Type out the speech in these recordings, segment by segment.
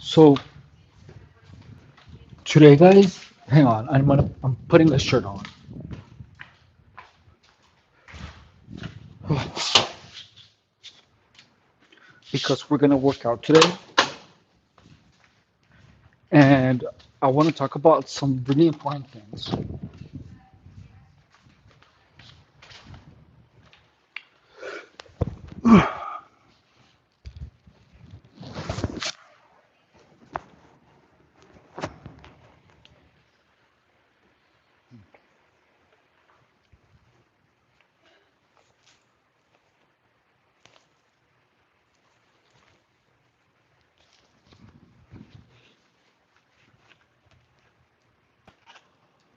So today, guys, hang on. I'm putting this shirt on because we're gonna work out today, and I want to talk about some really important things.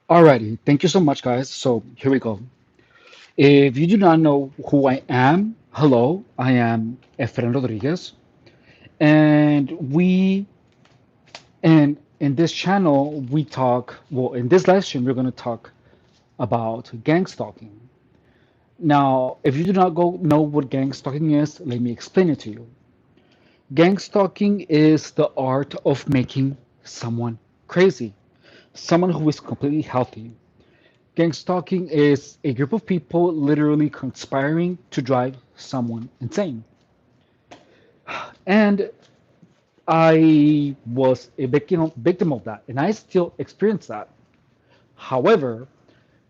Alrighty, thank you so much, guys. So here we go. If you do not know who I am, hello, I am Efren Rodriguez, and and in this channel we talk. Well, in this live stream, we're gonna talk about gang stalking. Now, if you do not know what gang stalking is, let me explain it to you. Gang stalking is the art of making someone crazy, someone who is completely healthy. Gang stalking is a group of people literally conspiring to drive someone insane. And I was a victim of that, and I still experience that. However,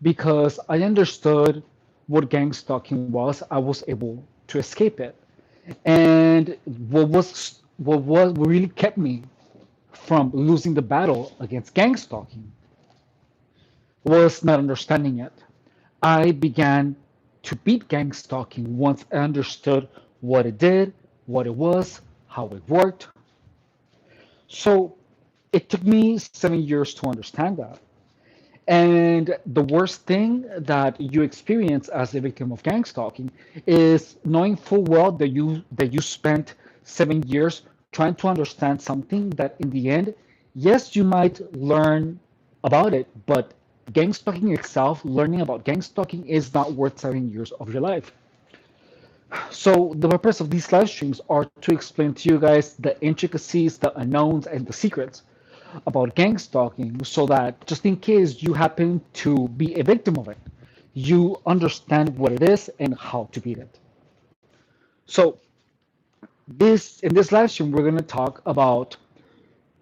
because I understood what gang stalking was, I was able to escape it. And what really kept me from losing the battle against gang stalking was not understanding it. I began to beat gang stalking once I understood what it did, what it was, how it worked. So it took me 7 years to understand that. And the worst thing that you experience as a victim of gang stalking is knowing full well that you spent 7 years trying to understand something that in the end, yes, you might learn about it, but gang stalking itself, learning about gang stalking is not worth 7 years of your life. So the purpose of these live streams are to explain to you guys the intricacies, the unknowns, and the secrets about gang stalking so that just in case you happen to be a victim of it, you understand what it is and how to beat it. So this in this live stream, we're going to talk about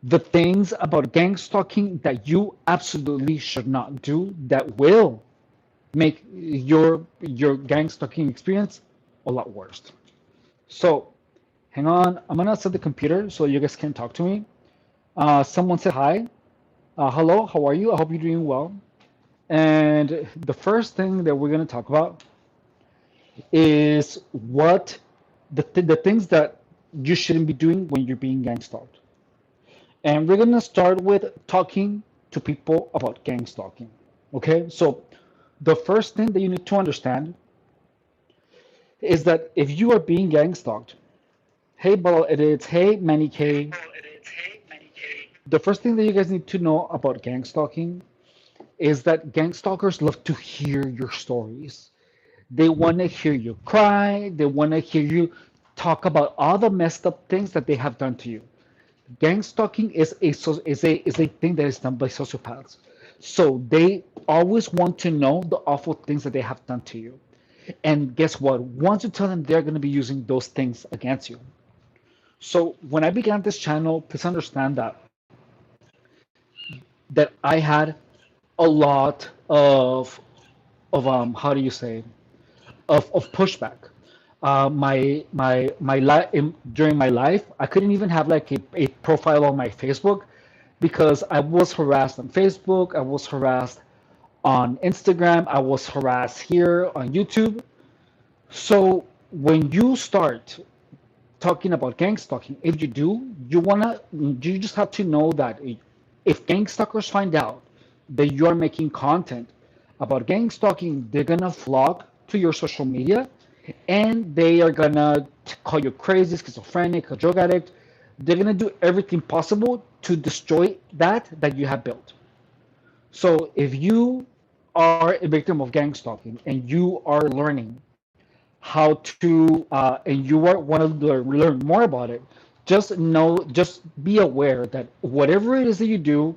the things about gang stalking that you absolutely should not do that will make your gang stalking experience a lot worse. So hang on, I'm gonna set the computer so you guys can talk to me. Someone said hi. Hello, how are you? I hope you're doing well. And the first thing that we're going to talk about is what the things that you shouldn't be doing when you're being gang stalked. And we're going to start with talking to people about gang stalking. Okay, so the first thing that you need to understand is that if you are being gang stalked, hey Ball Edits, hey Manny K, the first thing that you guys need to know about gang stalking is that gang stalkers love to hear your stories. They want to hear you cry. They want to hear you talk about all the messed up things that they have done to you. Gang stalking is a thing that is done by sociopaths. So they always want to know the awful things that they have done to you. And guess what? Once you tell them, they're going to be using those things against you. So when I began this channel, please understand that I had a lot of how do you say, of pushback. My life during my life, I couldn't even have like a profile on my Facebook because I was harassed on Facebook, I was harassed on Instagram, I was harassed here on YouTube. So when you start talking about gang stalking, if you do, you just have to know that if gang stalkers find out that you are making content about gang stalking, they're gonna flock to your social media and they are gonna call you crazy, schizophrenic, a drug addict. They're gonna do everything possible to destroy that you have built. So if you are a victim of gang stalking and you are learning how to and you want to learn more about it, just be aware that whatever it is that you do,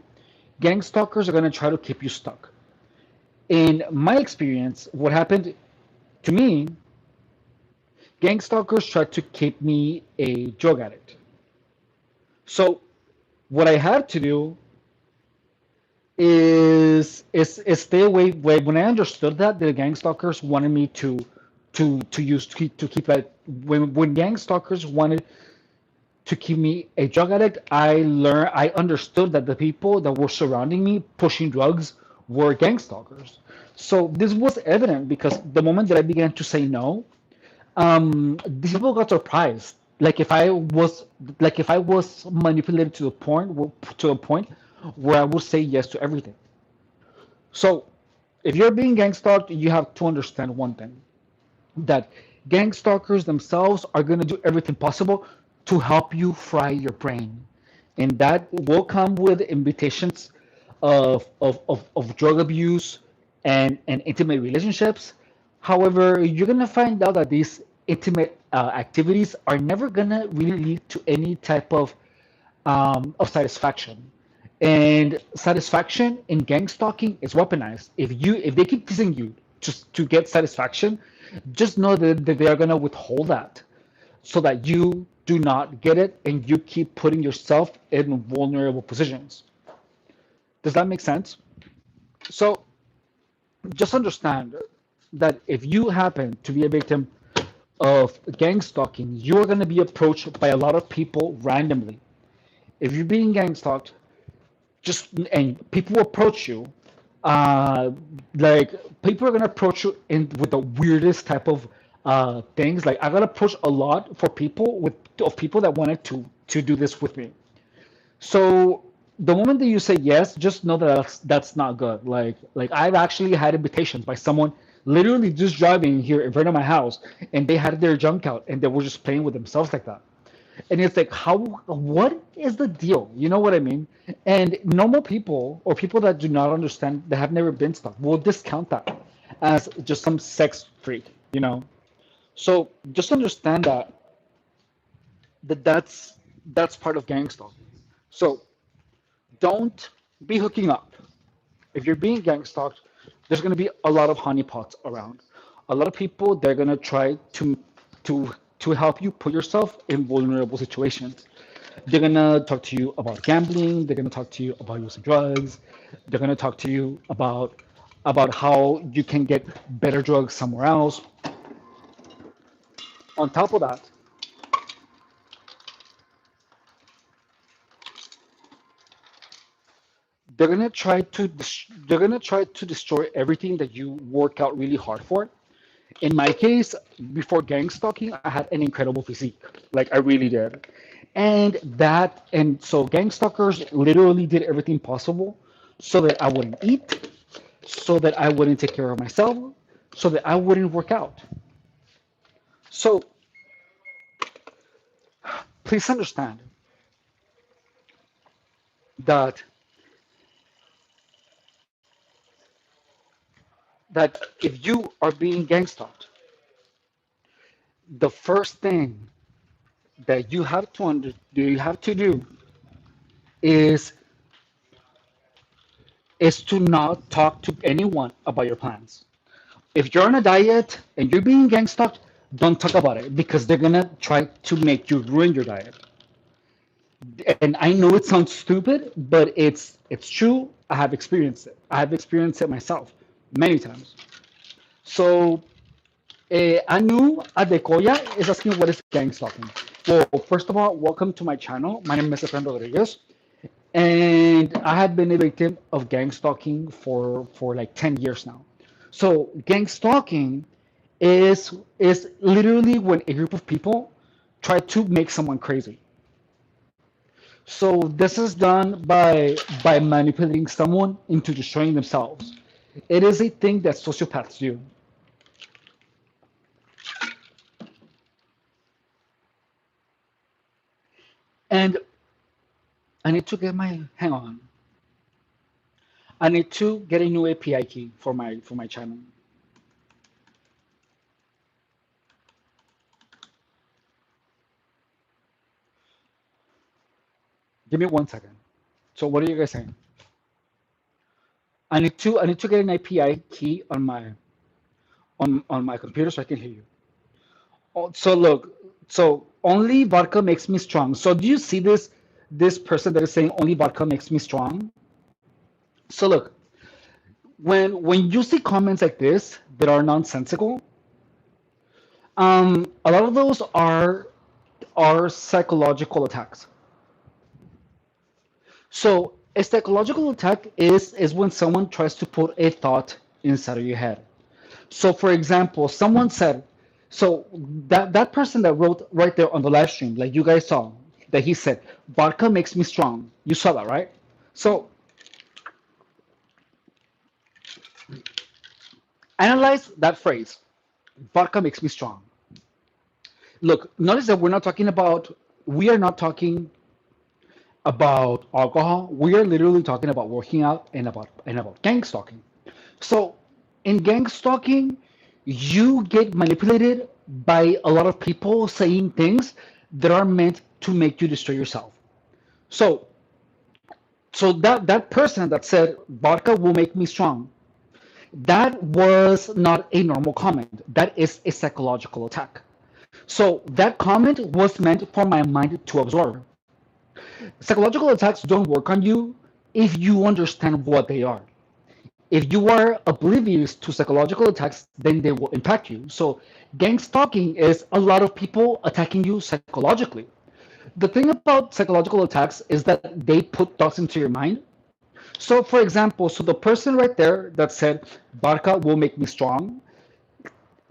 gang stalkers are going to try to keep you stuck. In my experience, what happened to me, gang stalkers tried to keep me a drug addict. So what I had to do is stay away. When I understood that the gang stalkers wanted me to keep it, when gang stalkers wanted to keep me a drug addict, I understood that the people that were surrounding me pushing drugs were gang stalkers. So this was evident because the moment that I began to say no, these people got surprised. Like if I was manipulated to a point where I would say yes to everything. So if you're being gang stalked, you have to understand one thing, that gang stalkers themselves are going to do everything possible to help you fry your brain. And that will come with invitations of drug abuse and intimate relationships. However, you're going to find out that these intimate activities are never going to really lead to any type of satisfaction. And satisfaction in gang stalking is weaponized. If they keep teasing you just to get satisfaction, just know that they are gonna withhold that so that you do not get it and you keep putting yourself in vulnerable positions. Does that make sense? So just understand that if you happen to be a victim of gang stalking, you are going to be approached by a lot of people randomly. If you're being gang stalked, just and people approach you, uh like people are gonna approach you in with the weirdest type of things. Like I got approached a lot for people with of people that wanted to do this with me. So the moment that you say yes, just know that that's not good. Like I've actually had invitations by someone literally just driving here in front of my house, and they had their junk out and they were just playing with themselves like that. And it's like, how, what is the deal? You know what I mean? And normal people or people that do not understand, that have never been stalked, will discount that as just some sex freak, you know? So just understand that's part of gang stalking. So don't be hooking up. If you're being gang stalked, there's going to be a lot of honeypots around. A lot of people, they're going to try to help you put yourself in vulnerable situations. They're gonna talk to you about gambling. They're gonna talk to you about using drugs. They're gonna talk to you about how you can get better drugs somewhere else. On top of that, they're gonna try to destroy everything that you work out really hard for. In my case, before gang stalking, I had an incredible physique. Like I really did. And so gang stalkers literally did everything possible so that I wouldn't eat, so that I wouldn't take care of myself, so that I wouldn't work out. So please understand that if you are being gang stalked, the first thing that you have to do is to not talk to anyone about your plans. If you're on a diet and you're being gang stalked, don't talk about it because they're gonna try to make you ruin your diet. And I know it sounds stupid, but it's true. I have experienced it. I have experienced it myself many times. So Anu Adekoya is asking what is gang stalking. Well, first of all, welcome to my channel. My name is Efrain Rodriguez, and I have been a victim of gang stalking for like 10 years now. So gang stalking is literally when a group of people try to make someone crazy. So this is done by manipulating someone into destroying themselves. It is a thing that sociopaths do. And I need to get my hang on. I need to get a new API key for my channel. Give me 1 second. So what are you guys saying? I need to get an API key on my computer so I can hear you. Oh, so look, so only vodka makes me strong. So do you see this person that is saying only vodka makes me strong? So look, when you see comments like this that are nonsensical, a lot of those are psychological attacks. So a psychological attack is when someone tries to put a thought inside of your head. So for example, someone said, so that person that wrote right there on the live stream, like you guys saw, that he said, vodka makes me strong. You saw that, right? So analyze that phrase, vodka makes me strong. Look, notice that we are not talking about alcohol. We are literally talking about working out and about gang stalking. So in gang stalking, you get manipulated by a lot of people saying things that are meant to make you destroy yourself. So that person that said vodka will make me strong, that was not a normal comment. That is a psychological attack. So that comment was meant for my mind to absorb. Psychological attacks don't work on you if you understand what they are. If you are oblivious to psychological attacks, then they will impact you. So, gang stalking is a lot of people attacking you psychologically. The thing about psychological attacks is that they put thoughts into your mind. So, for example, so the person right there that said, Barca will make me strong.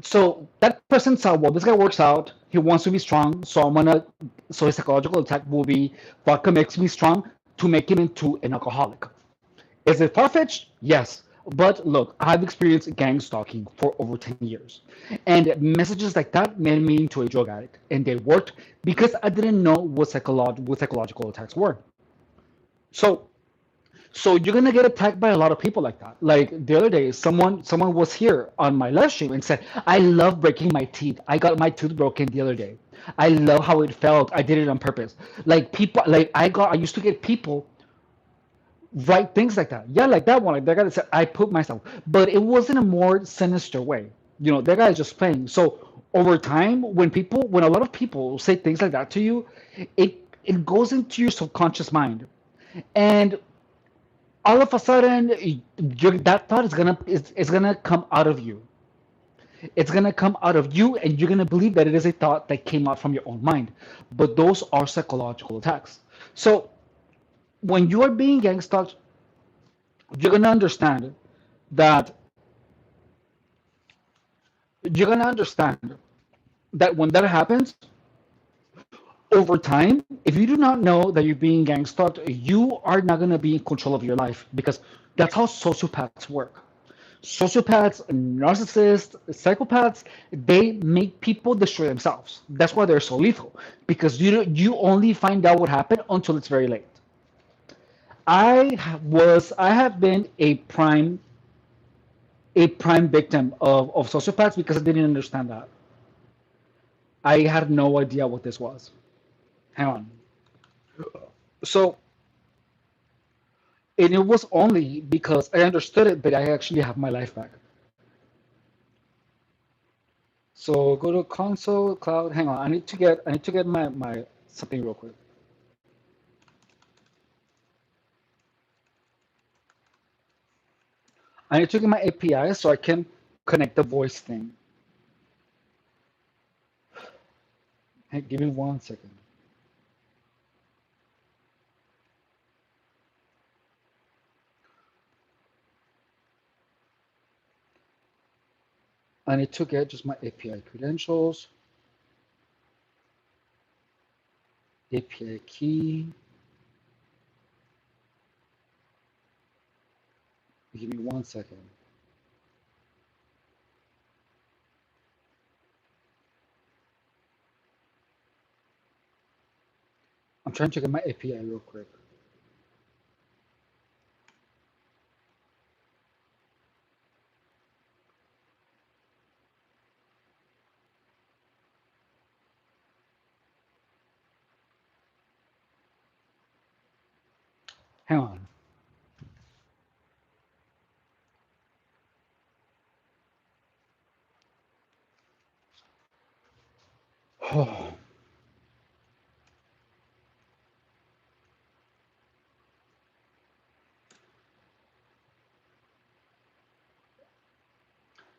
So that person saw, well, this guy works out. He wants to be strong. So his psychological attack will be, vodka makes me strong to make him into an alcoholic. Is it far-fetched? Yes. But look, I've experienced gang stalking for over 10 years. And messages like that made me into a drug addict. And they worked because I didn't know what psychological attacks were. So so you're gonna get attacked by a lot of people like that. Like the other day, someone was here on my live stream and said, "I love breaking my teeth. I got my tooth broken the other day. I love how it felt. I did it on purpose." Like people, like I used to get people write things like that. Yeah, like that one. Like that guy that said, "I put myself," but it wasn't a more sinister way. That guy is just playing. So over time, when a lot of people say things like that to you, it goes into your subconscious mind, and all of a sudden that thought is gonna come out of you. It's gonna come out of you, and you're gonna believe that it is a thought that came out from your own mind. But those are psychological attacks. So when you are being gang stalked, you're gonna understand that you're gonna understand that when that happens over time, if you do not know that you're being gang stalked, you are not gonna be in control of your life, because that's how sociopaths work. Sociopaths, narcissists, psychopaths, they make people destroy themselves. That's why they're so lethal, because you only find out what happened until it's very late. I have been a prime victim of sociopaths because I didn't understand that. I had no idea what this was. Hang on. So, and it was only because I understood it that I actually have my life back. So go to console cloud. Hang on, I need to get my something real quick. I need to get my API so I can connect the voice thing. Hey, give me 1 second. I need to get just my API credentials, API key. Give me 1 second. I'm trying to get my API real quick. Hang on. Oh,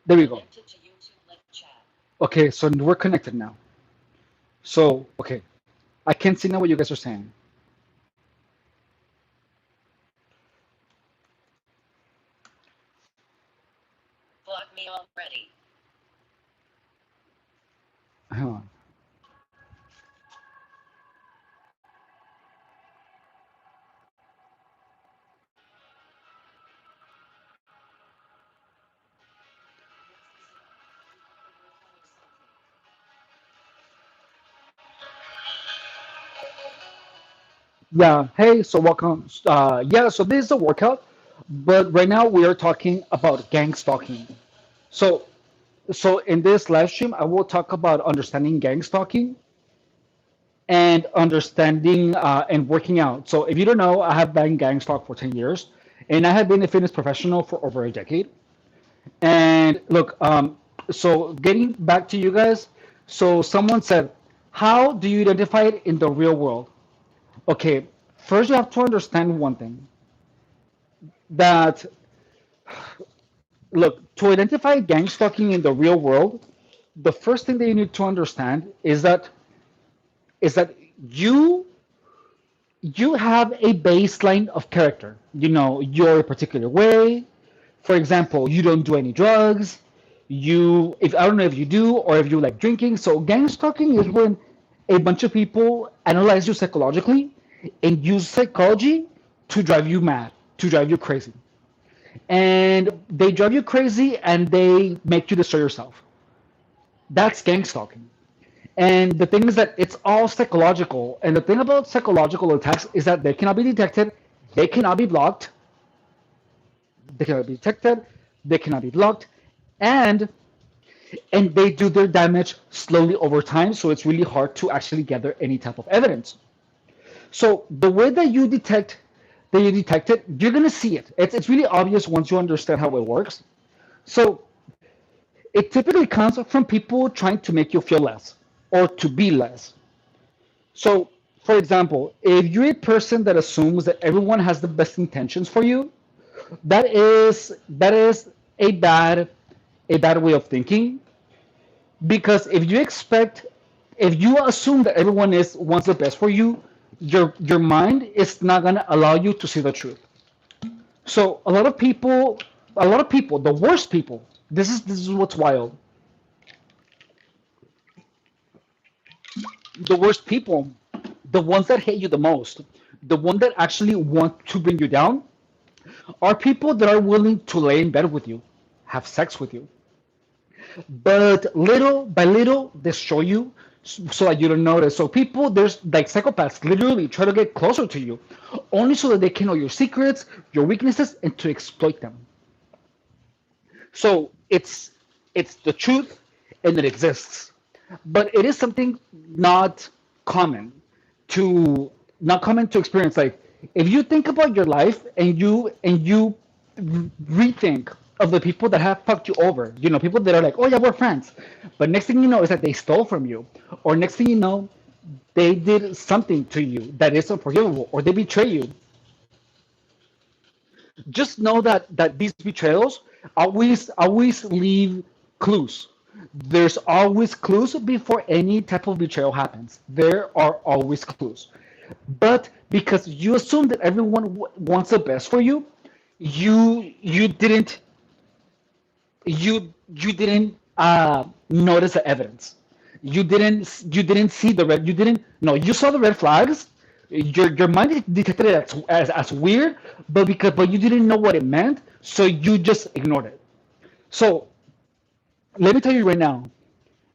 there we go. Okay, so we're connected now. So, okay, I can see now what you guys are saying. Hang on. Yeah, hey, so welcome. Yeah, so this is a workout, but right now we are talking about gang stalking. So, so in this live stream, I will talk about understanding gang stalking and understanding and working out. So, if you don't know, I have been gang stalked for 10 years, and I have been a fitness professional for over a decade. And look, so getting back to you guys, so someone said, how do you identify it in the real world? Okay, first you have to understand one thing that look, to identify gang stalking in the real world, the first thing that you need to understand is that you have a baseline of character. You know, you're a particular way. For example, you don't do any drugs. You, if I don't know if you do or if you like drinking. So gang stalking is when a bunch of people analyze you psychologically and use psychology to drive you mad, to drive you crazy. And they drive you crazy and they make you destroy yourself. That's gang stalking. And the thing is that it's all psychological. And the thing about psychological attacks is that they cannot be detected, they cannot be blocked, they cannot be detected, they cannot be blocked, and they do their damage slowly over time. So it's really hard to actually gather any type of evidence. So the way that you detect it, you're gonna see it. It's really obvious once you understand how it works. So it typically comes from people trying to make you feel less or to be less. So, for example, if you're a person that assumes that everyone has the best intentions for you, that is a bad way of thinking because if you assume that everyone is wants the best for you, your mind is not gonna allow you to see the truth. So a lot of people, the worst people. This is what's wild. The worst people, the ones that hate you the most, the one that actually want to bring you down, are people that are willing to lay in bed with you, have sex with you, but little by little destroy you so that you don't notice. So people, there's like psychopaths, literally try to get closer to you, only so that they can know your secrets, your weaknesses, and to exploit them. So it's the truth, and it exists, but it is something not common to experience. Like if you think about your life and you rethink of the people that have fucked you over, people that are like, oh yeah, we're friends, but next thing you know is that they stole from you, or next thing you know, they did something to you that is unforgivable, or they betray you. Just know that these betrayals always leave clues. There's always clues before any type of betrayal happens. There are always clues. But because you assume that everyone wants the best for you, you didn't notice the evidence. You didn't see the red. You didn't no. You saw the red flags. Your mind detected it as weird, but you didn't know what it meant, so you just ignored it. So let me tell you right now,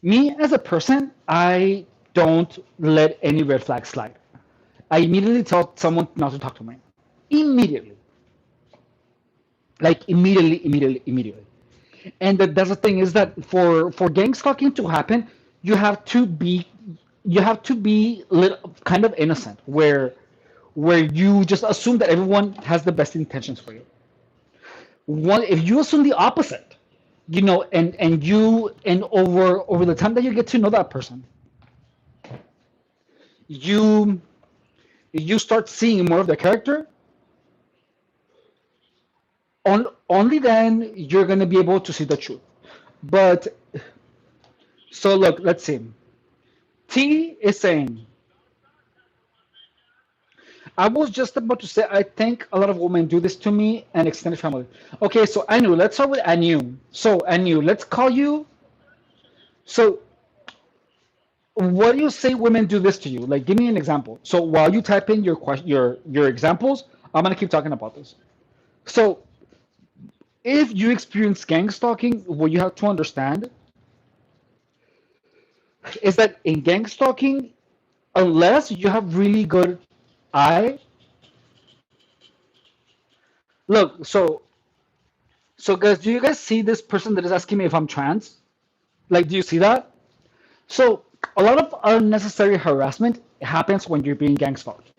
me as a person, I don't let any red flag slide. I immediately tell someone not to talk to me. Immediately. Like immediately. And that's the thing is that for gang stalking to happen, you have to be kind of innocent. where you just assume that everyone has the best intentions for you. One, if you assume the opposite, and over the time that you get to know that person, you you start seeing more of their character. Only then you're gonna be able to see the truth. But so look, let's see. T is saying, I was just about to say, I think a lot of women do this to me and extended family. Okay, so Anu, let's start with Anu. So Anu, let's call you. So what do you say women do this to you? Like, give me an example. So while you type in your question, your examples, I'm gonna keep talking about this. So if you experience gang stalking, what you have to understand is that in gang stalking, unless you have really good eye, look. So guys, do you guys see this person that is asking me if I'm trans? Like, do you see that? So a lot of unnecessary harassment happens when you're being gang stalked.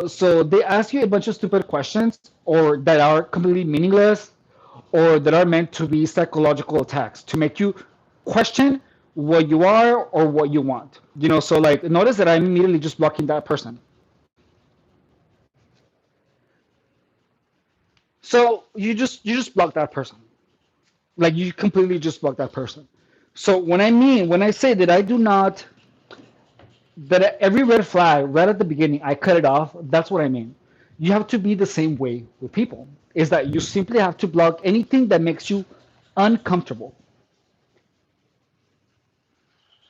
So they ask you a bunch of stupid questions or that are completely meaningless or that are meant to be psychological attacks to make you question what you are or what you want. So like notice that I'm immediately just blocking that person. So you just block that person. Like you completely just block that person. So when I say that I do not that every red flag right at the beginning I cut it off, that's what I mean. You have to be the same way with people. Is that you simply have to block anything that makes you uncomfortable.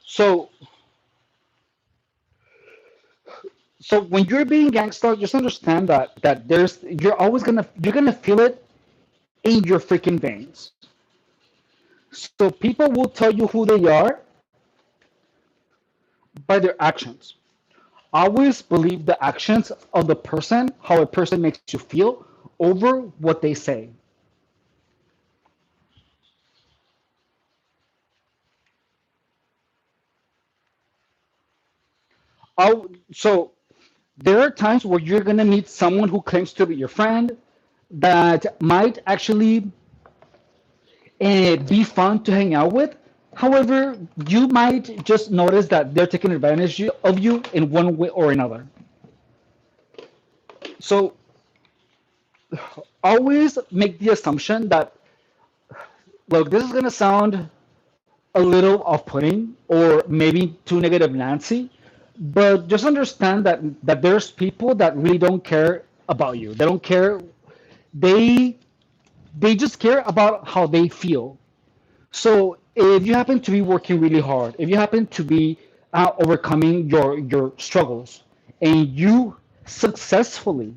So so when you're being gangster, just understand that you're gonna feel it in your freaking veins. So people will tell you who they are by their actions. Always believe the actions of the person, how a person makes you feel, over what they say. So there are times where you're gonna meet someone who claims to be your friend that might actually be fun to hang out with. However, you might just notice that they're taking advantage of you in one way or another. So always make the assumption that, look, this is gonna sound a little off-putting or maybe too negative Nancy, but just understand that there's people that really don't care about you. They don't care. They they just care about how they feel. So if you happen to be working really hard, if you happen to be overcoming your struggles, and you successfully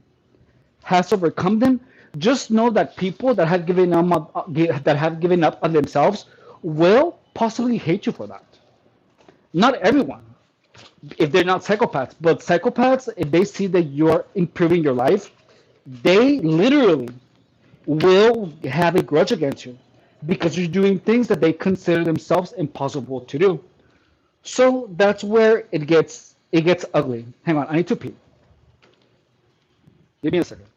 has overcome them, just know that people that have given up on themselves will possibly hate you for that. Not everyone, if they're not psychopaths, but psychopaths, if they see that you're improving your life, they literally will have a grudge against you because you're doing things that they consider themselves impossible to do. So that's where it gets ugly. Hang on, I need to pee. Give me a second.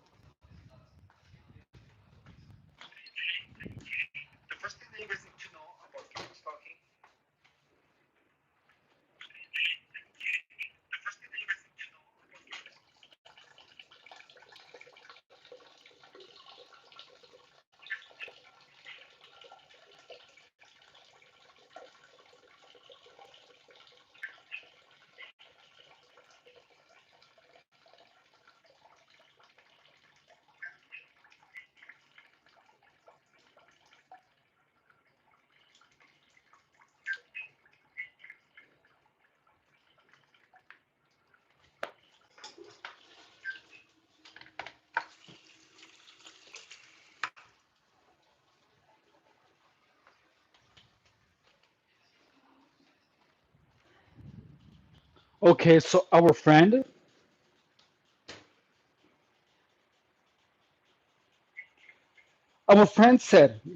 Okay, so our friend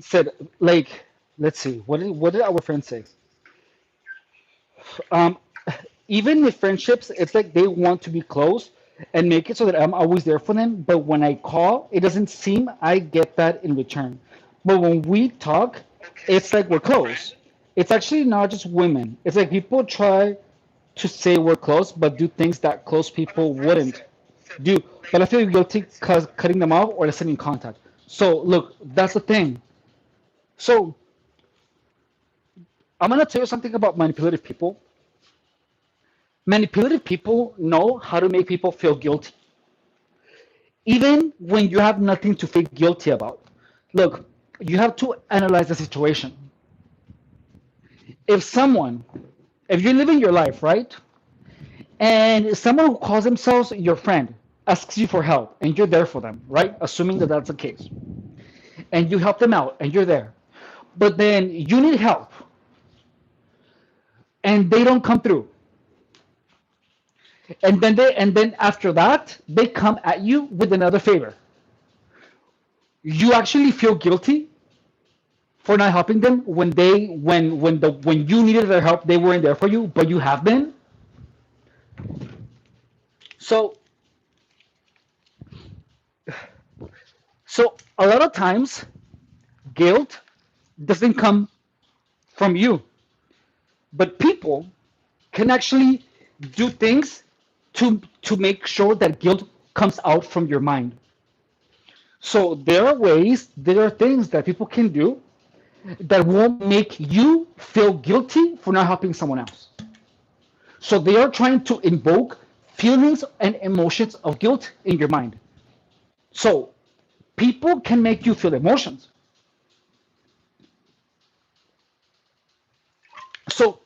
said like, let's see, what did our friend say? Um, Even with friendships, it's like they want to be close, and make it so that I'm always there for them. But when I call, it doesn't seem I get that in return. But when we talk, it's like we're close. It's actually not just women. It's like people try to say we're close, but do things that close people wouldn't do. But I feel guilty cause cutting them off or listening contact. So look, that's the thing. So I'm gonna tell you something about manipulative people. Manipulative people know how to make people feel guilty, even when you have nothing to feel guilty about. Look, you have to analyze the situation. If someone, if you're living your life, right, and someone who calls themselves your friend asks you for help and you're there for them, right, assuming that that's the case, and you help them out and you're there, but then you need help and they don't come through, and then after that they come at you with another favor, you actually feel guilty for not helping them when when you needed their help they weren't there for you, but you have been. So so a lot of times guilt doesn't come from you, but people can actually do things to make sure that guilt comes out from your mind. So there are ways, there are things that people can do that will make you feel guilty for not helping someone else. So they are trying to invoke feelings and emotions of guilt in your mind. So people can make you feel emotions. So,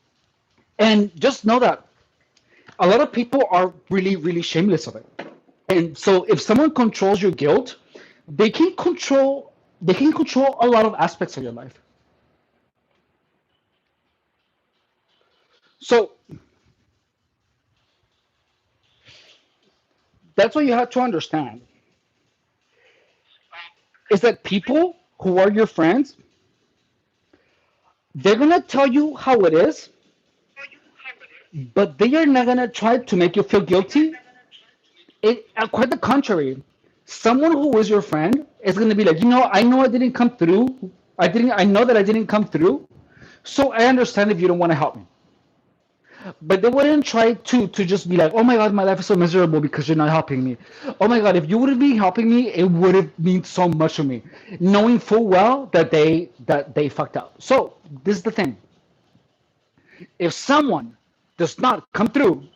and just know that a lot of people are really, really shameless of it. And so if someone controls your guilt, they can control they can control a lot of aspects of your life. So that's what you have to understand is that people who are your friends, they're gonna tell you how it is, but they are not gonna try to make you feel guilty. Quite the contrary. Someone who is your friend is gonna be like, I know I didn't come through. I know that I didn't come through. So I understand if you don't want to help me. But they wouldn't try to just be like, oh my god, my life is so miserable because you're not helping me. Oh my god, if you would have been helping me, it would have meant so much to me, knowing full well that they fucked up. So this is the thing: if someone does not come through,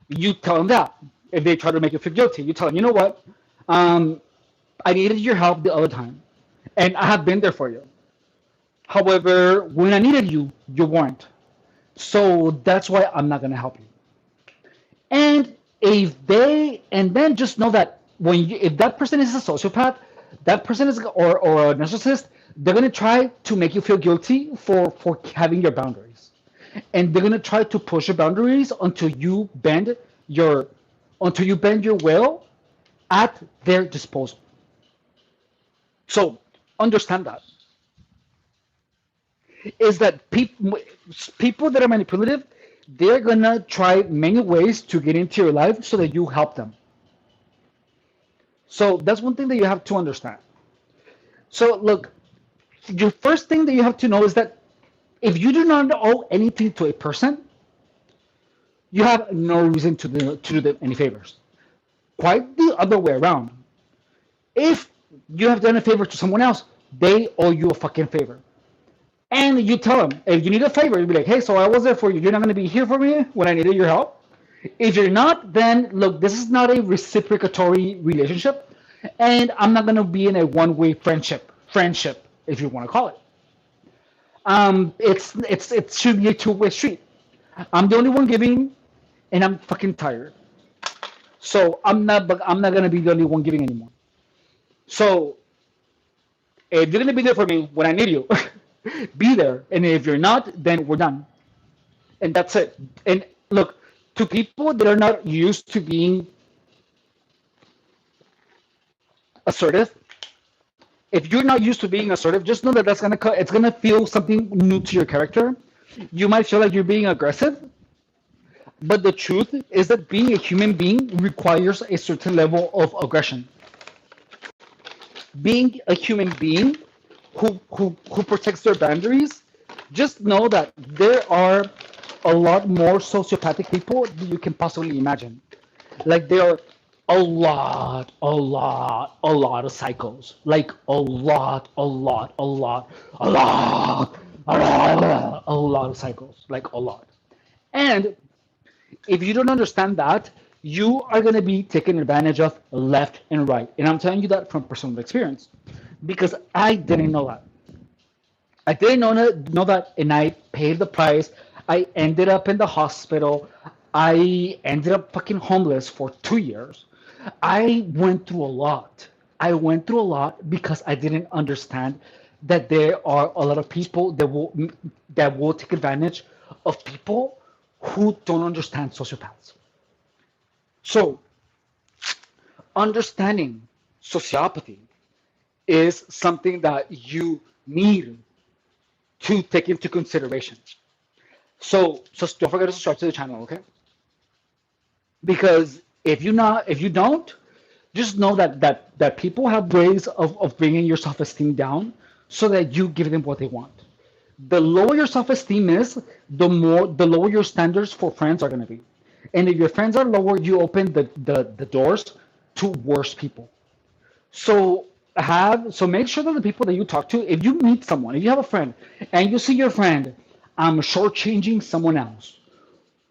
you tell them that. If they try to make you feel guilty, you tell them, you know what, um, I needed your help the other time, and I have been there for you. However, when I needed you, you weren't. So that's why I'm not gonna help you. And then just know that if that person is a sociopath, that person is or a narcissist, they're gonna try to make you feel guilty for having your boundaries, and they're gonna try to push your boundaries your until you bend your will at their disposal. So understand that is that people that are manipulative, they're gonna try many ways to get into your life so that you help them. So that's one thing that you have to understand. So look, your first thing that you have to know is that if you do not owe anything to a person, you have no reason to do them any favors. Quite the other way around. If you have done a favor to someone else, they owe you a fucking favor. And you tell them, if you need a favor, you'll be like, hey, so I was there for you. You're not going to be here for me when I needed your help. If you're not, then look, this is not a reciprocatory relationship. And I'm not going to be in a one-way friendship, if you want to call it. It should be a two-way street. I'm the only one giving, and I'm fucking tired. So I'm not gonna be the only one giving anymore. So if you're gonna be there for me when I need you, be there. And if you're not, then we're done. And that's it. And look, to people that are not used to being assertive, if you're not used to being assertive, just know that it's gonna feel something new to your character. You might feel like you're being aggressive. But the truth is that being a human being requires a certain level of aggression. Being a human being who protects their boundaries, just know that there are a lot more sociopathic people than you can possibly imagine. Like there are a lot of cycles. Like a lot of cycles. Like a lot. And if you don't understand that, you are going to be taken advantage of left and right. And I'm telling you that from personal experience because I didn't know that. I didn't know that, and I paid the price. I ended up in the hospital. I ended up fucking homeless for 2 years. I went through a lot. I went through a lot because I didn't understand that there are a lot of people that will take advantage of people who don't understand sociopaths. So understanding sociopathy is something that you need to take into consideration. So don't forget to subscribe to the channel, okay? Because if you don't, just know that people have ways of bringing your self-esteem down so that you give them what they want. The lower your self-esteem is, the lower your standards for friends are gonna be. And if your friends are lower, you open the doors to worse people. So make sure that the people that you talk to, if you meet someone, if you have a friend and you see your friend shortchanging someone else,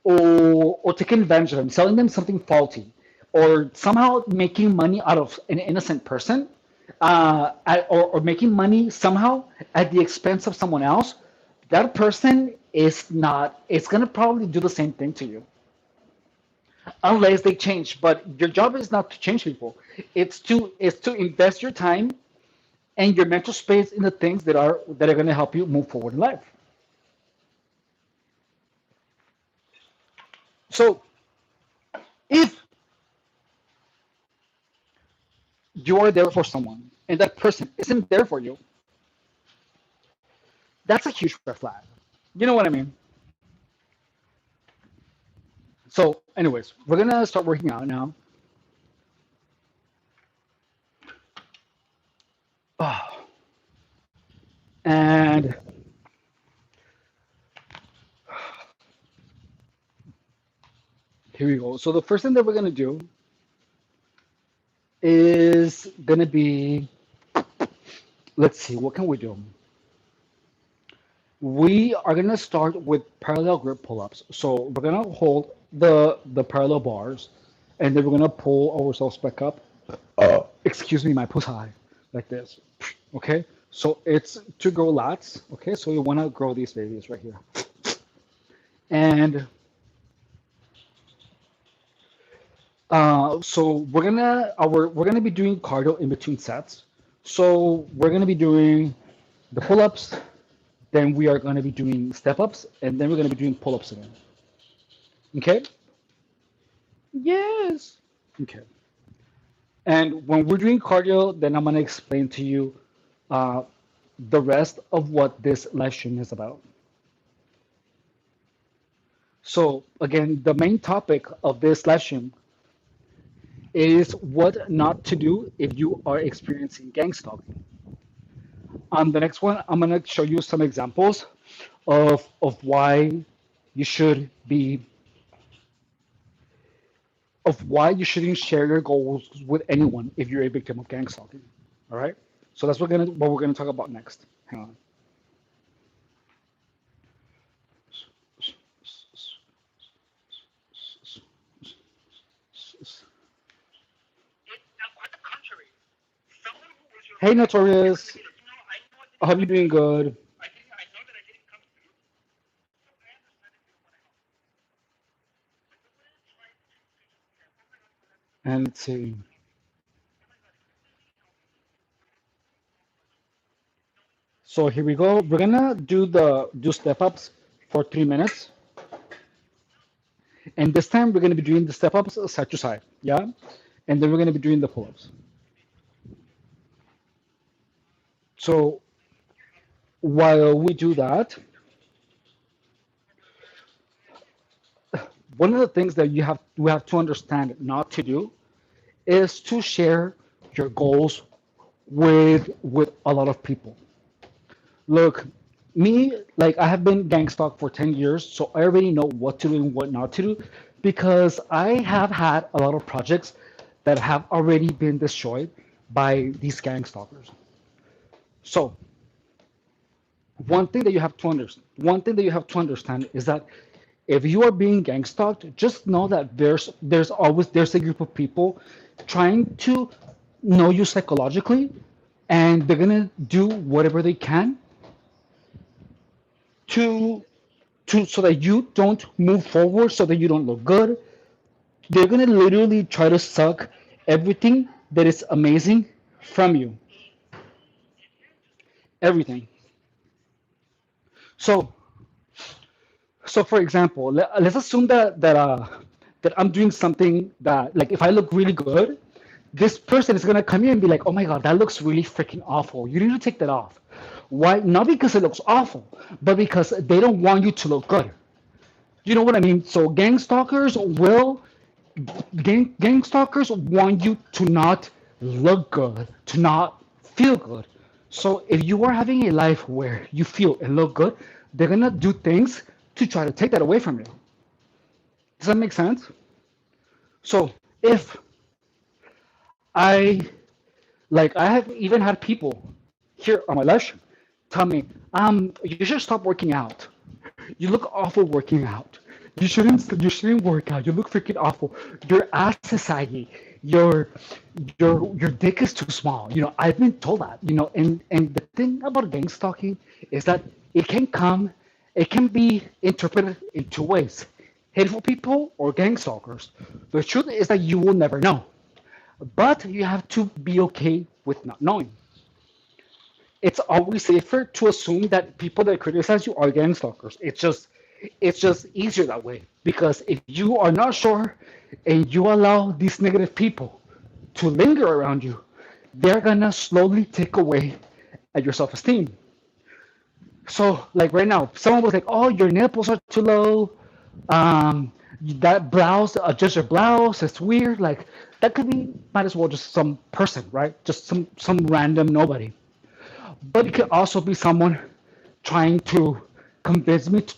or taking advantage of them, selling them something faulty, or somehow making money out of an innocent person, or making money somehow at the expense of someone else, that person is not. It's gonna probably do the same thing to you, unless they change. But your job is not to change people. It's to invest your time and your mental space in the things that are gonna help you move forward in life. So if you are there for someone and that person isn't there for you, that's a huge red flag. You know what I mean? So, anyways, we're gonna start working out now. Oh, and here we go. So the first thing that we're gonna do is gonna be, let's see, what can we do? We are gonna start with parallel grip pull-ups. So we're gonna hold the parallel bars, and then we're gonna pull ourselves back up. Excuse me, my push high, like this. Okay. So it's to grow lats. Okay. So you wanna grow these babies right here, and so we're gonna be doing cardio in between sets. So we're gonna be doing the pull-ups, then we are gonna be doing step-ups, and then we're gonna be doing pull-ups again. Okay? Yes. Okay. And when we're doing cardio, then I'm gonna explain to you uh, the rest of what this live stream is about. So again, the main topic of this live stream is what not to do if you are experiencing gang stalking. On the next one, I'm gonna show you some examples of why you should be of why you shouldn't share your goals with anyone if you're a victim of gang stalking. All right. So that's what we're gonna talk about next. Hang on. Hey, Notorious. I hope you're doing good. And let's see. So here we go. We're gonna do step ups for 3 minutes, and this time we're gonna be doing the step ups side to side. Yeah, and then we're gonna be doing the pull ups. So while we do that, One of the things that we have to understand not to do is to share your goals with a lot of people. Look, me, like I have been gang stalked for 10 years, so I already know what to do and what not to do because I have had a lot of projects that have already been destroyed by these gang stalkers. So one thing that you have to understand is that if you are being gang stalked, just know that there's a group of people trying to know you psychologically, and they're gonna do whatever they can to so that you don't move forward, so that you don't look good. They're gonna literally try to suck everything that is amazing from you, everything. So for example, let's assume that I'm doing something that, like, if I look really good, this person is gonna come in and be like, "Oh my God, that looks really freaking awful. You need to take that off." Why? Not because it looks awful, but because they don't want you to look good. You know what I mean? So gang stalkers want you to not look good, to not feel good. So if you are having a life where you feel and look good, they're gonna do things to try to take that away from you. Does that make sense? So if I I have even had people here on my live stream tell me, you should stop working out. You look awful working out. You shouldn't work out. You look freaking awful. Your ass is saggy. Your your dick is too small. I've been told that. And the thing about gang stalking is that it can be interpreted in two ways: hateful people or gang stalkers. The truth is that you will never know, but you have to be okay with not knowing. It's always safer to assume that people that criticize you are gang stalkers. It's just easier that way, because if you are not sure and you allow these negative people to linger around you, they're gonna slowly take away at your self-esteem. So, like right now, someone was like, "Oh, your nipples are too low. That blouse, just your blouse, it's weird." Like, that could be, might as well just some person, right? Just some random nobody. But it could also be someone trying to convince me to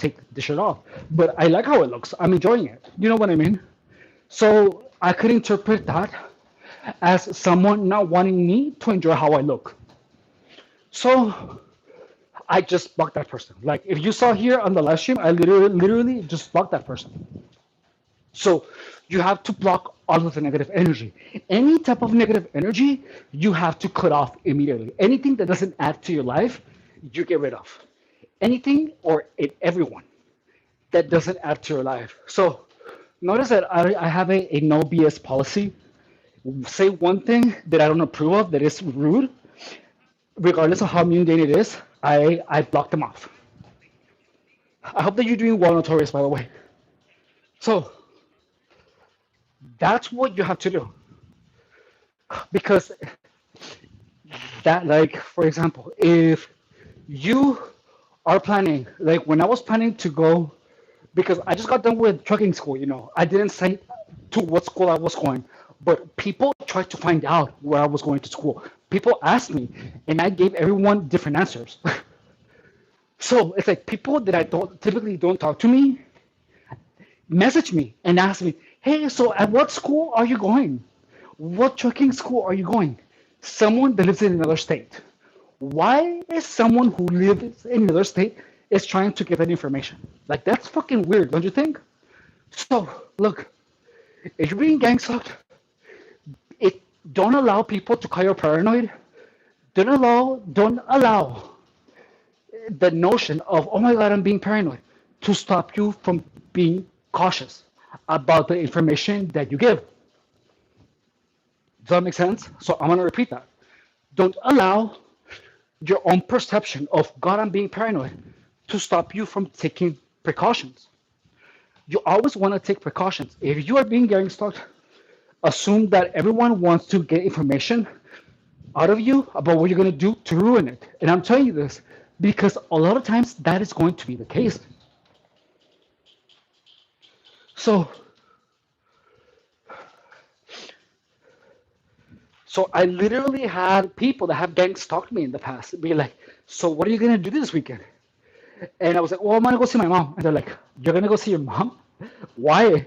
take the shirt off. But I like how it looks. I'm enjoying it. You know what I mean? So I could interpret that as someone not wanting me to enjoy how I look. So I just blocked that person. Like, if you saw here on the live stream, I literally just blocked that person. So you have to block all of the negative energy. Any type of negative energy, you have to cut off immediately. Anything that doesn't add to your life, you get rid of. Anything or everyone that doesn't add to your life. So notice that I have a no BS policy. Say one thing that I don't approve of, that is rude, regardless of how mundane it is, I block them off. I hope that you're doing well, Notorious, by the way. So that's what you have to do. Because that, like, for example, if you are planning, like when I was planning to go, because I just got done with trucking school, I didn't say to what school I was going, but people tried to find out where I was going to school. People asked me, and I gave everyone different answers. So it's like people that I don't typically don't talk to me message me and ask me, "Hey, so at what school are you going? What trucking school are you going?" Someone that lives in another state. Why is someone who lives in another state is trying to get that information? Like, that's fucking weird, don't you think? So look, if you're being gang stalked, it don't allow people to call you paranoid. Don't allow the notion of, "Oh my God, I'm being paranoid," to stop you from being cautious about the information that you give. Does that make sense? So I'm going to repeat that. Don't allow your own perception of, "God, I'm being paranoid," to stop you from taking precautions. You always want to take precautions. If you are being gang stalked, assume that everyone wants to get information out of you about what you're going to do to ruin it. And I'm telling you this because a lot of times that is going to be the case. So, so I literally had people that have gang stalked me in the past be like, "So what are you gonna do this weekend?" And I was like, "Well, I'm gonna go see my mom." And they're like, "You're gonna go see your mom? Why?"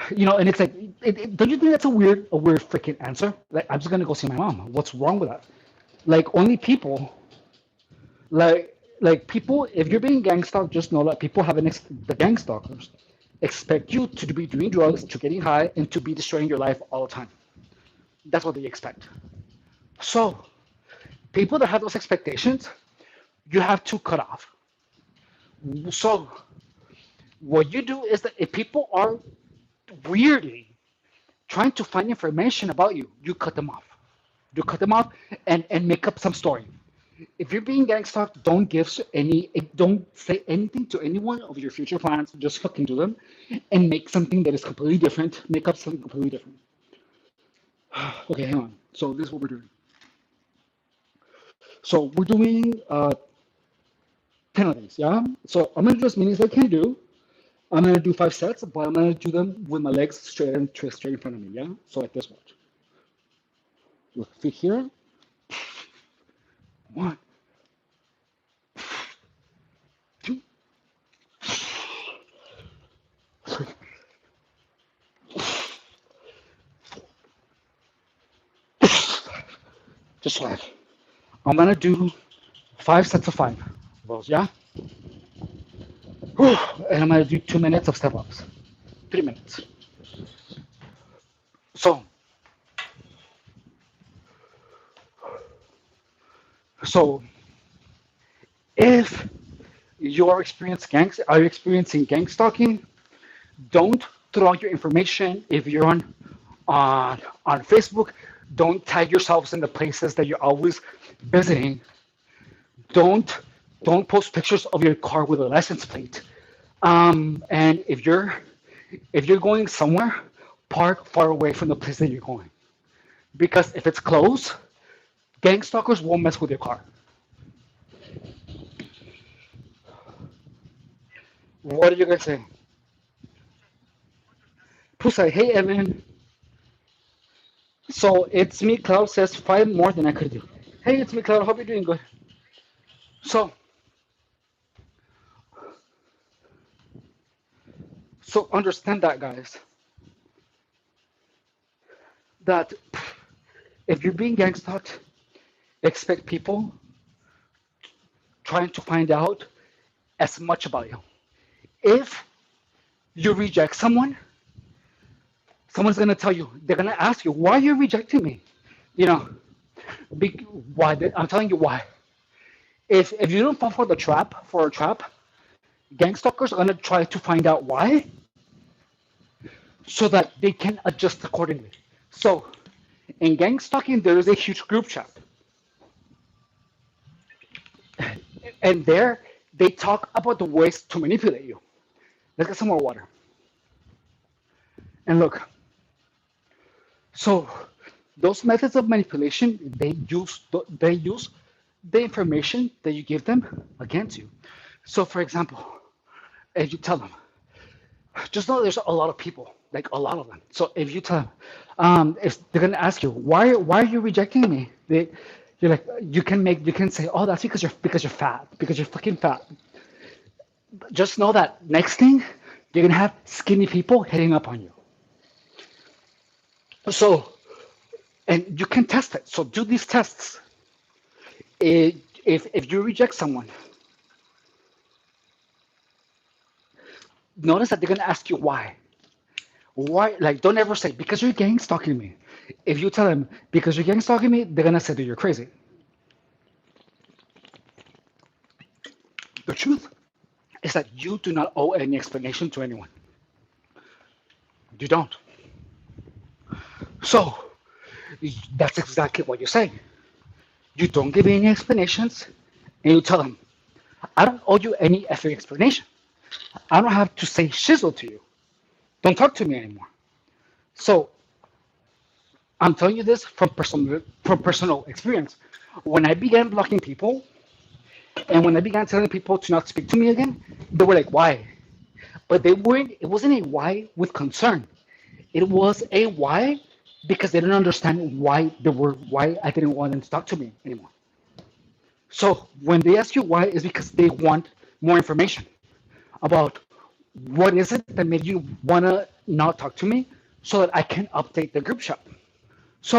And it's like, don't you think that's a weird freaking answer? Like, I'm just gonna go see my mom. What's wrong with that? Like, only people, like people, if you're being gang stalked, just know that people have the gang stalkers expect you to be doing drugs, to getting high, and to be destroying your life all the time. That's what they expect. So, people that have those expectations, you have to cut off. So, what you do is that if people are weirdly trying to find information about you, you cut them off. You cut them off and make up some story. If you're being gang stalked, don't say anything to anyone of your future plans. Just fucking do them, and make something that is completely different. Make up something completely different. Okay, hang on. So this is what we're doing. So we're doing 10 of these, yeah. So I'm gonna do as many as I can do. I'm gonna do 5 sets, but I'm gonna do them with my legs straight in front of me, yeah. So like this, watch. Look, feet here. One, two, three. Just like I'm gonna do 5 sets of 5 of those, yeah. Whew. And I'm gonna do 2 minutes of step ups, 3 minutes. So, so if are you experiencing gang stalking? Don't throw out your information. If you're on Facebook, don't tag yourselves in the places that you're always visiting. Don't don't post pictures of your car with a license plate. And if you're going somewhere, park far away from the place that you're going. Because if it's close, gang stalkers won't mess with your car. What are you gonna say? Pusa, hey Evan. So it's me, Cloud says 5 more than I could do. Hey, it's me, Cloud. Hope you're doing good. So, so understand that, guys. That if you're being gang stalked, expect people trying to find out as much about you. If you reject someone, someone's gonna tell you. They're gonna ask you, "Why are you rejecting me?" You know, why? I'm telling you why. If you don't fall for a trap, gang stalkers are gonna try to find out why, so that they can adjust accordingly. So, in gang stalking, there is a huge group chat, and there they talk about the ways to manipulate you. Let's get some more water. And look, so those methods of manipulation, they use the information that you give them against you. So, for example, if you tell them, just know there's a lot of people, like a lot of them. So if you tell them, if they're gonna ask you why are you rejecting me, you're like you can say, oh, that's because you're fat, because you're fucking fat. Just know that next thing you're gonna have skinny people hitting up on you. So, and you can test it. So do these tests. If you reject someone, notice that they're gonna ask you why. Why? Like, don't ever say because you're gang stalking me. If you tell them because you're gang stalking me, they're gonna say that you're crazy. The truth is that you do not owe any explanation to anyone. You don't. So that's exactly what you're saying. You don't give any explanations, and you tell them, I don't owe you any effing explanation. I don't have to say shizzle to you. Don't talk to me anymore. So I'm telling you this from personal experience. When I began blocking people, and when I began telling people to not speak to me again, they were like, "Why?" but they weren't. It wasn't a why with concern. It was a why because they didn't understand why I didn't want them to talk to me anymore. So when they ask you why, it's because they want more information about what is it that made you wanna not talk to me so that I can update the group chat. So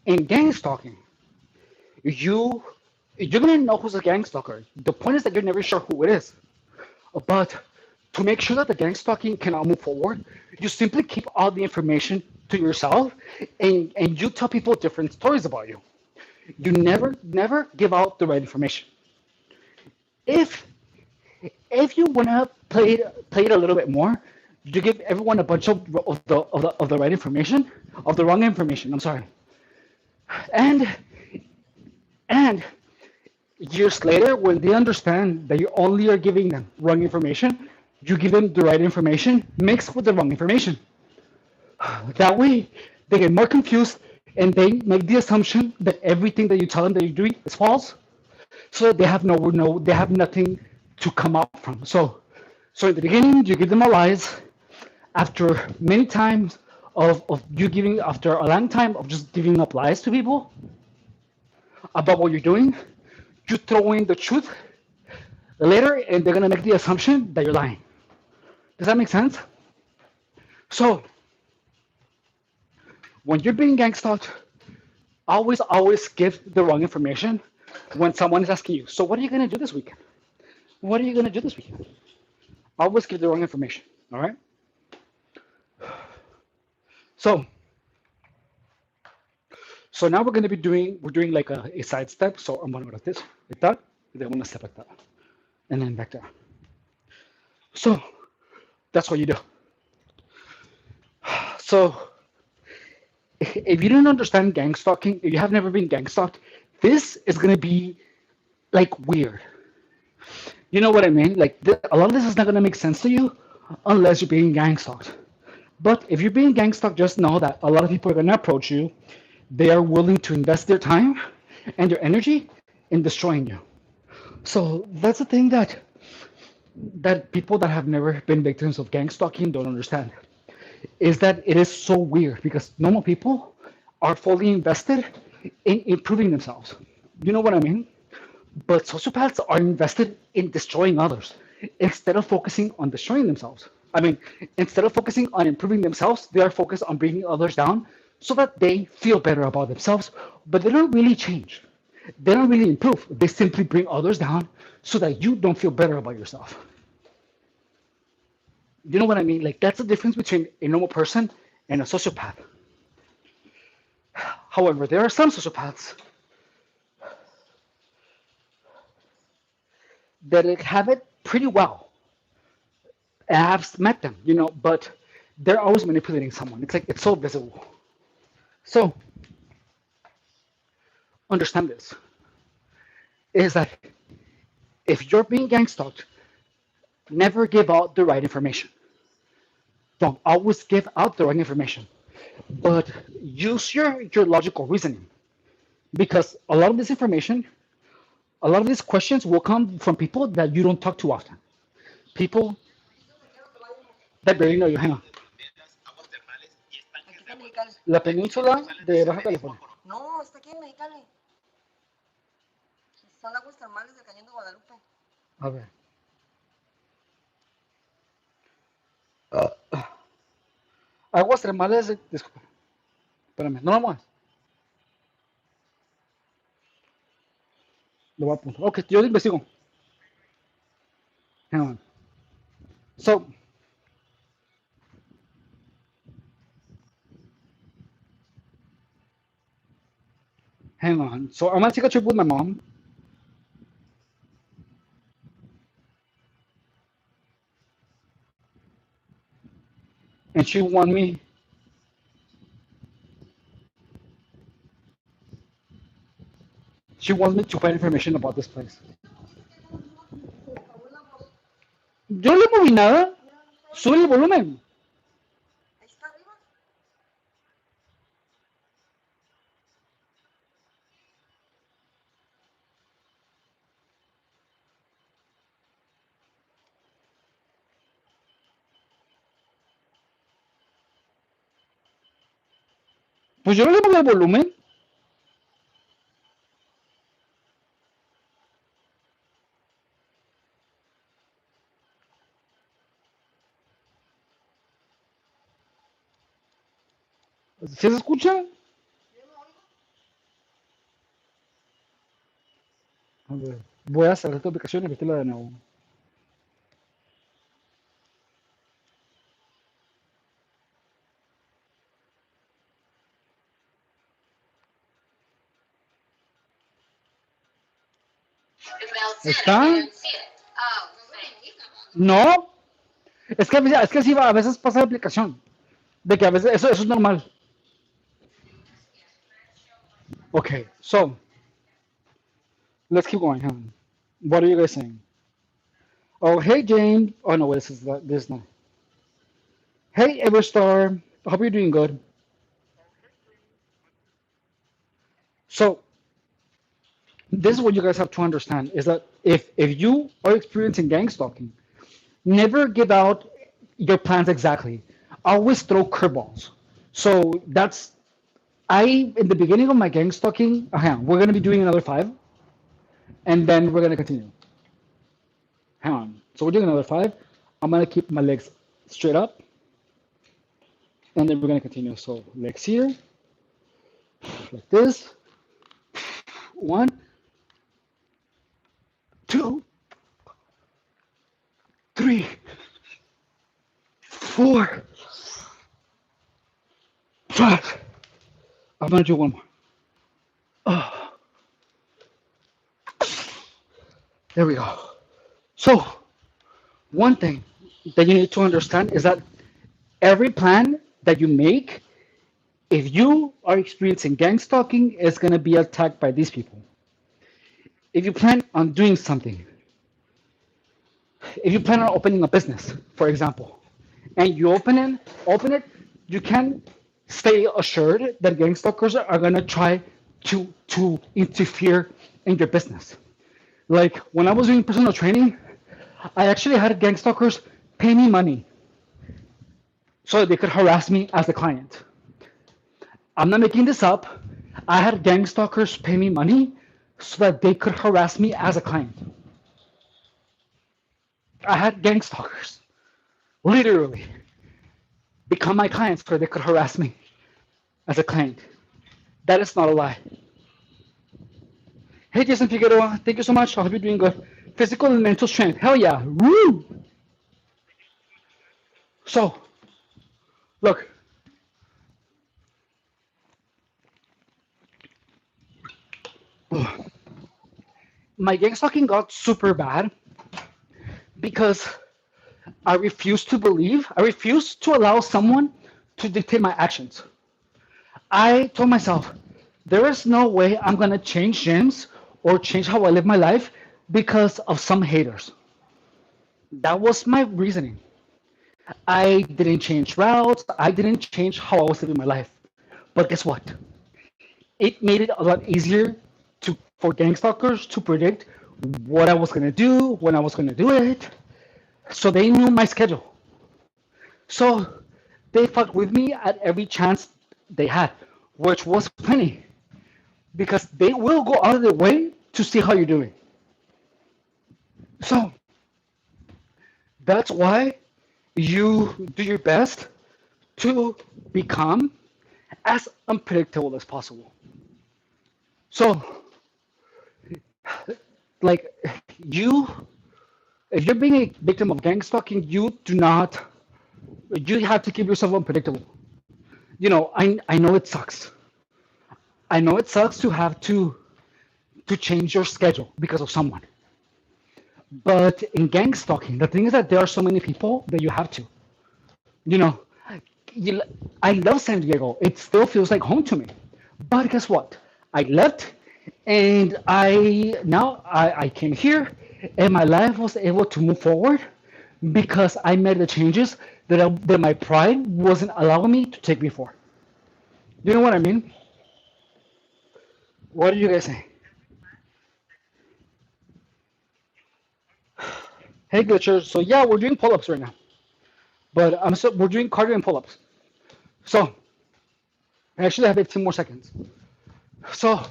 in gang stalking, you you're gonna know who's a gang stalker. The point is that you're never sure who it is. But to make sure that the gang stalking cannot move forward, you simply keep all the information to yourself and you tell people different stories about you. You never give out the right information. If if you wanna play it a little bit more, you give everyone a bunch of the right information, of the wrong information. I'm sorry, and and years later, when they understand that you only are giving them wrong information, you give them the right information mixed with the wrong information. That way, they get more confused and they make the assumption that everything that you tell them that you're doing is false, so that they have they have nothing to come up from. So in the beginning, you give them a lies. After many times of you giving, after a long time of just giving up lies to people about what you're doing, you throw in the truth later, and they're gonna make the assumption that you're lying. Does that make sense? So when you're being gang stalked, always give the wrong information when someone is asking you. So what are you gonna do this weekend? What are you gonna do this weekend? Always give the wrong information. All right. So so now we're doing like a side step. So I'm gonna go like this, like that, and then I'm gonna step like that, and then back there. So that's what you do. So if you don't understand gang stalking, if you have never been gang stalked, this is gonna be like weird. You know what I mean? Like a lot of this is not gonna make sense to you unless you're being gang stalked. But if you're being gang stalked, just know that a lot of people are gonna approach you. They are willing to invest their time and their energy in destroying you. So that's the thing that people that have never been victims of gang stalking don't understand is that it is so weird because normal people are fully invested in improving themselves. You know what I mean? But sociopaths are invested in destroying others instead of focusing on destroying themselves. I mean, instead of focusing on improving themselves, they are focused on bringing others down so that they feel better about themselves, but they don't really change. They don't really improve. They simply bring others down so that you don't feel better about yourself. You know what I mean? Like, that's the difference between a normal person and a sociopath. However, there are some sociopaths that have it pretty well. I've met them, but they're always manipulating someone. It's like it's so visible. So understand this is that if you're being gang stalked, never give out the right information. Don't always give out the right information, but use your logical reasoning because a lot of this information, a lot of these questions will come from people that you don't talk to often. People that barely know you. Hang on. La península de Baja California. No, está aquí en Mexicali. Son aguas termales del Cañón de Guadalupe. A ver. Aguas termales, disculpa. Espérame, no más. Lo voy a apuntar. Ok, yo lo investigo. Hang on. So, hang on. So, I'm gonna take a trip with my mom. And she wants me to find information about this place. Yo no le moví nada. Sube el volumen. Ahí está arriba. Pues yo no le pongo el volumen. ¿Sí se escucha? A ver, voy a cerrar esta aplicación y meterla de nuevo. ¿Está? No. Es que así va, a veces pasa la aplicación. De que a veces eso es normal. Okay, so let's keep going. Huh? What are you guys saying? Oh, hey James. Oh no, wait, this is not. Hey Everstar. I hope you're doing good. So this is what you guys have to understand is that if you are experiencing gang stalking, never give out your plans exactly. Always throw curveballs. So that's in the beginning of my gang stalking. Hang on, we're gonna be doing another 5, and then we're gonna continue. Hang on. So we're doing another 5. I'm gonna keep my legs straight up, and then we're gonna continue. So legs here, like this. One, two, three, four, five. I'm gonna do one more. Oh, there we go. So one thing that you need to understand is that every plan that you make, if you are experiencing gang stalking, is going to be attacked by these people. If you plan on doing something, if you plan on opening a business, for example, and you open it, you can stay assured that gang stalkers are going to try to interfere in your business. Like when I was doing personal training, I actually had gang stalkers pay me money so that they could harass me as a client. I'm not making this up. I had gang stalkers pay me money so that they could harass me as a client. I had gang stalkers literally become my clients so they could harass me as a client. That is not a lie. Hey, Jason Figueroa, thank you so much. I hope you're doing good. Physical and mental strength. Hell yeah. Woo! So, look, my gang stalking got super bad because I refused to allow someone to dictate my actions. I told myself, there is no way I'm going to change gyms or change how I live my life because of some haters. That was my reasoning. I didn't change routes. I didn't change how I was living my life. But guess what? It made it a lot easier for gang stalkers to predict what I was going to do, when I was going to do it. So they knew my schedule. So they fucked with me at every chance they had, which was plenty, because they will go out of their way to see how you're doing. So that's why you do your best to become as unpredictable as possible. So, like, you, if you're being a victim of gang stalking, you have to keep yourself unpredictable. I know it sucks. I know it sucks to have to change your schedule because of someone. But in gang stalking, the thing is that there are so many people that you have to. You know, you, I love San Diego. It still feels like home to me. But guess what? I left, and I came here, and my life was able to move forward because I made the changes that my pride wasn't allowing me to take before. You know what I mean? What do you guys say? Hey, glitchers. So yeah, we're doing pull-ups right now, but we're doing cardio and pull-ups. So I actually have 18 more seconds. So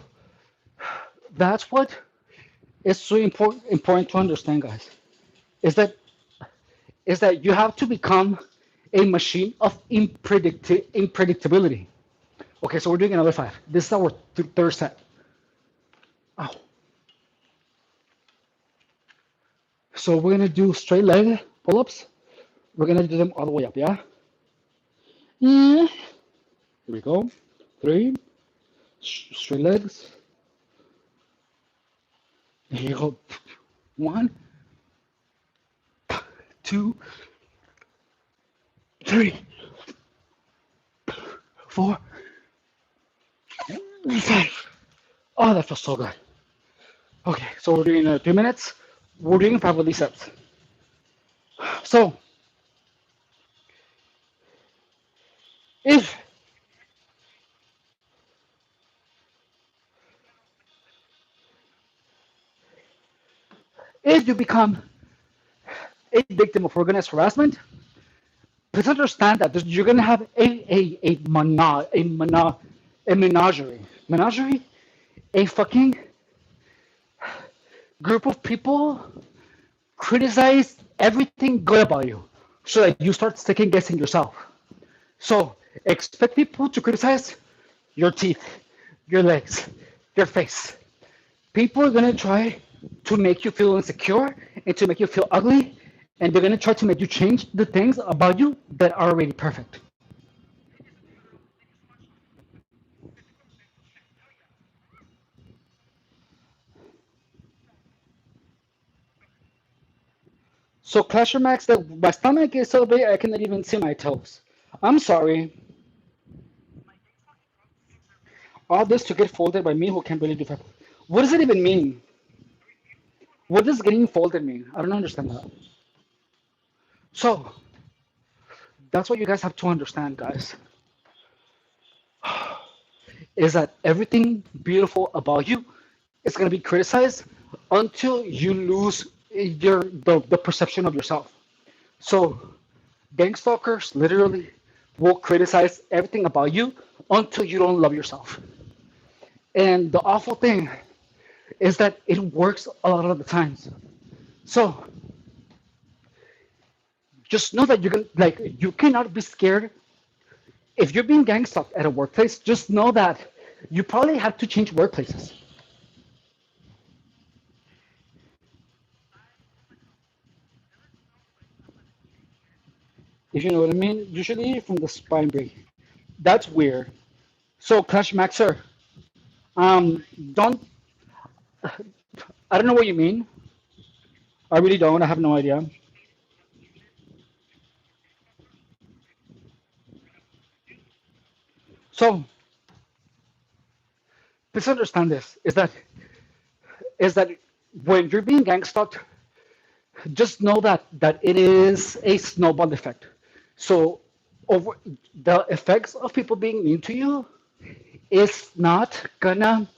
that's what is so important to understand, guys. Is that you have to become a machine of unpredictability. Okay, so we're doing another five. This is our third set. Oh. So we're gonna do straight leg pull-ups. We're gonna do them all the way up, yeah? Yeah. Here we go. Three. Straight legs. Here you go. One, two, three, four, five. Oh, that feels so good. Okay, so we're doing 3 minutes. We're doing five of these sets. So if if you become a victim of organized harassment, please understand that you're gonna have a menagerie, a fucking group of people criticize everything good about you, so that you start second guessing yourself. So expect people to criticize your teeth, your legs, your face. People are gonna try to make you feel insecure and to make you feel ugly, and they're gonna try to make you change the things about you that are already perfect. So Clash of Max, my stomach is so big I cannot even see my toes. I'm sorry. All this to get folded by me who can't really do that. What does it even mean? What does getting folded mean? I don't understand that. So that's what you guys have to understand, guys. Is that everything beautiful about you is going to be criticized until you lose the perception of yourself. So gang stalkers literally will criticize everything about you until you don't love yourself. And the awful thing is that it works a lot of the times. So just know that you cannot be scared if you're being gang stalked at a workplace. Just know that you probably have to change workplaces. If you know what I mean. Usually from the spine break. That's weird. So Clash Maxer, um, don't I don't know what you mean. I really don't. I have no idea. So please understand this: is that when you're being gang stalked, just know that it is a snowball effect. So over the effects of people being mean to you is not gonna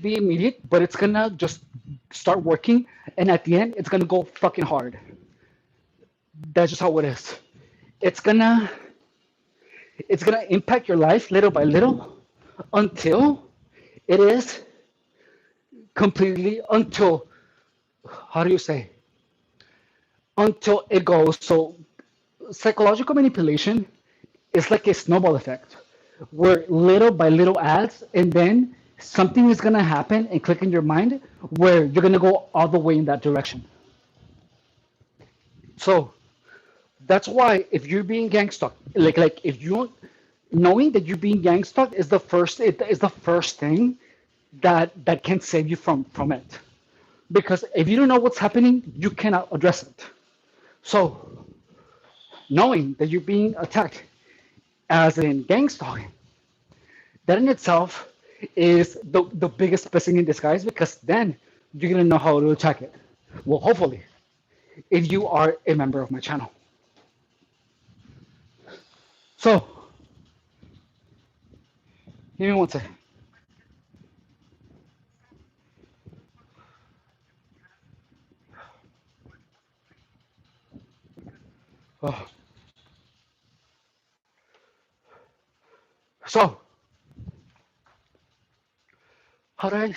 be immediate, but it's gonna just start working, and at the end, it's gonna go fucking hard. That's just how it is. It's gonna it's gonna impact your life little by little until it is completely how do you say until it goes. So psychological manipulation is like a snowball effect where little by little adds, and then something is gonna happen and click in your mind where you're gonna go all the way in that direction. So that's why if you're being gang stalked, like if you knowing that you're being gang stalked is the first thing that can save you from it. Because if you don't know what's happening, you cannot address it. So knowing that you're being attacked as in gang stalking, that in itself is the biggest blessing in disguise, because then you're gonna know how to attack it. Well, hopefully, if you are a member of my channel. So, give me one second. Oh. So, how do I?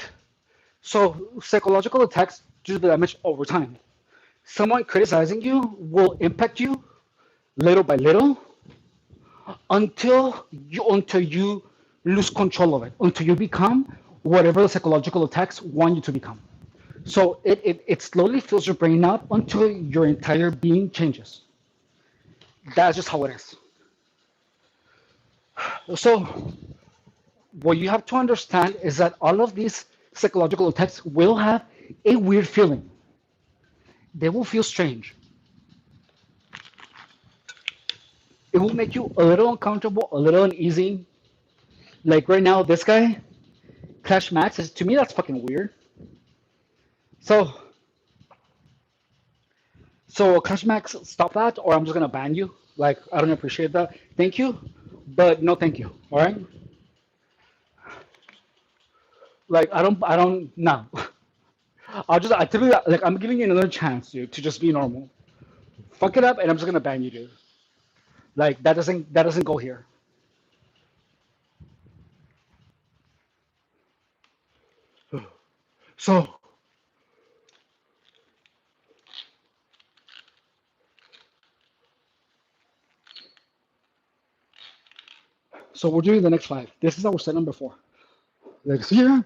So, psychological attacks do the damage over time. Someone criticizing you will impact you little by little until you lose control of it, until you become whatever the psychological attacks want you to become. So it slowly fills your brain up until your entire being changes. That's just how it is. So what you have to understand is that all of these psychological attacks will have a weird feeling. They will feel strange. It will make you a little uncomfortable, a little uneasy. Like right now, this guy, Clash Max, is to me that's fucking weird. So Clash Max, stop that, or I'm just gonna ban you. Like I don't appreciate that. Thank you, but no thank you. All right. Like I don't no. I typically like I'm giving you another chance, dude, to just be normal. Fuck it up, and I'm just gonna ban you, dude. Like that doesn't go here. So we're doing the next five. This is our set number four. Legs here.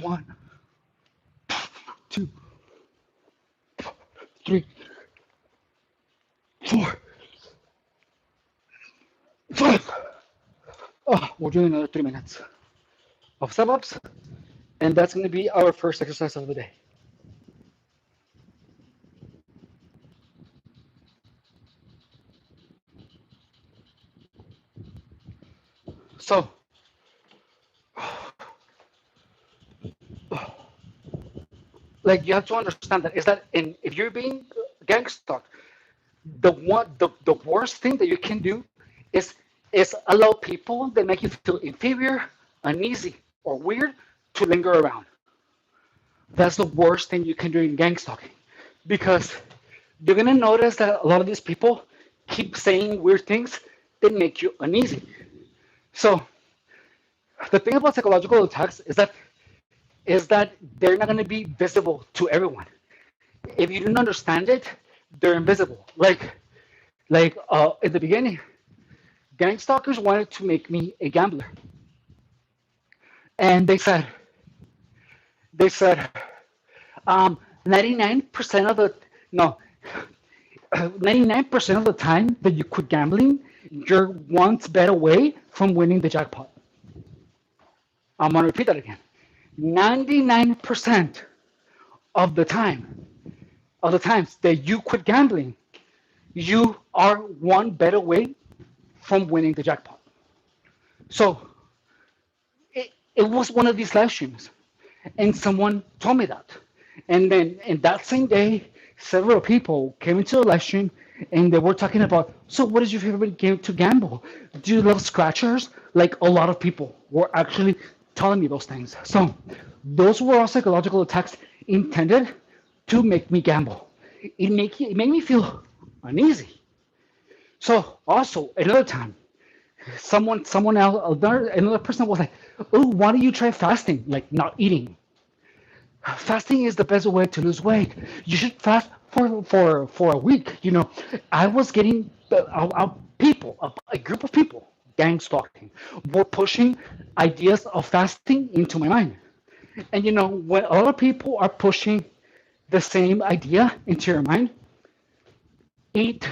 One, two, three, four, five. Oh, we're doing another 3 minutes of sub ups, and that's gonna be our first exercise of the day. So like you have to understand that is that in if you're being gang stalked, the worst thing that you can do is allow people that make you feel inferior, uneasy, or weird to linger around. That's the worst thing you can do in gang stalking because you're gonna notice that a lot of these people keep saying weird things that make you uneasy. So the thing about psychological attacks is that they're not gonna be visible to everyone. If you didn't understand it, they're invisible. Like in the beginning, gang stalkers wanted to make me a gambler, and they said 99% of the no 99% of the time that you quit gambling, you're one bet away from winning the jackpot. I'm gonna repeat that again. 99% of the time of the times that you quit gambling, you are one bet away from winning the jackpot. So it was one of these live streams, and someone told me that. And then in that same day, several people came into the live stream and they were talking about, so what is your favorite game to gamble? Do you love scratchers? Like a lot of people were actually telling me those things. So those were all psychological attacks intended to make me gamble. It made me feel uneasy. So also another time, someone else, another person was like, "Oh, why don't you try fasting? Like not eating. Fasting is the best way to lose weight. You should fast for a week." I was getting people, a group of people, gang stalking, were pushing ideas of fasting into my mind. And when a lot of people are pushing the same idea into your mind, it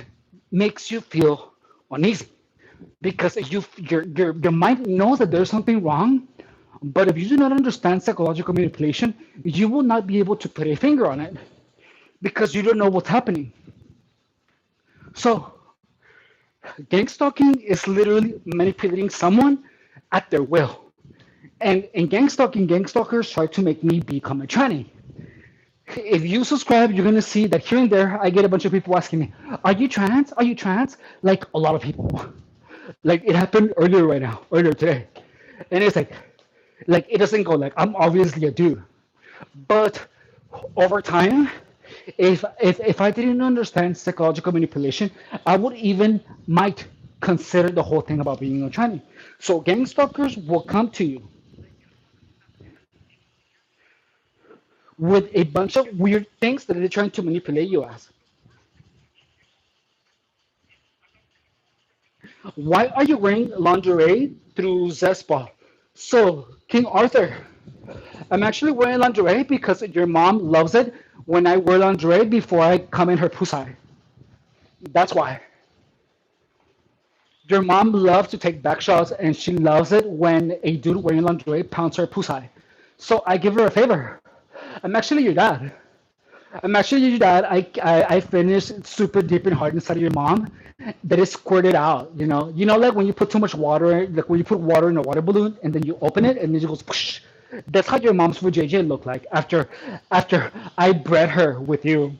makes you feel uneasy because your mind knows that there's something wrong, but if you do not understand psychological manipulation, you will not be able to put a finger on it because you don't know what's happening. So gang stalking is literally manipulating someone at their will. And in gang stalking, gang stalkers try to make me become a tranny. If you subscribe, you're gonna see that here and there I get a bunch of people asking me, "Are you trans? Are you trans?" Like a lot of people. Like it happened earlier today, and it's like it doesn't go like I'm obviously a dude, but over time, if I didn't understand psychological manipulation, I would even might consider the whole thing about being a tranny. So gang stalkers will come to you with a bunch of weird things that they're trying to manipulate you as. Why are you wearing lingerie through Zespa? So, King Arthur, I'm actually wearing lingerie because your mom loves it when I wear lingerie before I come in her pussy. That's why. Your mom loves to take back shots and she loves it when a dude wearing lingerie pounds her pussy. So I give her a favor. I'm actually your dad. I'm actually your dad. I finished super deep and hard inside of your mom that is squirted out. Like when you put too much water, like when you put water in a water balloon and then you open it and it just goes. Whoosh. That's how your mom's for JJ looked like after I bred her with you.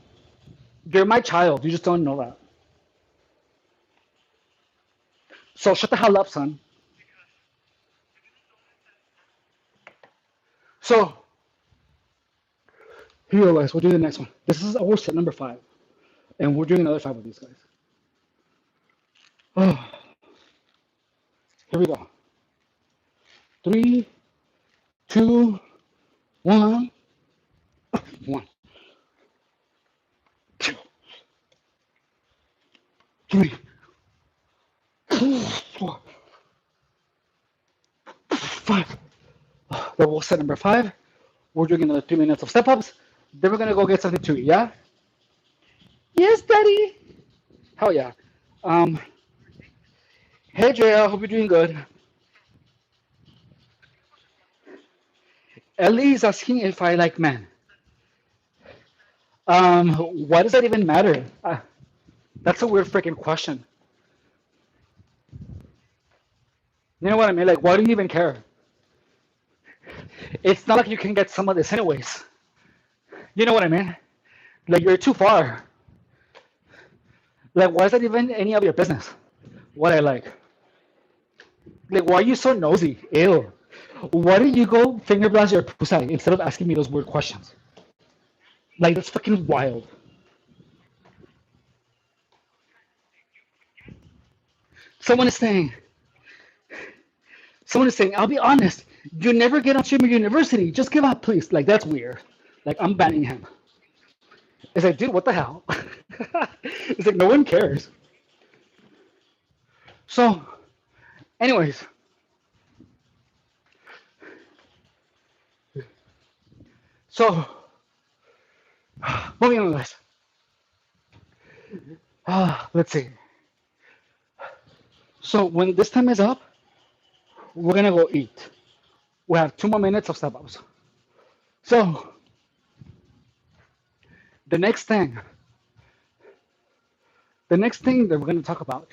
You're my child. You just don't know that. So shut the hell up, son. So here you go, guys. We'll do the next one. This is our set number 5, and we're doing another 5 with these guys. Oh, here we go. 3, 2, 1, 1, 2, 3, 4, 5. That was set number 5. We're doing another 3 minutes of step ups. Then we're gonna go get something to eat. Yeah. Yes, Daddy. Hell yeah. Um. Hey, Jay. I hope you're doing good. Ellie is asking if I like men. Why does that even matter? That's a weird freaking question. You know what I mean? Like, why do you even care? It's not like you can get some of this anyways. You know what I mean? Like, you're too far. Like, why is that even any of your business? What I like. Like, why are you so nosy? Ew. Why don't you go finger blast your pussy instead of asking me those weird questions? Like, that's fucking wild. Someone is saying, someone is saying, I'll be honest, you never get on streamer university. Just give up, please. Like, that's weird. Like, I'm banning him. It's like, dude, what the hell? It's like, no one cares. So, anyways, so, moving on, guys. Let's see. So, when this time is up, we're gonna go eat. We have 2 more minutes of step ups. So, the next thing, the next thing that we're gonna talk about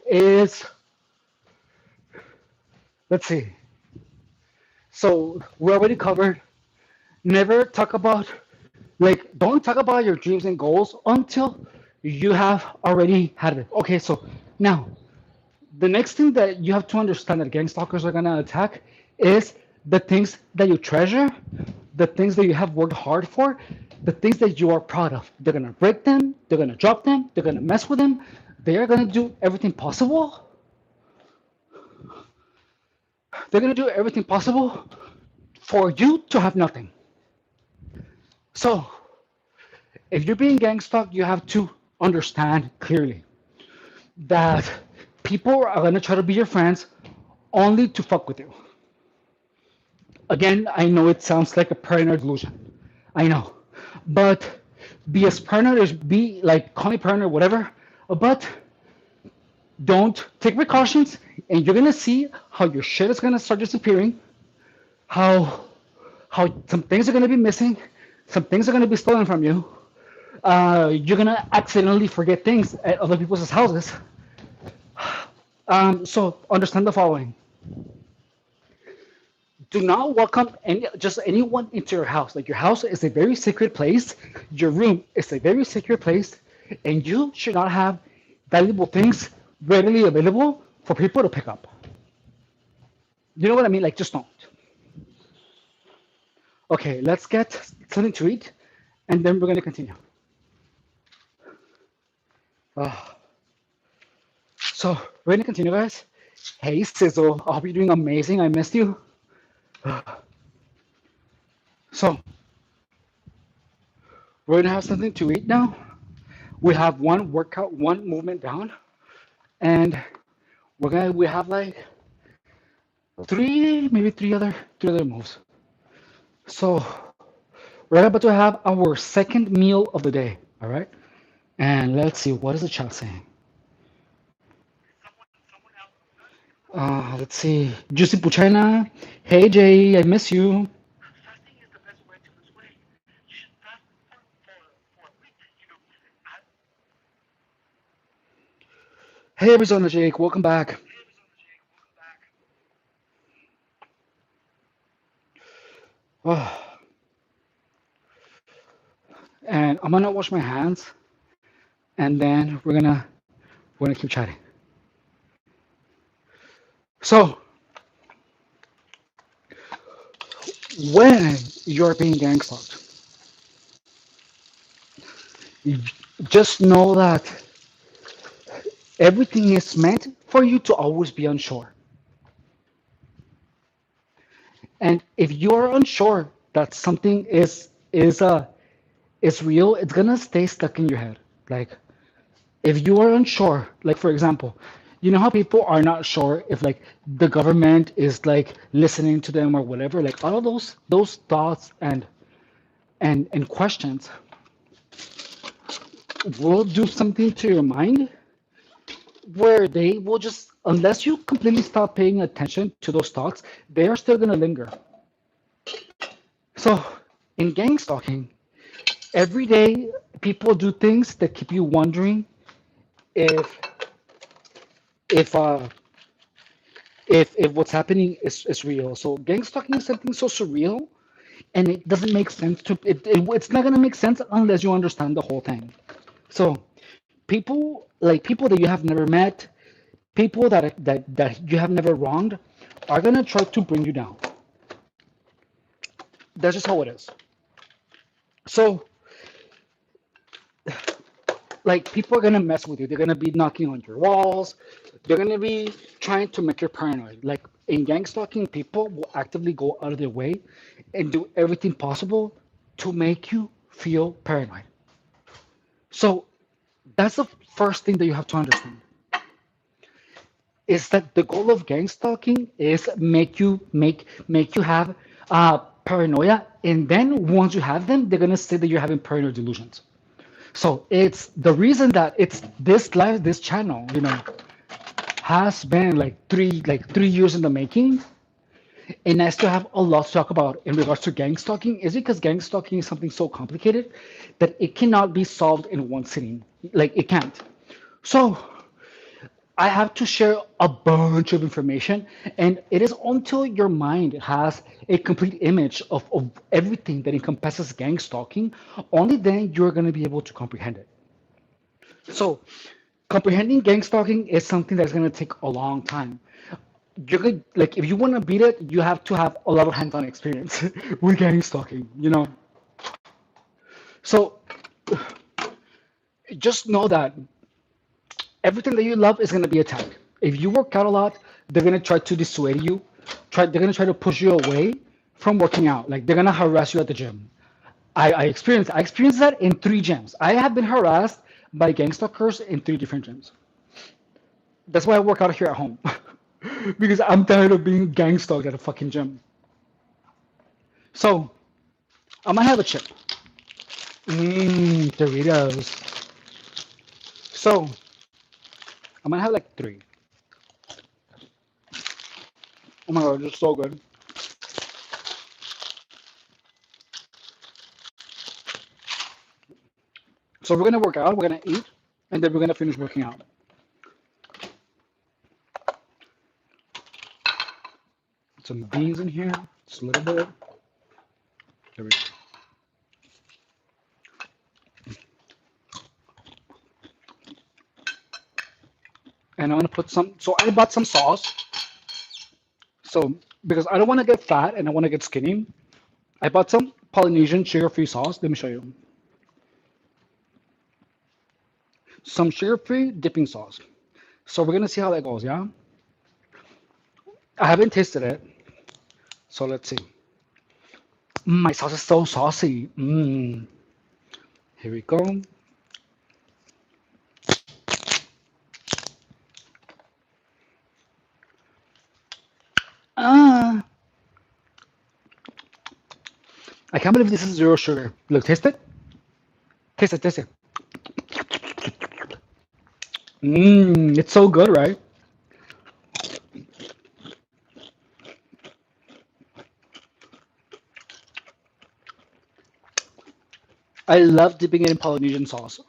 is, let's see. So, we already covered. Never talk about, like, don't talk about your dreams and goals until you have already had it. Okay, so now the next thing that you have to understand that gang stalkers are gonna attack is the things that you treasure, the things that you have worked hard for, the things that you are proud of. They're gonna break them, they're gonna drop them, they're gonna mess with them, they are gonna do everything possible. They're gonna do everything possible for you to have nothing. So if you're being gang stalked, you have to understand clearly that people are gonna try to be your friends only to fuck with you. Again, I know it sounds like a paranoid delusion. I know. But be as paranoid as be like call me paranoid, whatever. But don't take precautions and you're gonna see how your shit is gonna start disappearing, how some things are gonna be missing, some things are gonna be stolen from you. You're gonna accidentally forget things at other people's houses. So understand the following: do not welcome just anyone into your house. Like your house is a very sacred place. Your room is a very sacred place, and you should not have valuable things readily available for people to pick up. You know what I mean? Like just don't. Okay, let's get something to eat, and then we're gonna continue. Uh, so we're gonna continue, guys. Hey, Sizzle, I hope you're doing amazing. I missed you. So we're gonna have something to eat now. We have one workout, one movement down, and we have like maybe three other moves. So we're about to have our second meal of the day. All right, and let's see what is the chat saying. Let's see. Juicy Puchina. Hey Jay, I miss you. Hey Arizona Jake, welcome back. Oh, and I'm gonna wash my hands, and then we're gonna keep chatting. So when you're being gang stalked, you just know that everything is meant for you to always be unsure. And if you're unsure that something is real, it's gonna stay stuck in your head. Like if you are unsure, like for example, you know how people are not sure if like the government is like listening to them or whatever, like all of those thoughts and questions will do something to your mind where they will just unless you completely stop paying attention to those thoughts, they are still gonna linger. So in gang stalking, every day people do things that keep you wondering if if uh if what's happening is real. So gang stalking is something so surreal and it doesn't make sense it's not gonna make sense unless you understand the whole thing. So people that you have never met, people that you have never wronged are gonna try to bring you down. That's just how it is. So like people are gonna mess with you. They're gonna be knocking on your walls. They're gonna be trying to make you paranoid. Like in gang stalking, people will actively go out of their way and do everything possible to make you feel paranoid. So that's the first thing that you have to understand is that the goal of gang stalking is make you have paranoia, and then once you have them, they're gonna say that you're having paranoid delusions. So it's the reason that it's this channel, has been like 3 years in the making, and I still have a lot to talk about in regards to gang stalking. Is because gang stalking is something so complicated that it cannot be solved in one sitting. Like it can't. So I have to share a bunch of information, and it is until your mind has a complete image of everything that encompasses gang stalking, only then you're going to be able to comprehend it. So, comprehending gang stalking is something that's going to take a long time. You're good, like if you want to beat it, you have to have a lot of hands-on experience with gang stalking. So, just know that everything that you love is going to be attacked. If you work out a lot, they're going to try to dissuade you. They're going to try to push you away from working out. Like they're going to harass you at the gym. I experienced that in 3 gyms. I have been harassed by gang stalkers in 3 different gyms. That's why I work out here at home. Because I'm tired of being gang stalked at a fucking gym. So I might have a chip. Doritos. So I'm gonna have like 3. Oh my god, it's so good. So we're gonna work out, we're gonna eat, and then we're gonna finish working out. Some beans in here, just a little bit. There we go. And I'm gonna put some. So I bought some sauce. So because I don't want to get fat and I want to get skinny, I bought some Polynesian sugar-free sauce. Let me show you. some sugar-free dipping sauce. So we're gonna see how that goes, yeah? I haven't tasted it, so let's see. My sauce is so saucy. Here we go. Ah, I can't believe this is zero sugar. Look, taste it. Taste it, taste it. It's so good, right? I love dipping it in Polynesian sauce.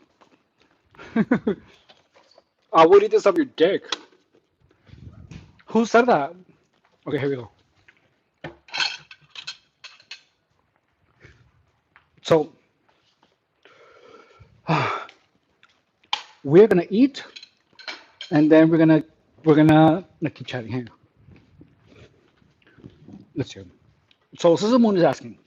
I would eat this off your dick. Who said that? Okay, here we go. So we're gonna eat, and then we're gonna like, keep chatting. Hang on. Let's hear. So Sister Moon is asking,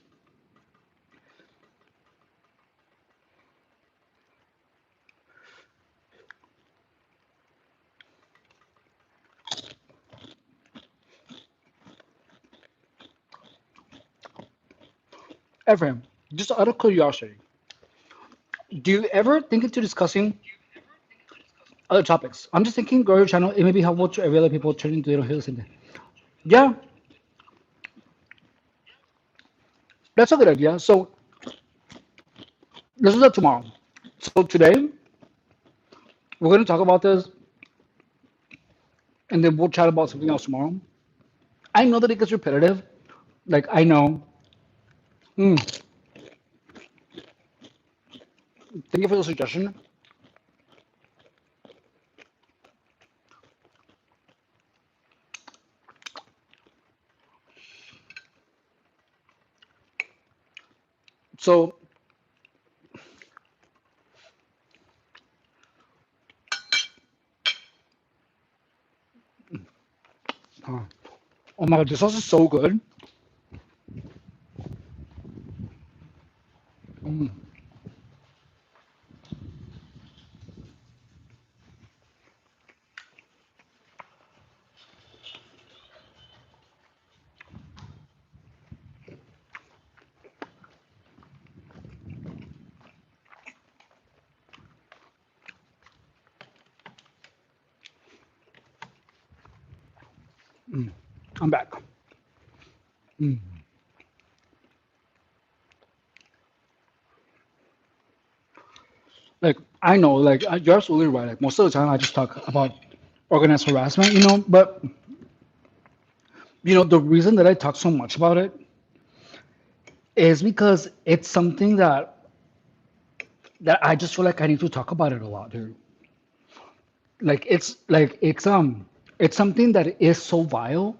Ephraim, just out of curiosity, do you ever think into discussing other topics? I'm just thinking, grow your channel. It maybe help watch every other people turn into little hills in there. Yeah, that's a good idea. So let's do that tomorrow. So today we're gonna talk about this, and then we'll chat about something else tomorrow. I know that it gets repetitive. Like I know. Mm, thank you for the suggestion. So, uh, oh my god, this sauce is so good. Mm, I'm back. Mm. Like I know, like you're absolutely right. Like most of the time, I just talk about organized harassment, But the reason that I talk so much about it is because it's something that I just feel like I need to talk about it a lot, dude. It's something that is so vile.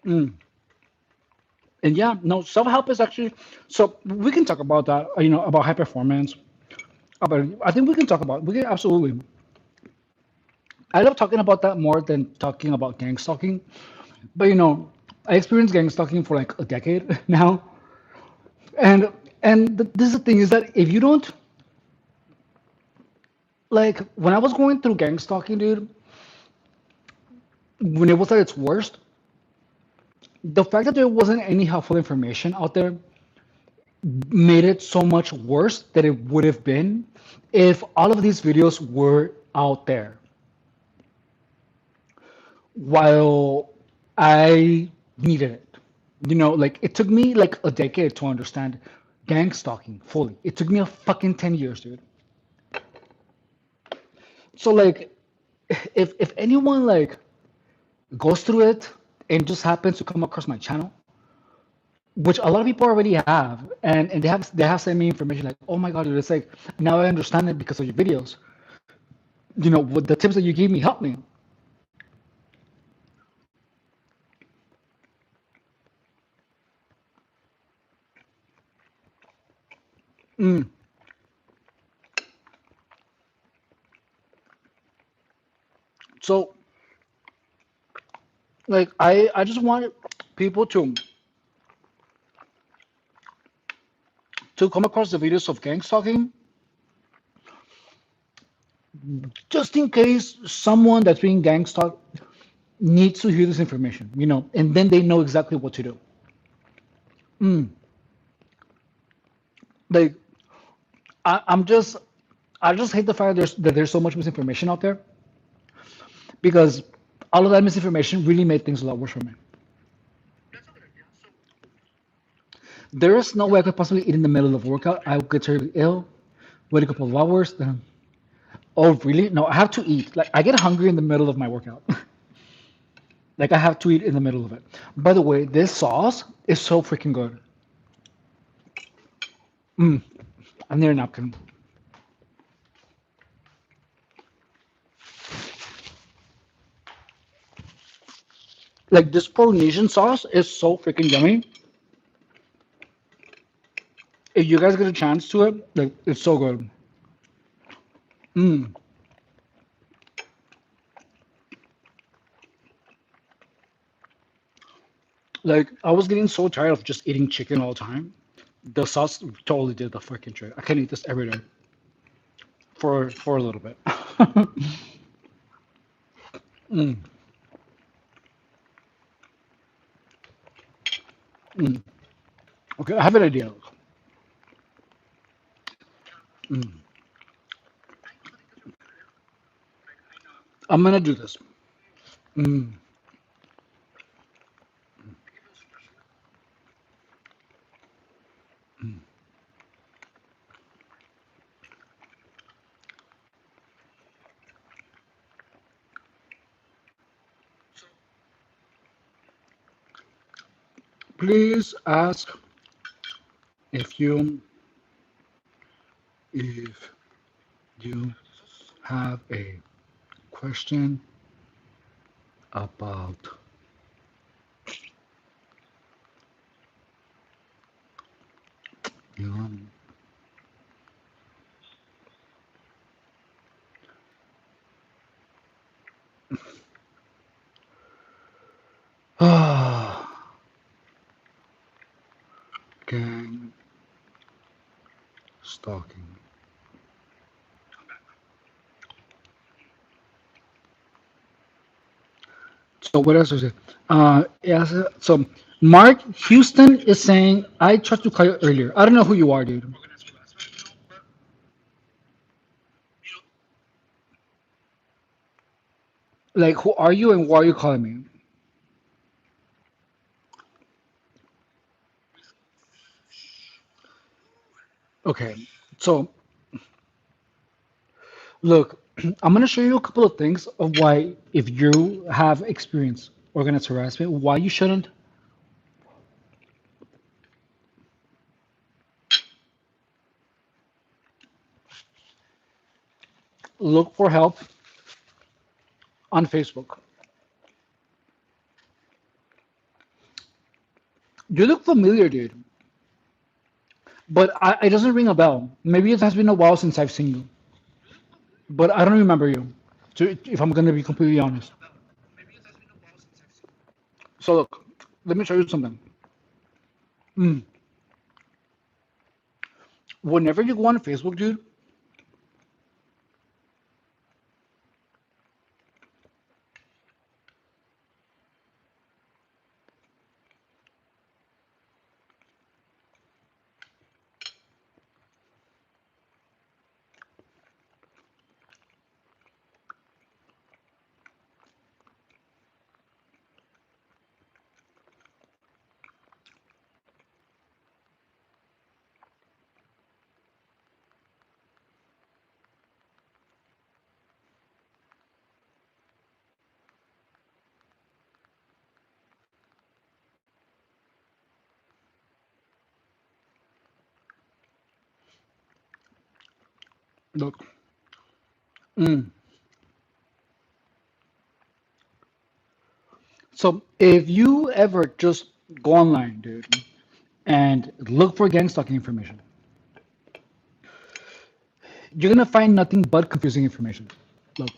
Mm. And yeah, no, self help is actually so we can talk about that, about high performance. About I think we can absolutely. I love talking about that more than talking about gang stalking. But I experienced gang stalking for like a decade now, and this is the thing is that if you don't like when I was going through gang stalking, dude, when it was at its worst, the fact that there wasn't any helpful information out there made it so much worse than it would have been if all of these videos were out there while I needed it. Like it took me like a decade to understand gang stalking fully. It took me a fucking 10 years, dude. So like if anyone like goes through it and just happens to come across my channel, which a lot of people already have, and they have sent me information like, oh my god, dude, it's like now I understand it because of your videos. With the tips that you gave me helped me. Mm. So like I just want people to to come across the videos of gang stalking, just in case someone that's being gang stalked needs to hear this information, and then they know exactly what to do. Mm, like I'm just, I just hate the fact that there's so much misinformation out there because all of that misinformation really made things a lot worse for me. There is no way I could possibly eat in the middle of a workout. I would get terribly ill, wait a couple of hours. Then, oh, really? No, I have to eat. Like, I get hungry in the middle of my workout. Like, I have to eat in the middle of it. By the way, this sauce is so freaking good. Mm, I need a napkin. Like, this Polynesian sauce is so freaking yummy. If you guys get a chance to it, like, it's so good. Mm. Like, I was getting so tired of just eating chicken all the time. The sauce totally did the freaking trick. I can eat this every day for a little bit. Mm, mm. Okay, I have an idea. Mm. I'm gonna do this. Mm, mm. Please ask if if you have a question about your gang stalking. So what else is it? Yes, so Mark Houston is saying I tried to call you earlier. I don't know who you are, dude. Like, who are you and why are you calling me? Okay, so look, I'm gonna show you a couple of things of why, if you have experience organized harassment, why you shouldn't look for help on Facebook. You look familiar, dude, but it doesn't ring a bell. Maybe it has been a while since I've seen you, but I don't remember you. If I'm gonna be completely honest. So look, let me show you something. Mm. Whenever you go on Facebook, dude, look. Mm. So if you ever just go online, dude, and look for gang stalking information, you're gonna find nothing but confusing information. Look,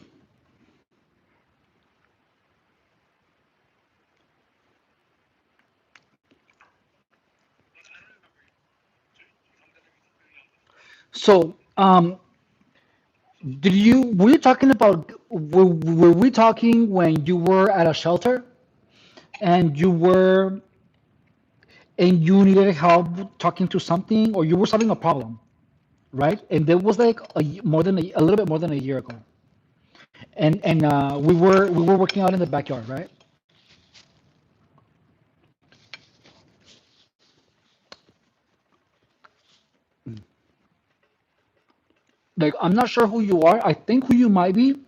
So, did you were you talking about were we talking when you were at a shelter and you needed help talking to something or you were solving a problem, right? And there was like a little bit more than a year ago, and we were working out in the backyard, right? Like I'm not sure who you are. I think who you might be.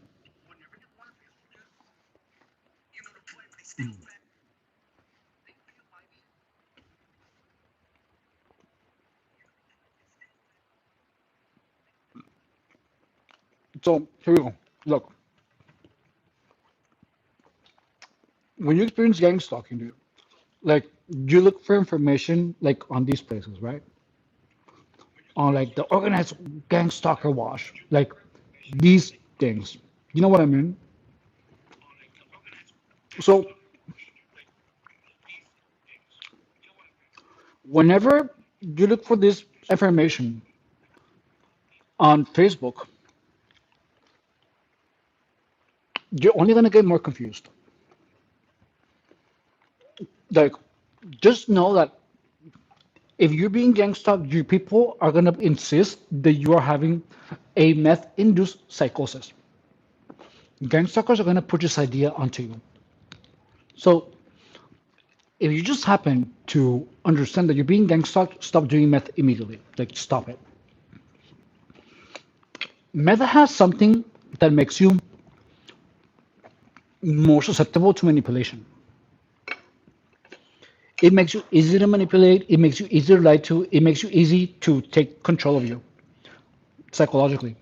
So here we go. Look, when you experience gang stalking, dude, like you look for information like on these places, right? On like the organized gang stalker wash, like these things. You know what I mean? So whenever you look for this information on Facebook, you're only gonna get more confused. Like, just know that if you're being gang stalked, your people are gonna insist that you are having a meth-induced psychosis. Gang stalkers are gonna put this idea onto you. So if you just happen to understand that you're being gang stalked, stop doing meth immediately. Like, stop it. Meth has something that makes you more susceptible to manipulation. It makes you easy to manipulate. It makes you easy to lie to. It makes you easy to take control of you psychologically.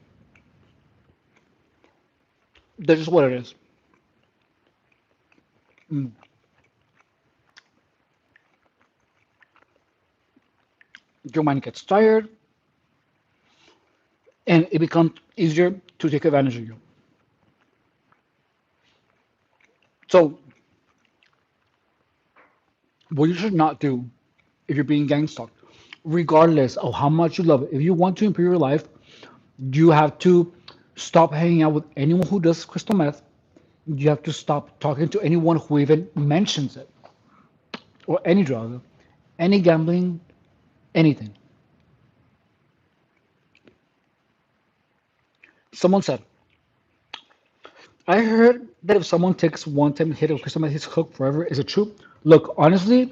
That's just what it is. Mm. Your mind gets tired, and it becomes easier to take advantage of you. So, what you should not do if you're being gang stalked, regardless of how much you love it, if you want to improve your life, you have to stop hanging out with anyone who does crystal meth. You have to stop talking to anyone who even mentions it, or any drug, any gambling, anything. Someone said, I heard that if someone takes one time hit of crystal meth, he's hooked forever. Is it true? Look, honestly,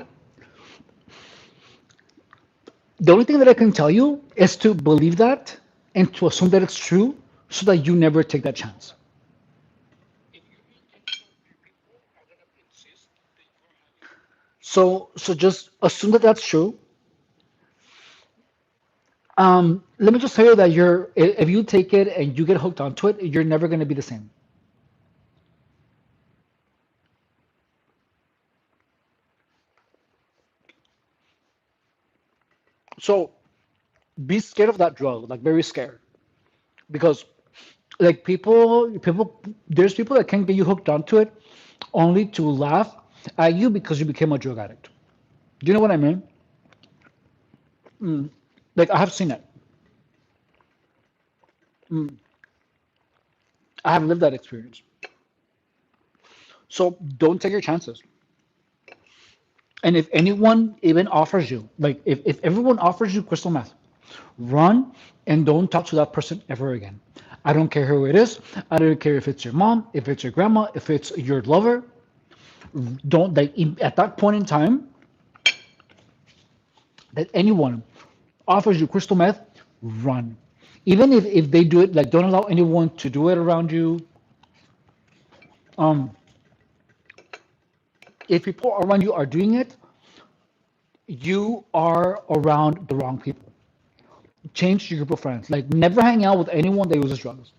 the only thing that I can tell you is to believe that and to assume that it's true so that you never take that chance. So just assume that that's true. Let me just tell you that if you take it and you get hooked onto it, you're never going to be the same. So be scared of that drug, like very scared, because like there's people that can get you hooked onto it only to laugh at you because you became a drug addict. Do you know what I mean? Mm. Like I have seen it. Mm. I have lived that experience. So don't take your chances. And if anyone even offers you, like if everyone offers you crystal meth, run and don't talk to that person ever again. I don't care who it is. I don't care if it's your mom, if it's your grandma, if it's your lover. Don't at that point in time that anyone offers you crystal meth, run. Even if they do it, like don't allow anyone to do it around you. Um, if people around you are doing it, you are around the wrong people. Change your group of friends. Like never hang out with anyone that uses drugs.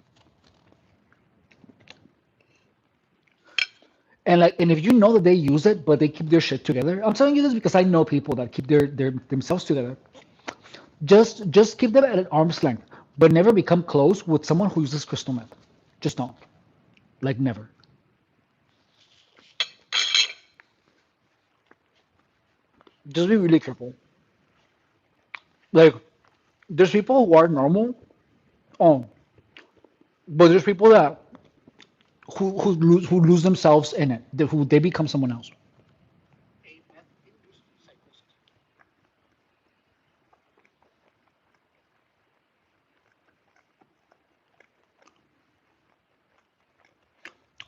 And if you know that they use it, but they keep their shit together, I'm telling you this because I know people that keep their themselves together. Just keep them at an arm's length, but never become close with someone who uses crystal meth. Just don't. Like never. Just be really careful. Like There's people who are normal, oh, but there's people that who lose themselves in it, who they become someone else.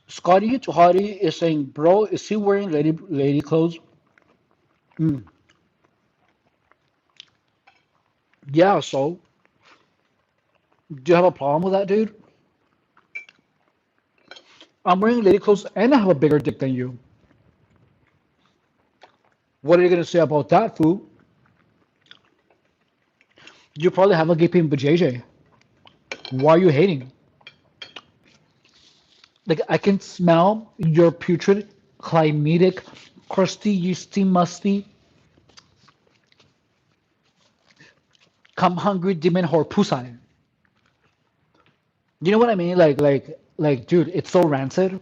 Scotty Tuhari is saying, bro, is he wearing lady clothes? Mm, yeah, so do you have a problem with that, dude? I'm wearing lady clothes and I have a bigger dick than you. What are you gonna say about that, fool? You probably have a gaping vajayjay. Why are you hating? Like I can smell your putrid, climatic, crusty, yeasty, musty, come hungry demon whore pusai. You know what I mean? Like, dude, it's so rancid.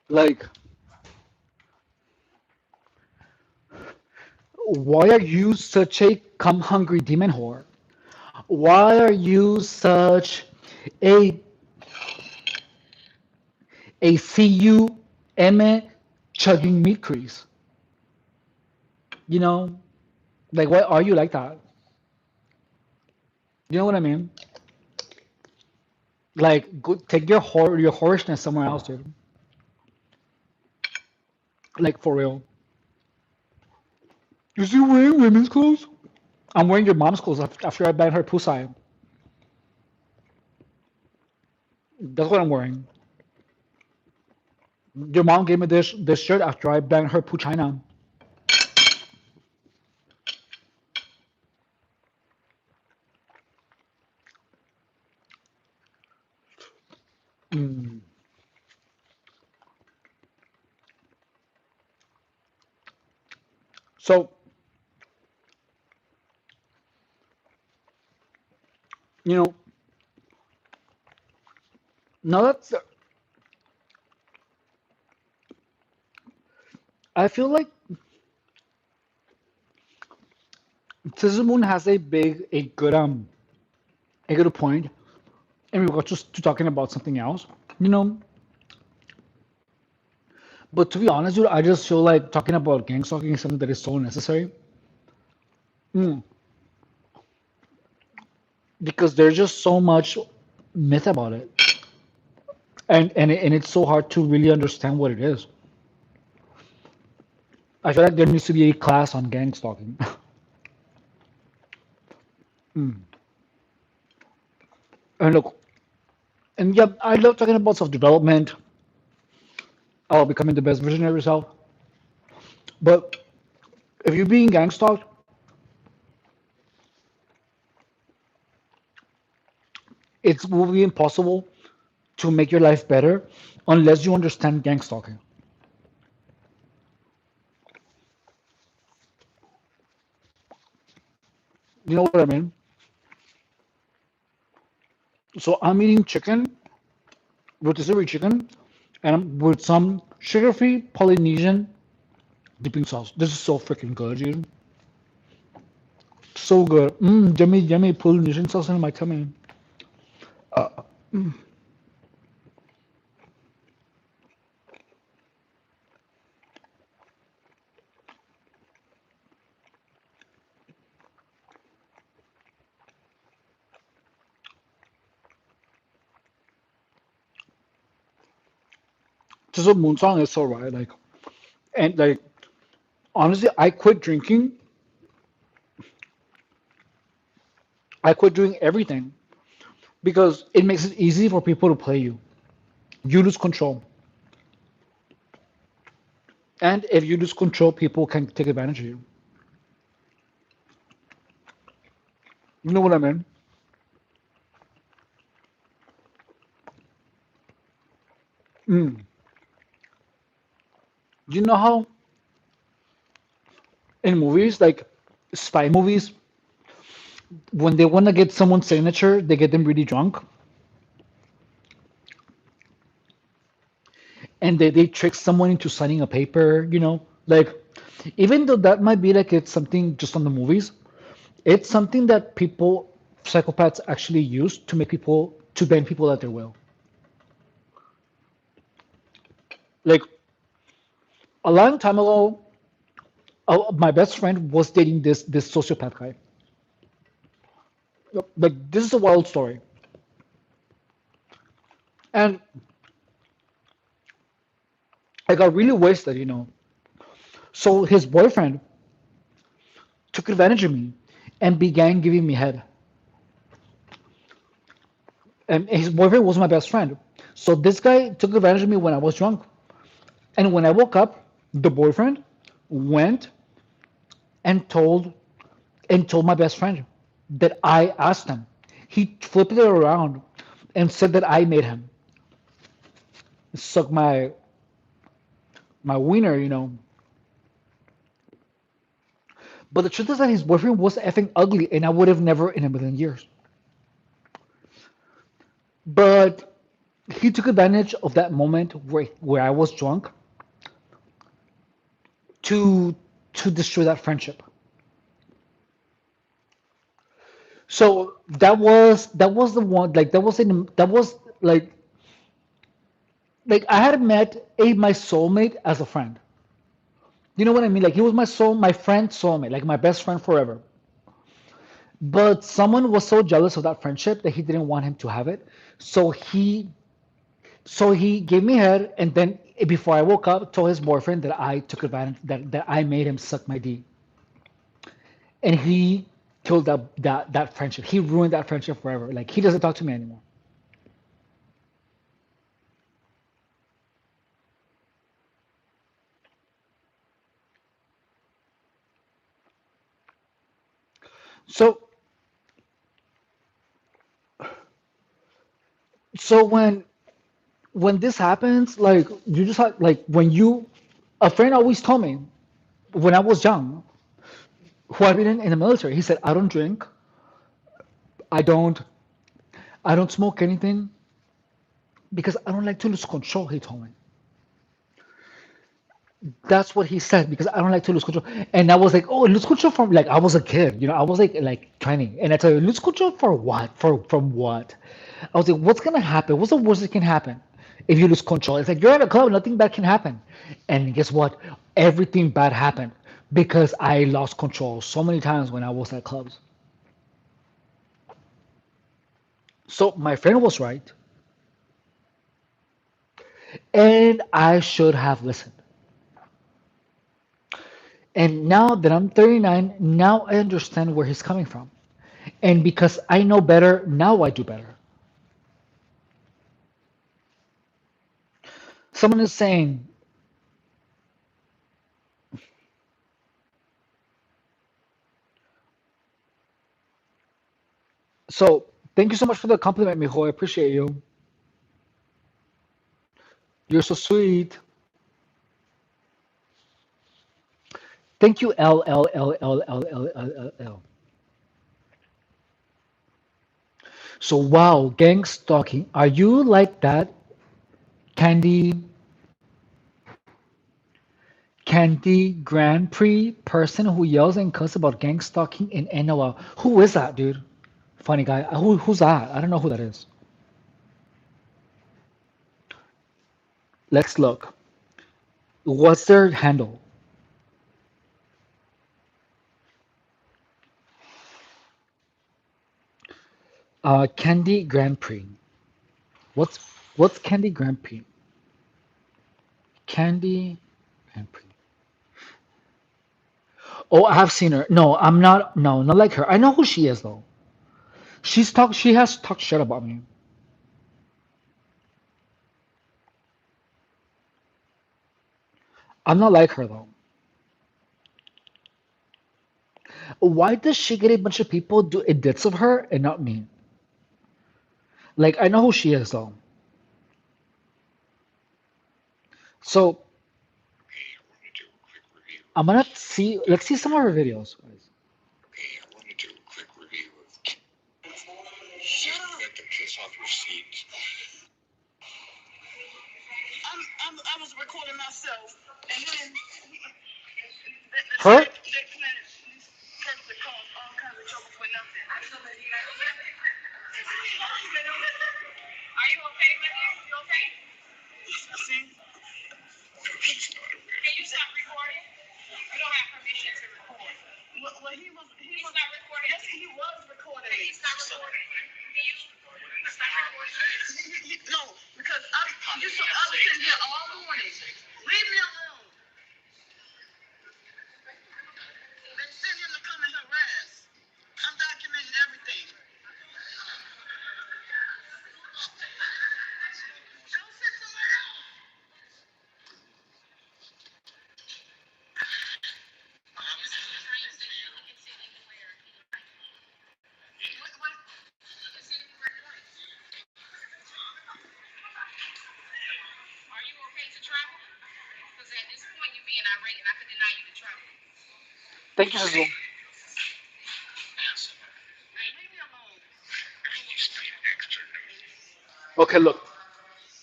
Like, why are you such a come hungry demon whore? Why are you such a CUM chugging meat crease? You know, like why are you like that? You know what I mean? Like, go, take your whorishness somewhere else, dude. Like for real. Is he wearing women's clothes? I'm wearing your mom's clothes after I banged her pussy. That's what I'm wearing. Your mom gave me this shirt after I banged her puchina. Mm. So, you know, now that's I feel like Tizumun has a good point in regards to talking about something else, you know. But to be honest, dude, I just feel like talking about gang stalking is something that is so necessary. Mm. Because there's just so much myth about it, and it's so hard to really understand what it is. I feel like there needs to be a class on gang stalking. Mm. And look, and yeah, I love talking about self development, about becoming the best version of yourself. But if you're being gang stalked, it will be impossible to make your life better unless you understand gang stalking. You know what I mean? So I'm eating chicken, rotisserie chicken, and with some sugar-free Polynesian dipping sauce. This is so freaking good, dude. So good. Yummy, yummy Polynesian sauce in my tummy. This is moon song is so right. Like, and like honestly, I quit doing everything because it makes it easy for people to play you. You lose control, and if you lose control, people can take advantage of you. You know what I mean? Mm. You know how in movies, like spy movies, when they want to get someone's signature, they get them really drunk. and they trick someone into signing a paper, like even though that might be like it's something just on the movies, it's something that people psychopaths actually use to make people to bend people at their will. Like a long time ago, my best friend was dating this sociopath guy. Like this is a wild story, and I got really wasted. So his boyfriend took advantage of me and began giving me head. And his boyfriend was my best friend. So this guy took advantage of me when I was drunk. And when I woke up, the boyfriend went and told my best friend that I asked him. He flipped it around and said that I made him suck my wiener. But the truth is that his boyfriend was effing ugly, and I would have never in a million years. But he took advantage of that moment where I was drunk to to destroy that friendship. So that was the one, like that was like I had met my soulmate as a friend. You know what I mean? Like he was my friend soulmate, like my best friend forever. But someone was so jealous of that friendship that he didn't want him to have it. So he gave me head, and then before I woke up, told his boyfriend that I took advantage, that I made him suck my D, and he killed that friendship. He ruined that friendship forever. Like he doesn't talk to me anymore. So so when this happens, like you just have, like when you a friend always told me when I was young, who had been in the military, he said, I don't drink, I don't I don't smoke anything because I don't like to lose control, he told me. That's what he said because I don't like to lose control. And I was like, oh, lose control from, like I was a kid, I was like 20. And I tell you, lose control for what? From what? I was like, what's gonna happen? What's the worst that can happen if you lose control? It's like you're at a club, nothing bad can happen. And guess what? Everything bad happened because I lost control so many times when I was at clubs. So my friend was right, and I should have listened. And now that I'm 39, now I understand where he's coming from. And because I know better, now I do better. Someone is saying, so thank you so much for the compliment, mijo. I appreciate you. You're so sweet. Thank you, L L L L L L L L L. So wow, gang stalking. Are you like that Candy Candy Grand Prix person who yells and cusses about gang stalking in NOL? Who is that, dude? Funny guy. Who's that? I don't know who that is. Let's look. What's their handle? Candy Grand Prix. What's what's Candy Grand Prix? Candy Grand Prix. Oh, I have seen her. No, I'm not. No, not like her. I know who she is though. She has talked shit about me. I'm not like her though. Why does she get a bunch of people do edits of her and not me? Like I know who she is though. So I'm gonna see. Let's see some of her videos, guys. Her? Thank you, Sizzle. Okay, look.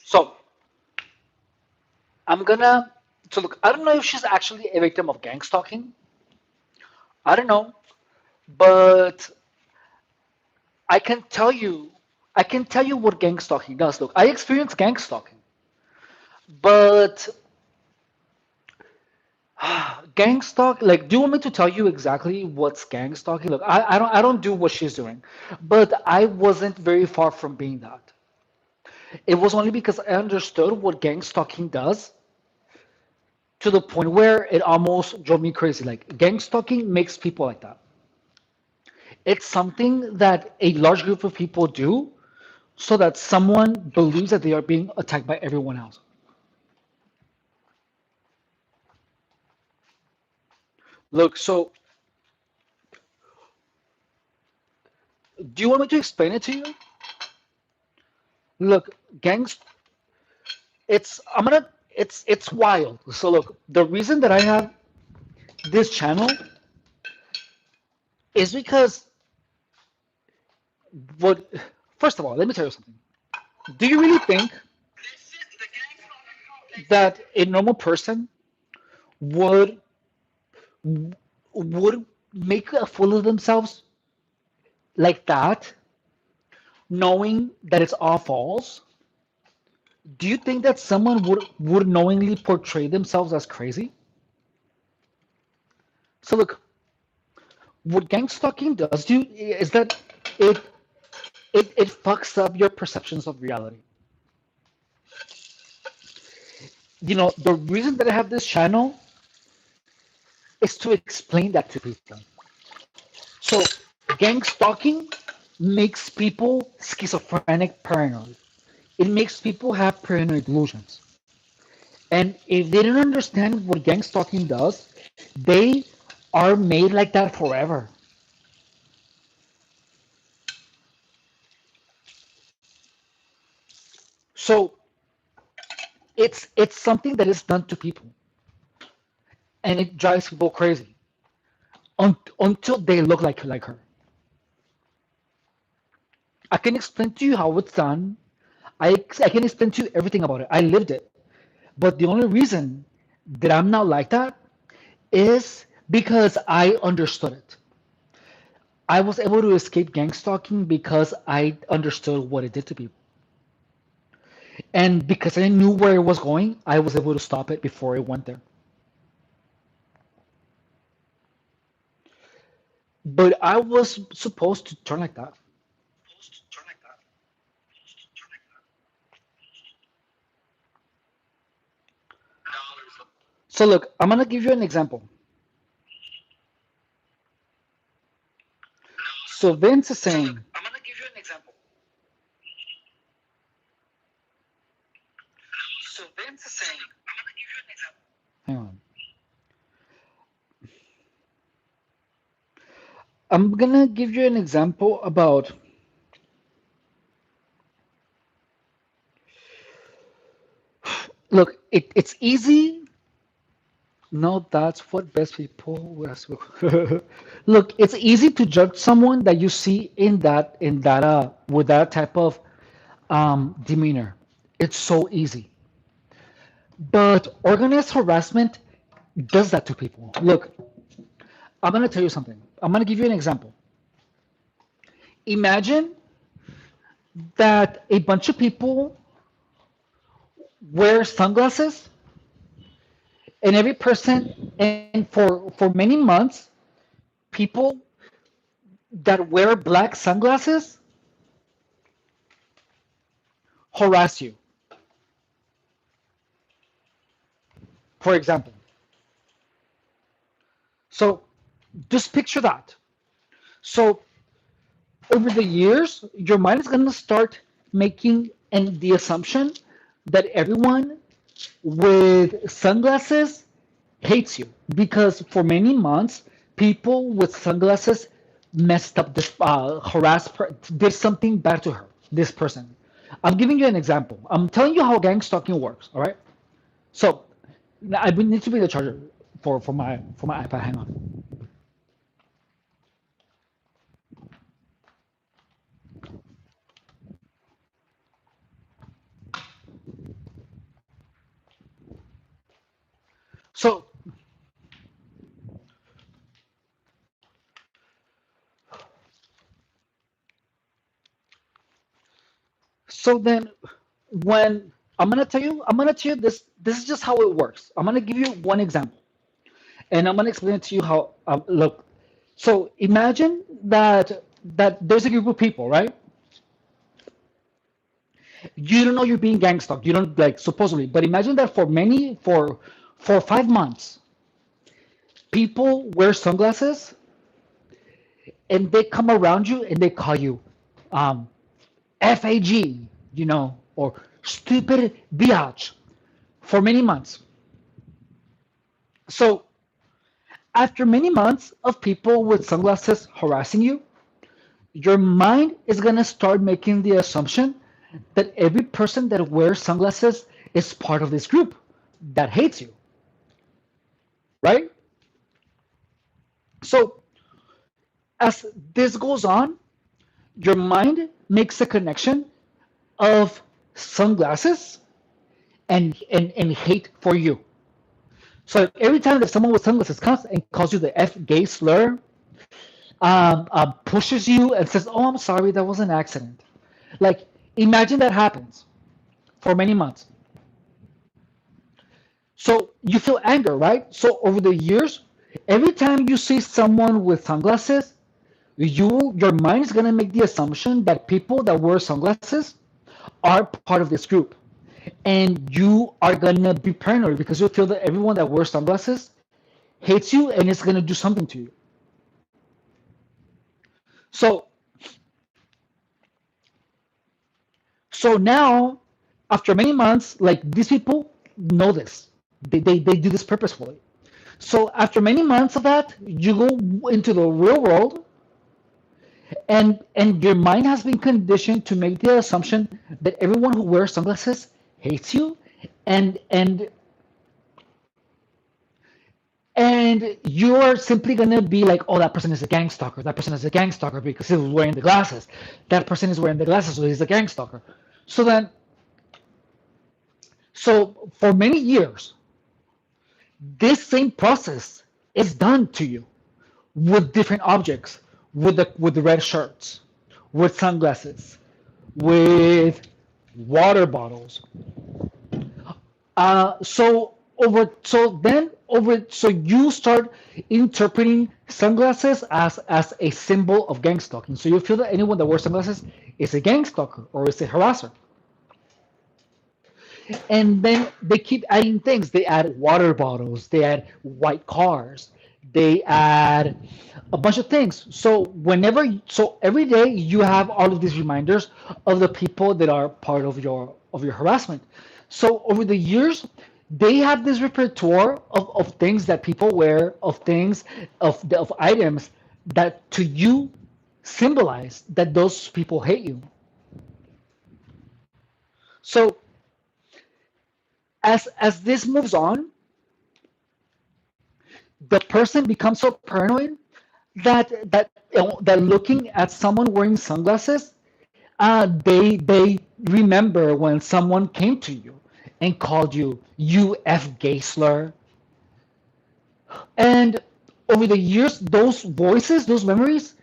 So I'm gonna. So look, I don't know if she's actually a victim of gang stalking. I don't know, but I can tell you, I can tell you what gang stalking does. Look, I experienced gang stalking, but gang stalk. Like, do you want me to tell you exactly what's gang stalking? Look, I don't do what she's doing, but I wasn't very far from being that. It was only because I understood what gang stalking does to the point where it almost drove me crazy. Like, gang stalking makes people like that. It's something that a large group of people do so that someone believes that they are being attacked by everyone else. Look, so do you want me to explain it to you? Look, gangs, it's wild. So look, the reason that I have this channel is because what first of all, let me tell you something. Do you really think that a normal person would would make a fool of themselves like that, knowing that it's all false? Do you think that someone would knowingly portray themselves as crazy? So look, what gang stalking does to you is that it it fucks up your perceptions of reality. You know, the reason that I have this channel is to explain that to people. So gang stalking makes people schizophrenic paranoid. It makes people have paranoid delusions. And if they don't understand what gang stalking does, they are made like that forever. So it's something that is done to people, and it drives people crazy until they look like her. I can explain to you how it's done. I can explain to you everything about it. I lived it. But the only reason that I'm not like that is because I understood it. I was able to escape gang stalking because I understood what it did to people. And because I knew where it was going, I was able to stop it before it went there. But I was supposed to turn like that. So look, I'm gonna give you an example. So Vince is saying, hang on, I'm gonna give you an example about. Look, it's easy. No, that's what best people look. It's easy to judge someone that you see in that with that type of demeanor. It's so easy. But organized harassment does that to people. Look, I'm gonna tell you something. I'm gonna give you an example. Imagine that a bunch of people wear sunglasses, and every person, and for many months, people that wear black sunglasses harass you. For example, so just picture that. So over the years, your mind is going to start making and the assumption that everyone with sunglasses hates you because for many months, people with sunglasses messed up this, harassed, did something bad to her, this person. I'm giving you an example. I'm telling you how gang stalking works. All right. So I need to be the charger for my iPad. Hang on. So so then when I'm gonna tell you this. This is just how it works. I'm gonna give you one example, and I'm gonna explain it to you how. Look, so imagine that there's a group of people, right? You don't know you're being gang stalked. You don't like supposedly, but imagine that for 5 months, people wear sunglasses and they come around you and they call you um, FAG, or stupid biatch for many months. So after many months of people with sunglasses harassing you, your mind is going to start making the assumption that every person that wears sunglasses is part of this group that hates you, right? So as this goes on, your mind makes a connection of sunglasses and hate for you. So every time that someone with sunglasses comes and calls you the F gay slur, pushes you and says, "Oh, I'm sorry, that was an accident." Like, imagine that happens for many months. So you feel anger, right? So over the years, every time you see someone with sunglasses, your mind is gonna make the assumption that people that wear sunglasses are part of this group, and you are gonna be paranoid because you feel that everyone that wears sunglasses hates you and is gonna do something to you. So So now, after many months, like these people know this. They do this purposefully. So after many months of that, you go into the real world, and your mind has been conditioned to make the assumption that everyone who wears sunglasses hates you, and and and you're simply gonna be like, oh, that person is a gang stalker. That person is a gang stalker because he was wearing the glasses. That person is wearing the glasses, so he's a gang stalker. So then, so for many years, this same process is done to you with different objects, with the red shirts, with sunglasses, with water bottles. So you start interpreting sunglasses as a symbol of gang stalking. So you feel that anyone that wears sunglasses is a gang stalker or is a harasser. And then they keep adding things. They add water bottles, they add white cars, they add a bunch of things. So every day you have all of these reminders of the people that are part of your harassment. So over the years, they have this repertoire of things that people wear, of things, of items that to you symbolize that those people hate you. So as this moves on, the person becomes so paranoid that looking at someone wearing sunglasses, they remember when someone came to you and called you F gay slur. And over the years, those voices, those memories,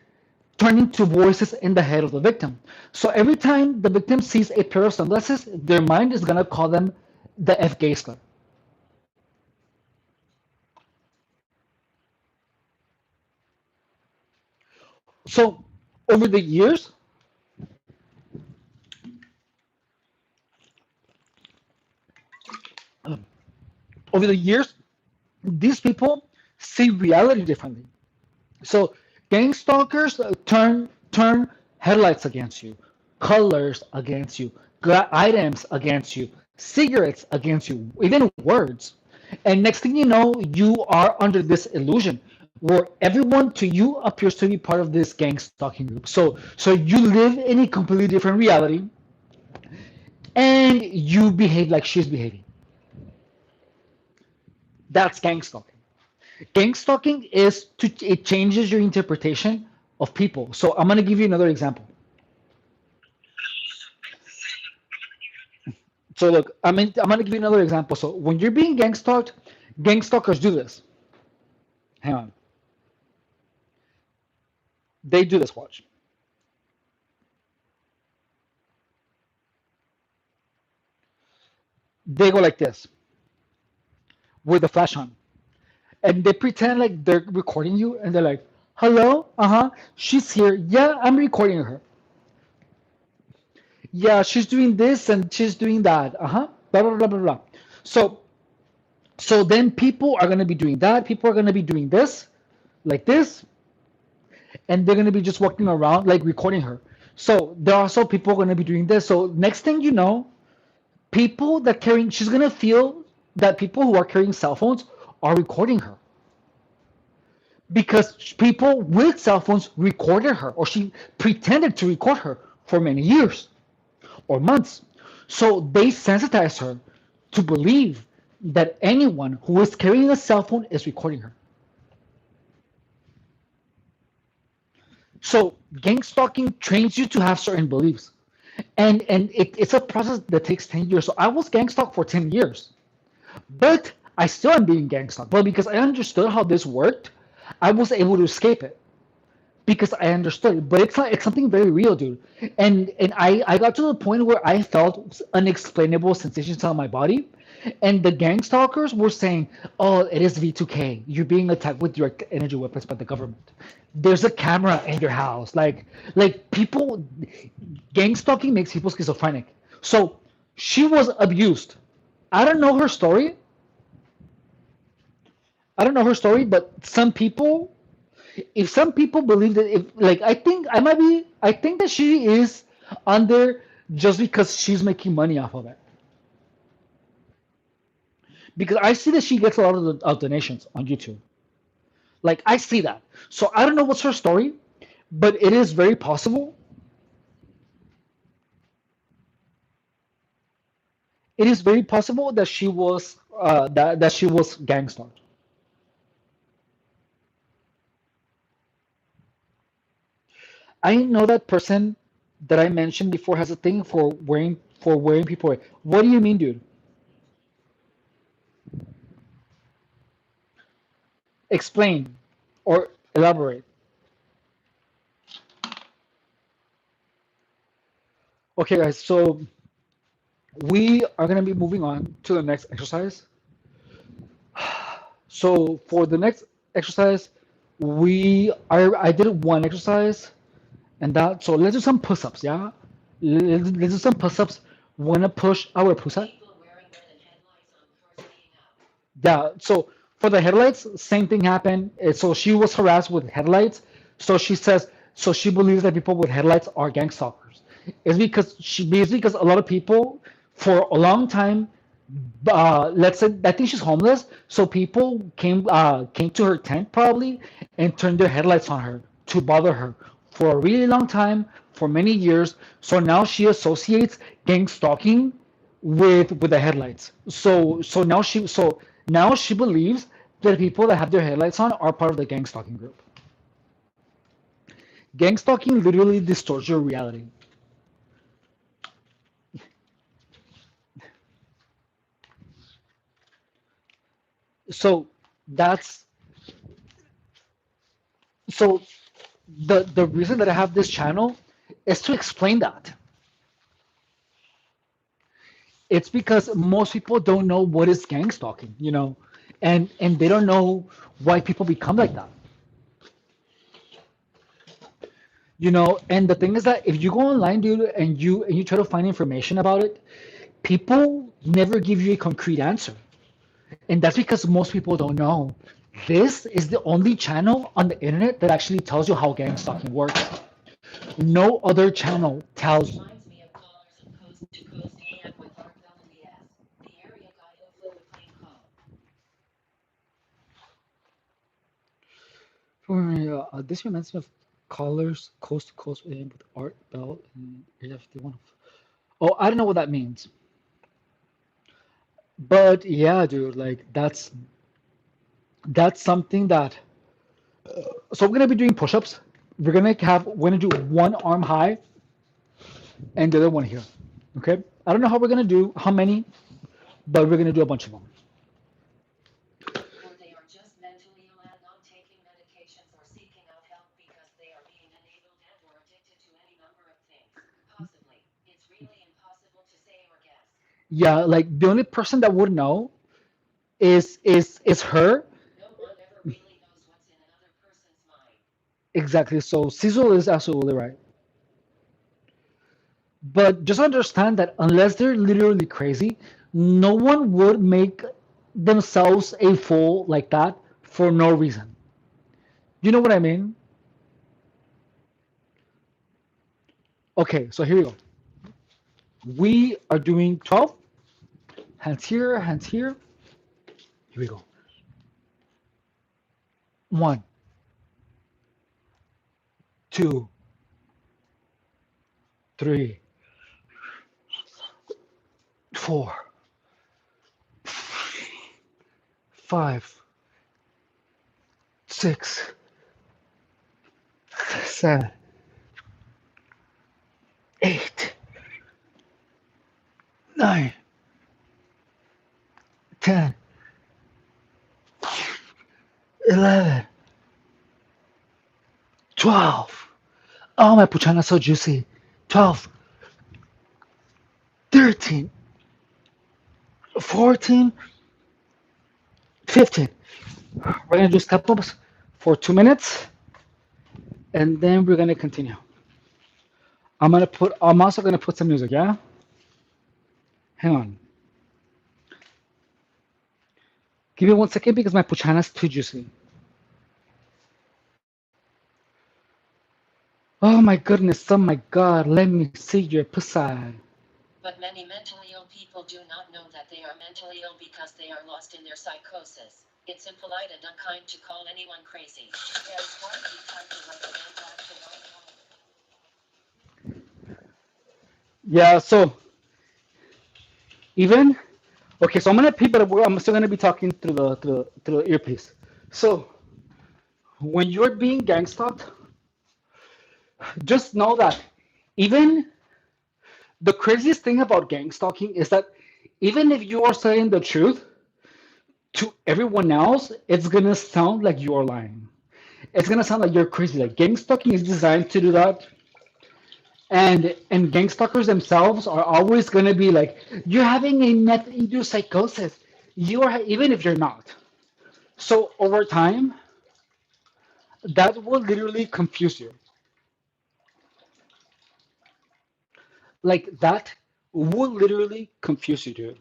turn into voices in the head of the victim. So every time the victim sees a pair of sunglasses, their mind is gonna call them the F gay slur. So over the years, over the years, these people see reality differently. So gang stalkers turn headlights against you, colors against you, items against you, cigarettes against you, even words. And next thing you know, you are under this illusion where everyone to you appears to be part of this gang stalking group. So you live in a completely different reality and you behave like she's behaving. That's gang stalking. Gang stalking is it changes your interpretation of people. So I'm gonna give you another example. So look, I'm gonna give you another example. So when you're being gang stalked, gang stalkers do this. Hang on, they do this. Watch. They go like this with the flash on, and they pretend like they're recording you, and they're like, "Hello, she's here. Yeah, I'm recording her. Yeah, she's doing this and she's doing that. Blah blah blah blah blah." So so then people are gonna be doing that. People are gonna be doing this, like this, and they're gonna be just walking around like recording her. So there are also people gonna be doing this. So next thing you know, people that carrying she's gonna feel that people who are carrying cell phones are recording her because people with cell phones recorded her or she pretended to record her for many years or months. So they sensitize her to believe that anyone who is carrying a cell phone is recording her. So gang stalking trains you to have certain beliefs. It's a process that takes 10 years. So I was gang stalked for 10 years, but I still am being gang stalked. But because I understood how this worked, I was able to escape it because I understood it. But it's something very real, dude. And I got to the point where I felt unexplainable sensations on my body. And the gang stalkers were saying, "Oh, it is V2K. You're being attacked with direct energy weapons by the government. There's a camera in your house." Like people, gang stalking makes people schizophrenic. So she was abused. I don't know her story. I don't know her story, but some people, if some people believe that, if like I think that she is under just because she's making money off of it. Because I see that she gets a lot of donations on YouTube. Like I see that. So I don't know what's her story, but it is very possible. It is very possible that she was that she was gang stalked. I know that person that I mentioned before has a thing for wearing people. What do you mean, dude? Explain or elaborate. Okay, guys. So we are gonna be moving on to the next exercise. So for the next exercise, I did one exercise and that. So let's do some push-ups. Yeah, let's do some push-ups. Wanna push our push-up? Yeah, so for the headlights, same thing happened. So she was harassed with headlights. So she says, so she believes that people with headlights are gang stalkers. It's because a lot of people for a long time, let's say, I think she's homeless. So people came to her tent probably and turned their headlights on her to bother her for a really long time, for many years. So now she associates gang stalking with the headlights. So now she believes that people that have their headlights on are part of the gang stalking group. Gang stalking literally distorts your reality. So that's so the reason that I have this channel is to explain that. It's because most people don't know what is gang stalking, and they don't know why people become like that. And the thing is that if you go online, dude, and you try to find information about it, people never give you a concrete answer. And that's because most people don't know. This is the only channel on the internet that actually tells you how gang stalking works. No other channel tells. This reminds me of callers coast to coast with Art Bell and Area 51. Oh, I don't know what that means. But yeah, dude, like that's something that. So we're gonna be doing push-ups. We're gonna do one arm high and the other one here. Okay. I don't know how we're gonna do how many, but we're gonna do a bunch of them. Yeah, like the only person that would know is her. Exactly. So Cecil is absolutely right. But just understand that unless they're literally crazy, no one would make themselves a fool like that for no reason. You know what I mean? Okay, so here we go. We are doing 12. Hands here, hands here. Here we go. One, two, three, four, five, six, seven, eight, nine, 10, 11, 12. Oh, my puchana's so juicy. 12, 13, 14, 15. We're gonna do step ups for 2 minutes, and then we're gonna continue. I'm also gonna put some music. Yeah, hang on. Give me 1 second because my puchana's too juicy. Oh my goodness. Oh my God. Let me see your pussy. Yeah. So even okay. So I'm gonna pee, but I'm still gonna be talking through the earpiece. So when you're being gang stalked, just know that even the craziest thing about gang stalking is that even if you are saying the truth to everyone else, it's gonna sound like you are lying. It's gonna sound like you're crazy. Like gang stalking is designed to do that, and gang stalkers themselves are always gonna be like, you're having a meth-induced psychosis. You are even if you're not. So over time, that will literally confuse you. Like that will literally confuse you, dude.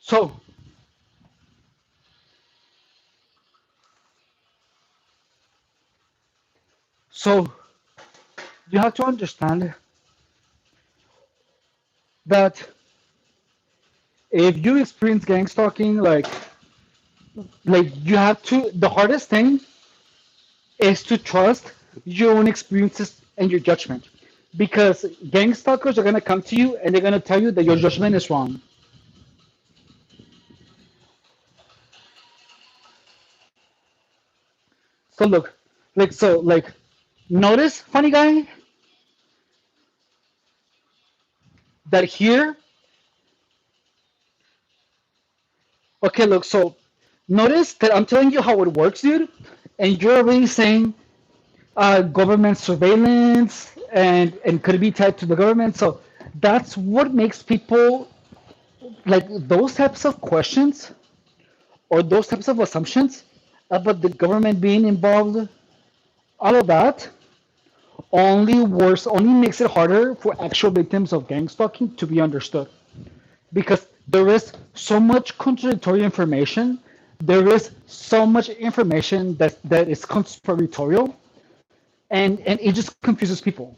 So so you have to understand that if you experience gang stalking, like you have to the hardest thing is to trust your own experiences and your judgment, because gang stalkers are going to come to you and they're going to tell you that your judgment is wrong. So look, like notice, funny guy, That here, okay, look, so notice that I'm telling you how it works, dude, and you're already saying government surveillance and could it be tied to the government? So that's what makes people like those types of questions or those types of assumptions about the government being involved, all of that only worse, only makes it harder for actual victims of gang stalking to be understood. Because there is so much contradictory information, there is so much information that is conspiratorial, and it just confuses people.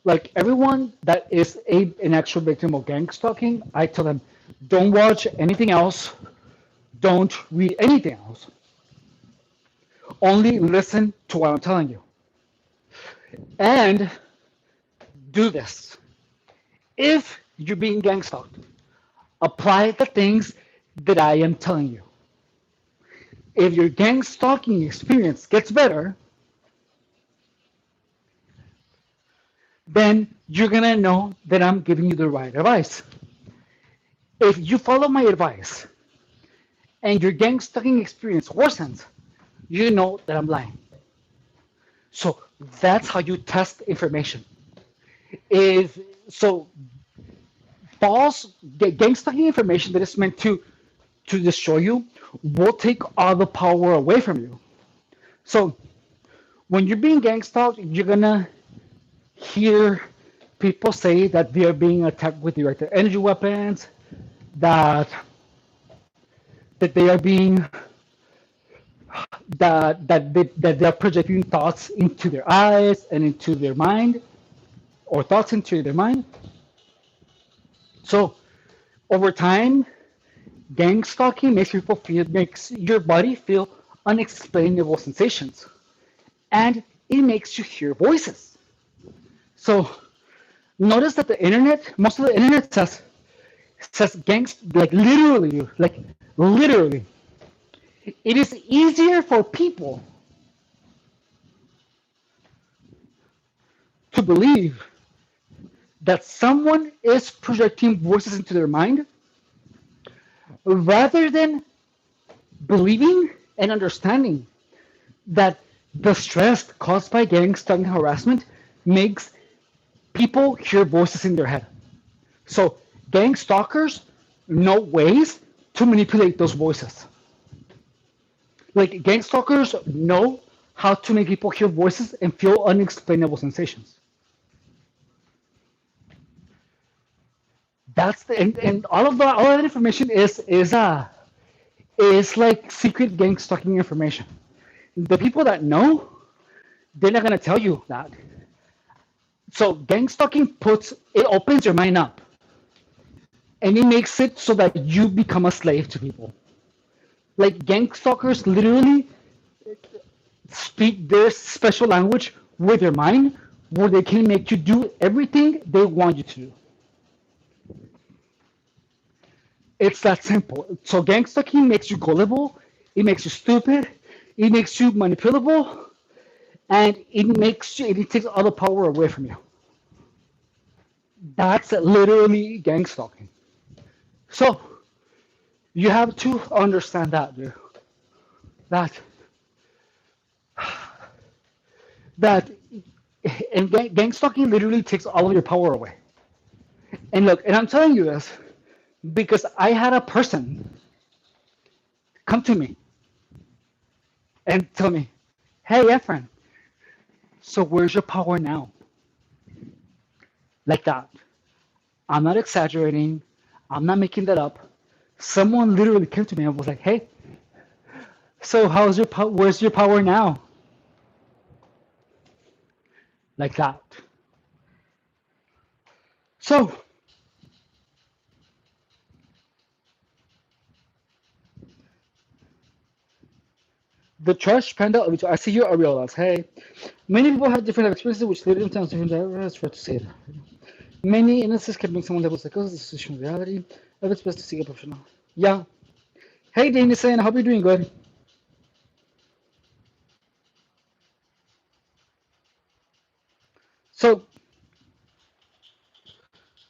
Like everyone that is an actual victim of gang stalking, I tell them, don't watch anything else, don't read anything else, only listen to what I'm telling you. And do this. If you're being gang stalked, apply the things that I am telling you. If your gang stalking experience gets better, then you're gonna know that I'm giving you the right advice. If you follow my advice and your gang stalking experience worsens, you know that I'm lying. So that's how you test information. If so, false gang stalking information that is meant to destroy you will take all the power away from you. So when you're being gang stalked, you're gonna hear people say that they are being attacked with directed energy weapons, that that they are being that they're projecting thoughts into their eyes and into their mind, or thoughts into their mind. So over time, gang stalking makes your body feel unexplainable sensations, and it makes you hear voices. So notice that the internet, most of the internet says gangs like literally. It is easier for people to believe that someone is projecting voices into their mind rather than believing and understanding that the stress caused by gang stalking harassment makes people hear voices in their head. So gang stalkers know ways to manipulate those voices. Like gang stalkers know how to make people hear voices and feel unexplainable sensations. That's and all that information is like secret gang stalking information. The people that know, they're not gonna tell you that. So gang stalking opens your mind up, and it makes it so that you become a slave to people. Like gang stalkers literally speak their special language with your mind, where they can make you do everything they want you to do. It's that simple. So gang stalking makes you gullible, it makes you stupid, it makes you manipulable, and it takes all the power away from you. That's literally gang stalking. So you have to understand that, dude. That that and gang stalking literally takes all of your power away. And look, and I'm telling you this because I had a person come to me and tell me, "Hey, Efren, so where's your power now?" Like that. I'm not exaggerating. I'm not making that up. Someone literally came to me and was like, "Hey, so where's your power now?" Like that. So the trash panda, which I see here, areolas. Hey, many people have different experiences which lead them to different areas for to see it. Many illnesses can bring someone levels psychosis, situation reality. If it's best to seek a professional. Yeah. Hey, Denison, I hope you're doing good. So,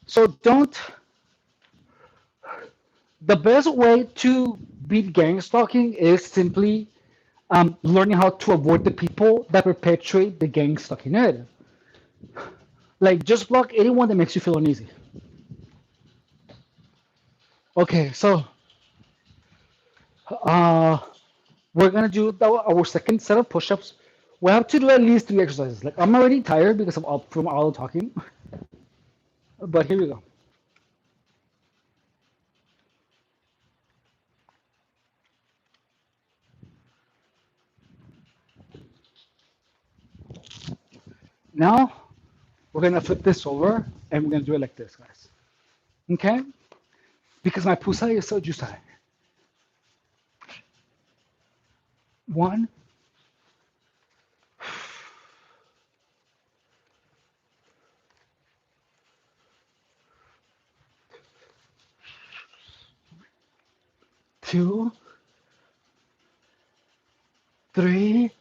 So don't. The best way to beat gang stalking is simply learning how to avoid the people that perpetuate the gang stalking narrative. Like just block anyone that makes you feel uneasy. Okay, so uh, we're gonna do our second set of push-ups. We have to do at least 3 exercises. Like I'm already tired because of from all the talking, but here we go. Now we're gonna flip this over and we're gonna do it like this, guys. Okay? Because my pussy is so juicy. One, two, three,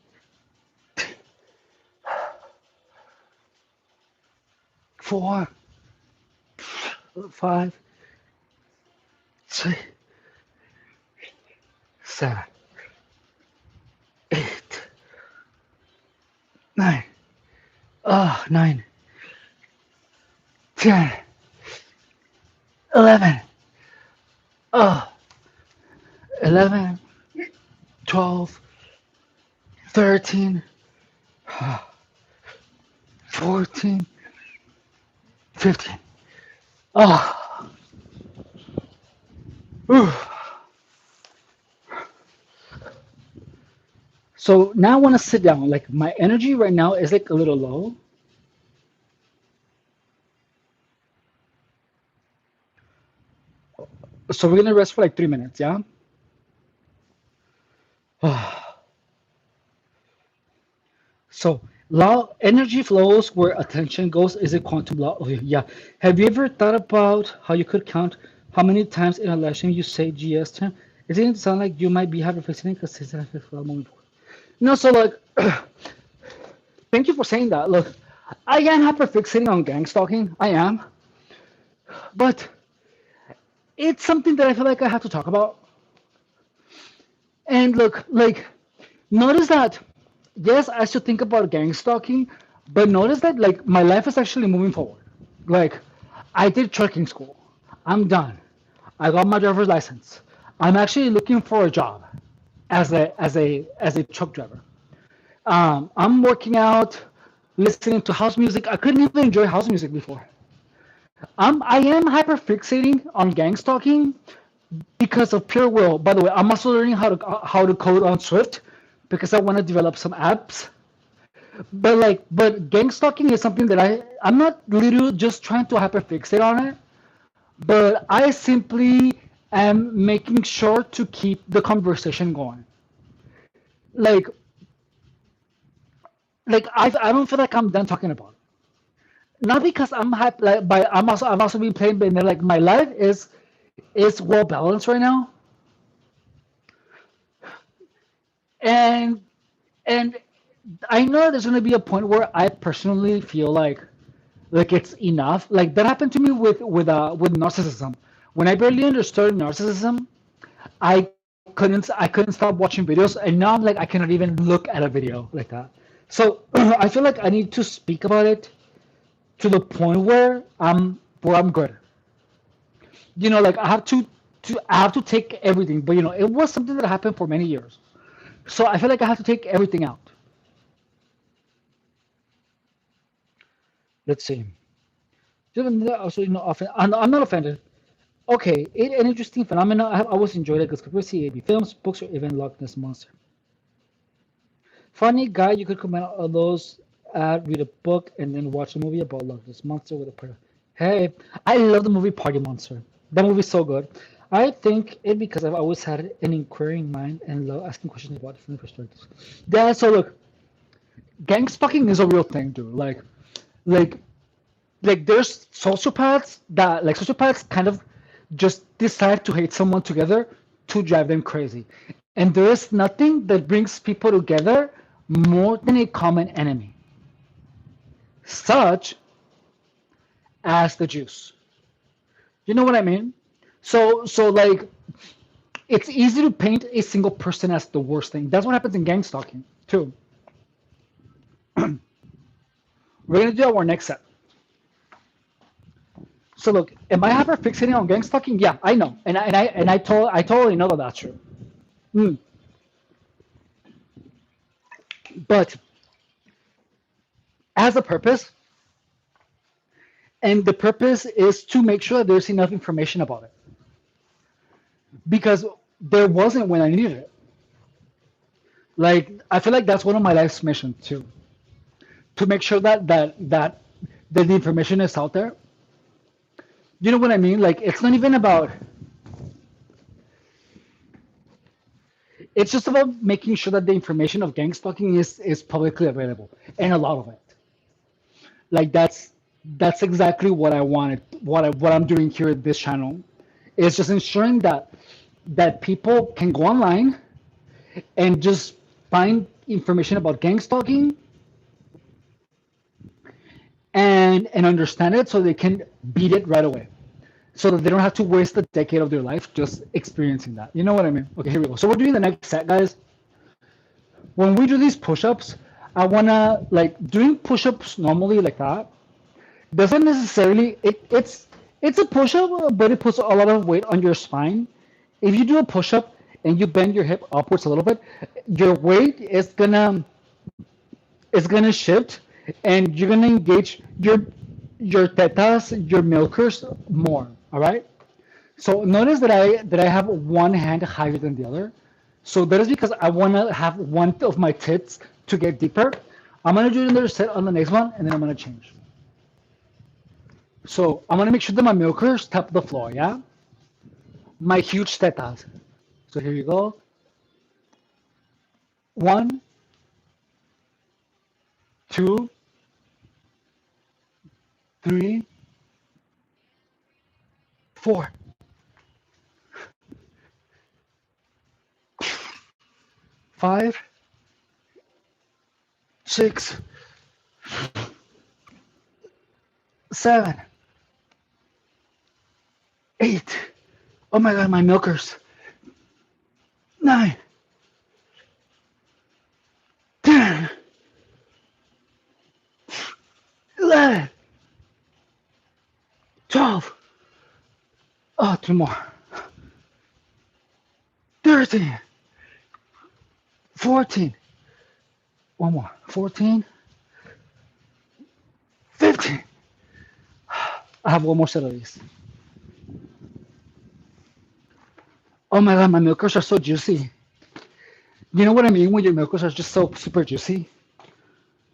4, 5, 6, 7, 8, 9. 9, 10, 11. 11, 12, 13, 14, 15. Oh, ooh. So now I want to sit down. Like my energy right now is like a little low. So we're gonna rest for like 3 minutes, yeah? So law energy flows where attention goes is a quantum law. Okay, yeah. Have you ever thought about how you could count how many times in a lesson you say GS term? It doesn't sound like you might be hyperfixating because it's for a moment. No, so like, thank you for saying that. Look, I am hyperfixating on gang stalking. I am, but it's something that I feel like I have to talk about. And look, like, notice that, yes, I should think about gang stalking, but notice that, like, my life is actually moving forward. Like, I did trucking school. I'm done. I got my driver's license. I'm actually looking for a job as a truck driver. I'm working out, listening to house music. I couldn't even enjoy house music before. I am hyper fixating on gang stalking because of pure will. By the way, I'm also learning how to code on Swift because I want to develop some apps. But gang stalking is something that I'm not literally just trying to hyper fixate on it, but I simply am making sure to keep the conversation going. Like I don't feel like I'm done talking about it. Not because I'm hype, like, but I'm also being played, but like my life is well balanced right now, and and I know there's gonna be a point where I personally feel like it's enough. Like that happened to me with narcissism. When I barely understood narcissism, I couldn't stop watching videos, and now I'm like I cannot even look at a video like that. So I feel like I need to speak about it to the point where I'm good. Like I have to take everything, but it was something that happened for many years. So I feel like I have to take everything out. Let's see. Also, I'm not offended. Okay, an interesting phenomenon. I always enjoyed it because conspiracy, AB films, books, or even Loch Ness monster. Funny guy, you could comment on those. Read a book and then watch a movie about Loch Ness monster with a party. Hey, I love the movie Party Monster. That movie's so good. I think it because I've always had an inquiring mind and love asking questions about different perspectives. Yeah, so look, gang stalking is a real thing, dude. Like, there's sociopaths kind of just decide to hate someone together to drive them crazy, and there is nothing that brings people together more than a common enemy, such as the Jews. You know what I mean? So like it's easy to paint a single person as the worst thing. That's what happens in gang stalking too. We're gonna do our next set. So look, am I hyper fixating on gang stalking? Yeah, I know, and I totally know that that's true. Mm. But has a purpose, and the purpose is to make sure that there's enough information about it because there wasn't when I needed it. Like I feel like that's one of my life's missions too, to make sure that the information is out there. You know what I mean? Like it's not even about. It's just about making sure that the information of gang stalking is publicly available, and a lot of it. Like that's exactly what I wanted. What I'm doing here at this channel is just ensuring that people can go online and just find information about gang stalking and understand it so they can beat it right away. So that they don't have to waste a decade of their life just experiencing that. You know what I mean? Okay, here we go. So we're doing the next set, guys. When we do these push-ups, I wanna like doing push-ups normally like that doesn't necessarily it's a push-up, but it puts a lot of weight on your spine. If you do a push-up and you bend your hip upwards a little bit, your weight is gonna shift, and you're gonna engage your tetas, your milkers more. All right. So notice that I have one hand higher than the other. So that is because I want to have one of my tits to get deeper. I'm gonna do another set on the next one, and then I'm gonna change. So I'm gonna make sure that my milkers tap the floor. Yeah, my huge tetas. So here you go. One, two, three, four, 5, 6, 7, 8. Oh my God, my milkers. 9, 10, 11, 12. Oh, 2 more. 13, 14. One more. 14, 15. I have one more set of these. Oh my God, my milkers are so juicy. You know what I mean when your milkers are just so super juicy?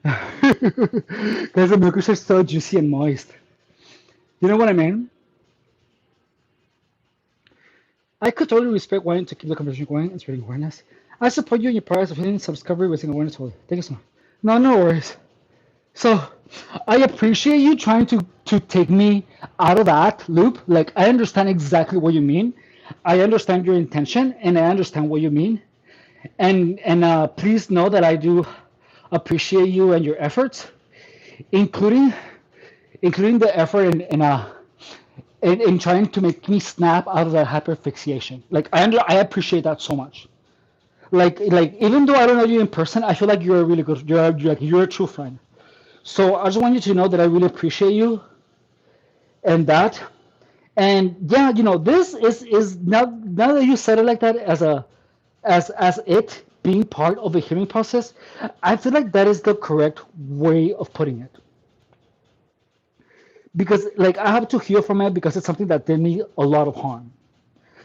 Because the milkers are so juicy and moist. You know what I mean? I could totally respect wanting to keep the conversation going and spreading awareness. I support you in your progress of healing, self-discovery, raising awareness. Totally. Thank you so much. No, no worries. So, I appreciate you trying to take me out of that loop. Like, I understand exactly what you mean. I understand your intention, and I understand what you mean. And please know that I do appreciate you and your efforts, including including the effort in trying to make me snap out of that hyperfixation. Like I appreciate that so much. Like even though I don't know you in person, I feel like you're a really good you're a true friend. So I just want you to know that I really appreciate you and that. And yeah, this is now that you said it like that as it being part of the healing process, I feel like that is the correct way of putting it. Because like I have to heal from it because it's something that did me a lot of harm.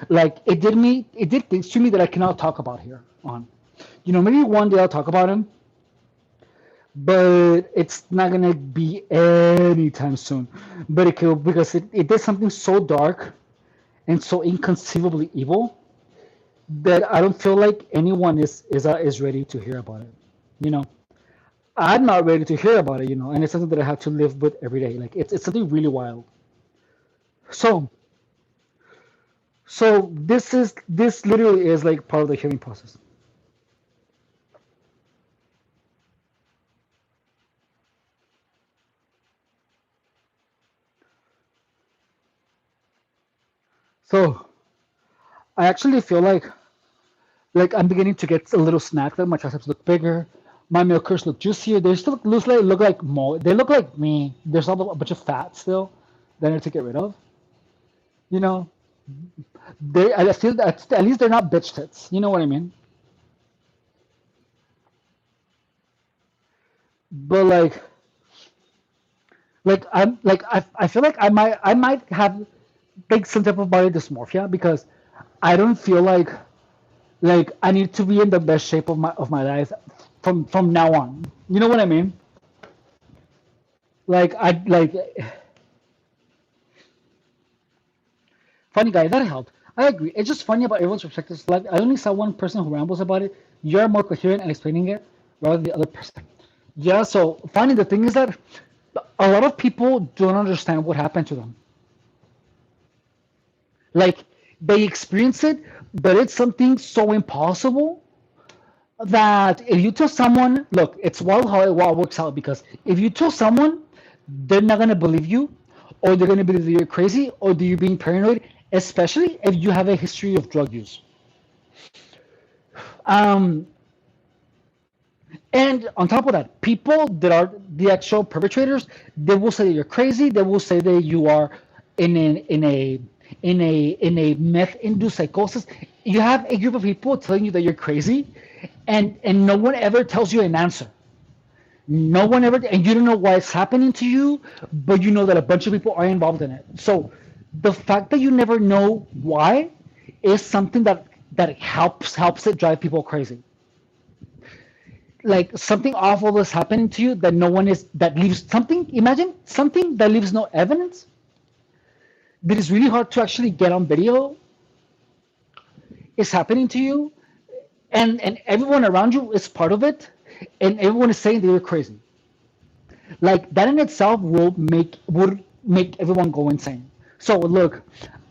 Like it did things to me that I cannot talk about here on. Maybe one day I'll talk about him, but it's not gonna be anytime soon. But it could because it did something so dark and so inconceivably evil that I don't feel like anyone is ready to hear about it. You know, I'm not ready to hear about it. And it's something that I have to live with every day. Like it's something really wild. So this literally is like part of the healing process. So I actually feel like I'm beginning to get a little snack. Like my triceps look bigger, my milkers look juicier. They still look like more. They look like me. There's all a bunch of fat still that I need to get rid of. You know, I feel that at least they're not bitch tits. You know what I mean? But I feel like I might have like some type of body dysmorphia because I don't feel like I need to be in the best shape of my life from now on. You know what I mean? Like I like funny guy that helped. I agree. It's just funny about everyone's perspectives. Like I only saw one person who rambles about it. You're more coherent and explaining it rather than the other person. Yeah. So funny. The thing is that a lot of people don't understand what happened to them. Like they experience it, but it's something so impossible that if you tell someone, look, it's wild how it all works out because if you tell someone, they're not gonna believe you, or they're gonna believe that you're crazy, or that you're being paranoid, especially if you have a history of drug use. Um, and on top of that, people that are the actual perpetrators, they will say that you're crazy. They will say that you are in a meth-induced psychosis. You have a group of people telling you that you're crazy, and no one ever tells you an answer. No one ever, and you don't know why it's happening to you, but you know that a bunch of people are involved in it. So the fact that you never know why is something that helps it drive people crazy. Like something awful is happening to you that no one is that leaves something. Imagine something that leaves no evidence. That is really hard to actually get on video. Is happening to you, and everyone around you is part of it, and everyone is saying that you're crazy. Like that in itself would make everyone go insane. So look,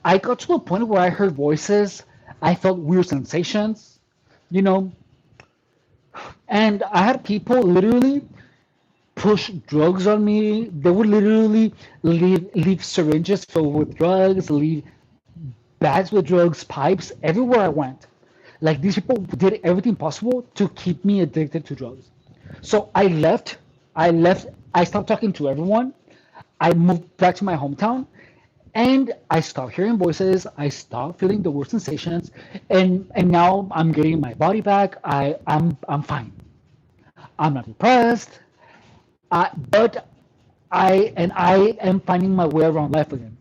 I got to a point where I heard voices, I felt weird sensations, you know, and I had people literally push drugs on me. They would literally leave syringes filled with drugs, leave bags with drugs, pipes everywhere I went. Like these people did everything possible to keep me addicted to drugs. So I left. I left. I stopped talking to everyone. I moved back to my hometown, and I stopped hearing voices. I stopped feeling the worst sensations, and now I'm getting my body back. I'm fine. I'm not depressed. But I am finding my way around life again.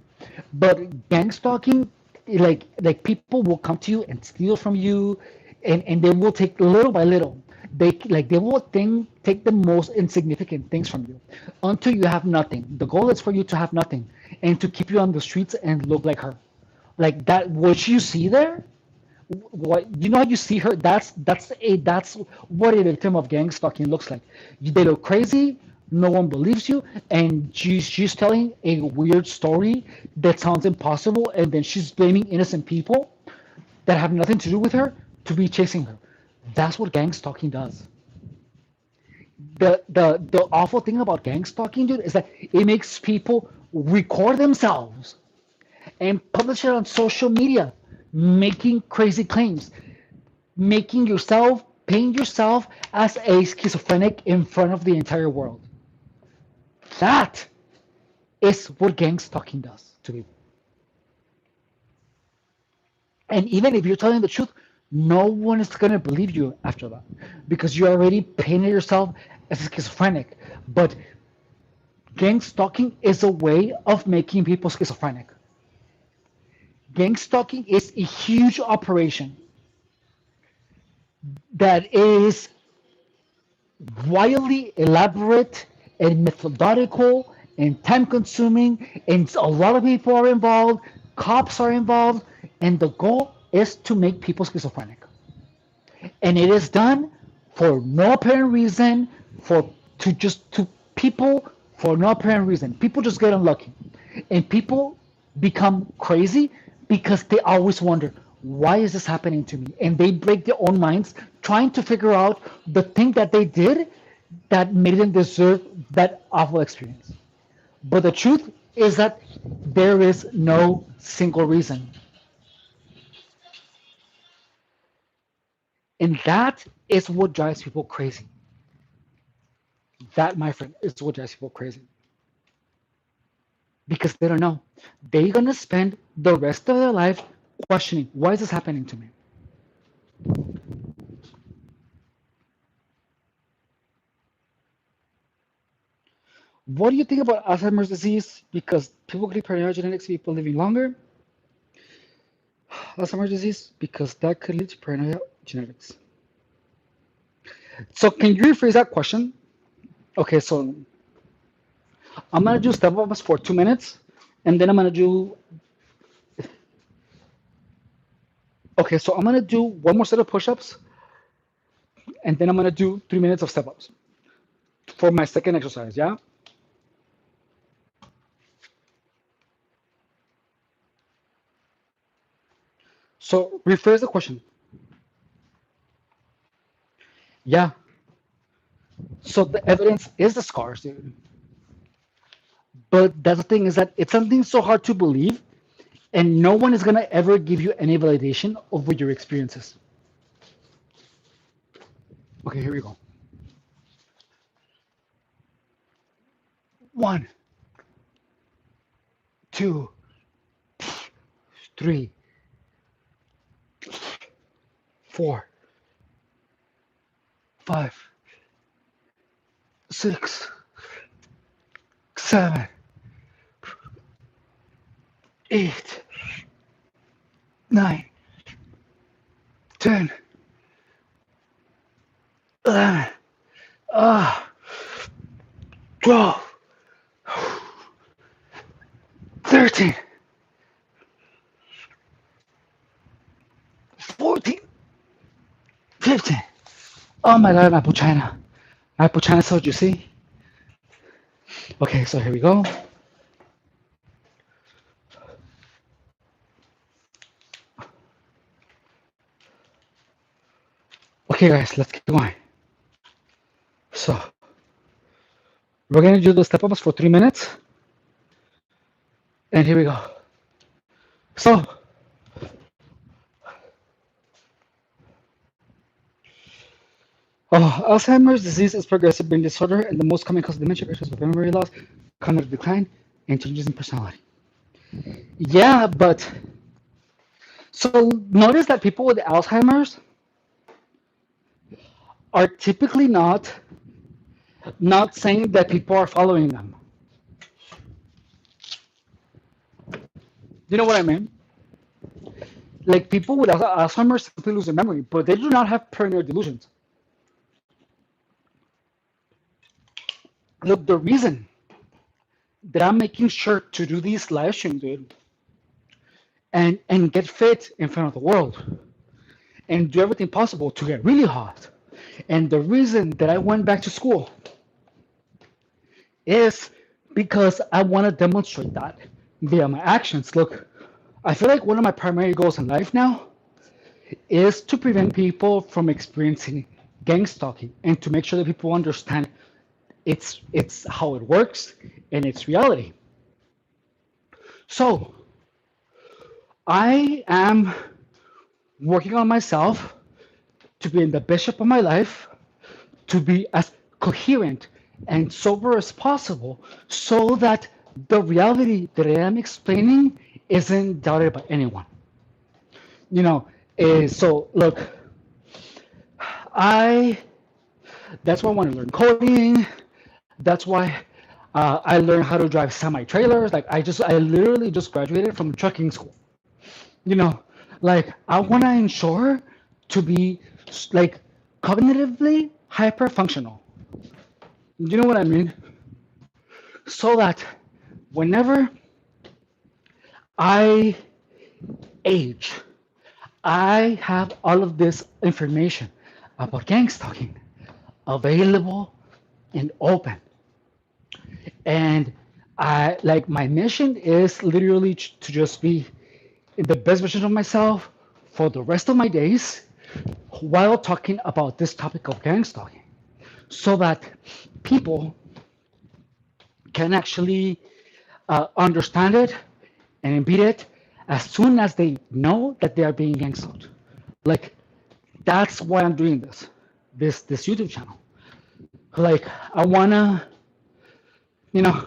But gang stalking, like people will come to you and steal from you, and they will take little by little. They will take the most insignificant things from you until you have nothing. The goal is for you to have nothing and to keep you on the streets and look like her, like that. What you see there, what you know how you see her, that's what a victim of gang stalking looks like. They look crazy, no one believes you, and she's telling a weird story that sounds impossible, and then she's blaming innocent people that have nothing to do with her to be chasing her. That's what gang stalking does. The awful thing about gang stalking, dude, is that it makes people record themselves and publish it on social media, making crazy claims, making yourself, paint yourself as a schizophrenic in front of the entire world. That is what gang stalking does to people. And even if you're telling the truth, no one is going to believe you after that because you already painted yourself as a schizophrenic. But gang stalking is a way of making people schizophrenic. Gang stalking is a huge operation that is wildly elaborate and methodical and time consuming, and a lot of people are involved, cops are involved, and the goal is to make people schizophrenic. And it is done for no apparent reason, for to people for no apparent reason. People just get unlucky, and people become crazy because they always wonder, why is this happening to me? And they break their own minds trying to figure out the thing that they did that made them deserve that awful experience. But the truth is that there is no single reason. And that is what drives people crazy. That, my friend, is what drives people crazy. Because they don't know. They're going to spend the rest of their life questioning, why is this happening to me? What do you think about Alzheimer's disease? Because people get paranoid genetics, people living longer. Alzheimer's disease, because that could lead to paranoia genetics. So can you rephrase that question? Okay, so I'm gonna do step ups for 2 minutes, and then I'm gonna do. Okay, so I'm gonna do one more set of push-ups, and then I'm gonna do 3 minutes of step ups for my second exercise. Yeah. So rephrase the question. Yeah. So the evidence is the scars, dude. But that's the thing is that it's something so hard to believe, and no one is gonna ever give you any validation over your experiences. Okay, here we go. 1, 2, 3, 4, 5, 6, 7, 8, 9, 10, 11, 12, 13, 14, 15. Oh my god, my puchina. My puchina so juicy. Okay, so here we go. Okay, guys, let's keep going. So, we're gonna do the step ups for 3 minutes. And here we go. So, Alzheimer's disease is progressive brain disorder, and the most common cause of dementia is with memory loss, cognitive decline, and changes in personality. Yeah, but so notice that people with Alzheimer's are typically not saying that people are following them. You know what I mean? Like people with Alzheimer's simply lose their memory, but they do not have paranoid delusions. Look, the reason that I'm making sure to do these live streams, dude, and get fit in front of the world and do everything possible to get really hot. And the reason that I went back to school is because I want to demonstrate that via my actions. Look, I feel like one of my primary goals in life now is to prevent people from experiencing gang stalking and to make sure that people understand it's how it works and its reality. So I am working on myself to be in the bishop of my life, to be as coherent and sober as possible so that the reality that I am explaining isn't doubted by anyone. You know, so look, I that's why I want to learn coding. That's why I learned how to drive semi trailers. Like I literally just graduated from trucking school. You know, like I want to ensure to be like cognitively hyper functional. You know what I mean? So that whenever I age, I have all of this information about gang stalking available and open. And I like my mission is literally to just be the best version of myself for the rest of my days while talking about this topic of gang stalking so that people can actually understand it and beat it as soon as they know that they are being gang stalked. Like that's why I'm doing this YouTube channel. Like I wanna, you know,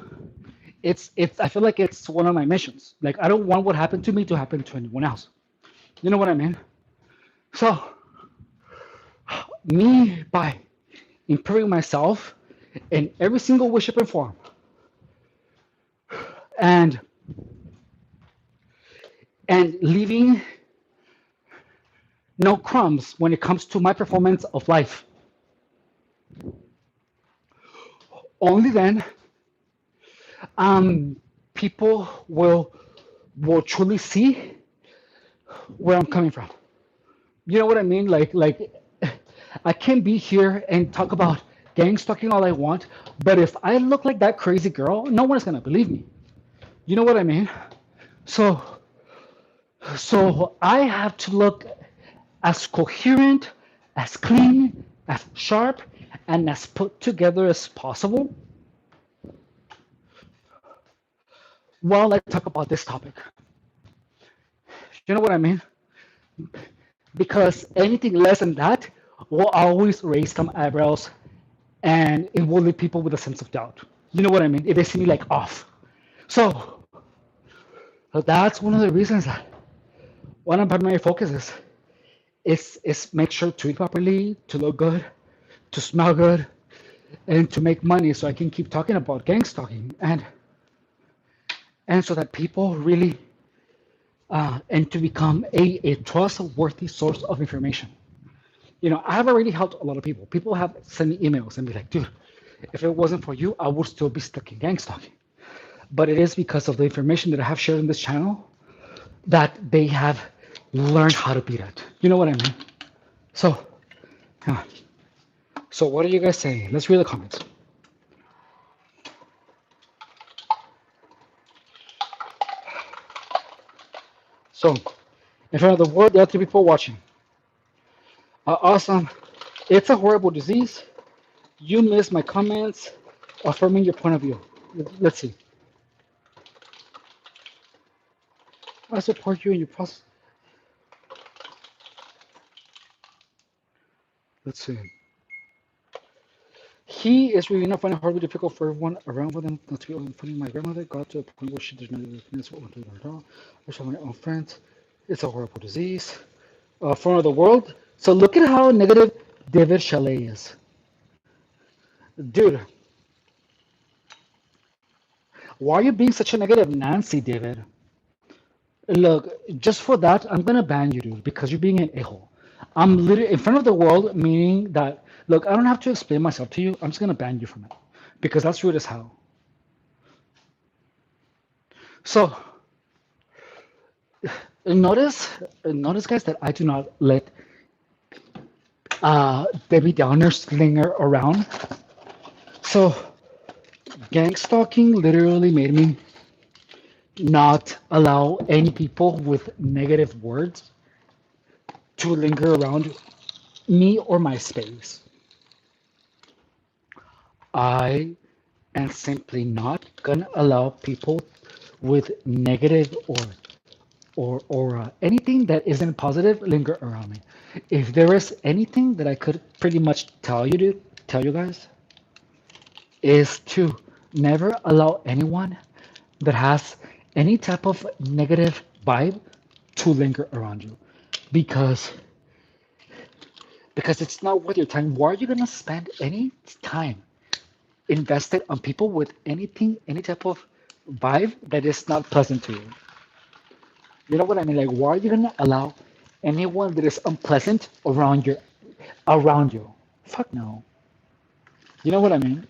it's I feel like it's one of my missions. Like I don't want what happened to me to happen to anyone else. You know what I mean? So me by improving myself in every single way, shape, and form, and leaving no crumbs when it comes to my performance of life. Only then, um, people will truly see where I'm coming from. You know what I mean? Like I can be here and talk about gang stalking all I want, but if I look like that crazy girl, no one's gonna believe me. You know what I mean? So I have to look as coherent, as clean, as sharp, and as put together as possible while I talk about this topic. You know what I mean? Because anything less than that will always raise some eyebrows and it will leave people with a sense of doubt. You know what I mean? If they see me like off. So, that's one of the reasons that one of my primary focuses is make sure to eat properly, to look good, to smell good, and to make money so I can keep talking about gang stalking and so that people really and to become a trustworthy source of information. You know, I've already helped a lot of people. People have sent me emails and be like, dude, if it wasn't for you, I would still be stuck in gang stalking. But it is because of the information that I have shared in this channel that they have learned how to beat it. You know what I mean? So, uh, so what are you guys saying? Let's read the comments. So, in front of the world, there are three people watching. Awesome. It's a horrible disease. You missed my comments affirming your point of view. Let's see. I support you in your process. Let's see. He is really not finding it horribly difficult for everyone around for them not to be including my grandmother. Got to a point where she did not even finish what went on at all. I saw my own friends. It's a horrible disease. Front of the world. So look at how negative David Chalet is. Dude, why are you being such a negative Nancy, David? Look, just for that, I'm gonna ban you, dude, because you're being an a-hole. I'm literally in front of the world, meaning that, look, I don't have to explain myself to you. I'm just gonna ban you from it because that's rude as hell. So notice, guys, that I do not let Debbie Downer slinger around. So gang stalking literally made me not allow any people with negative words to linger around me or my space. I am simply not gonna allow people with negative or anything that isn't positive linger around me. If there is anything that I could pretty much tell you guys, is to never allow anyone that has any type of negative vibe to linger around you, because it's not worth your time. Why are you gonna spend any time invested on people with any type of vibe that is not pleasant to you? You know what I mean? Like, why are you gonna allow anyone that is unpleasant around you? Fuck no. You know what I mean?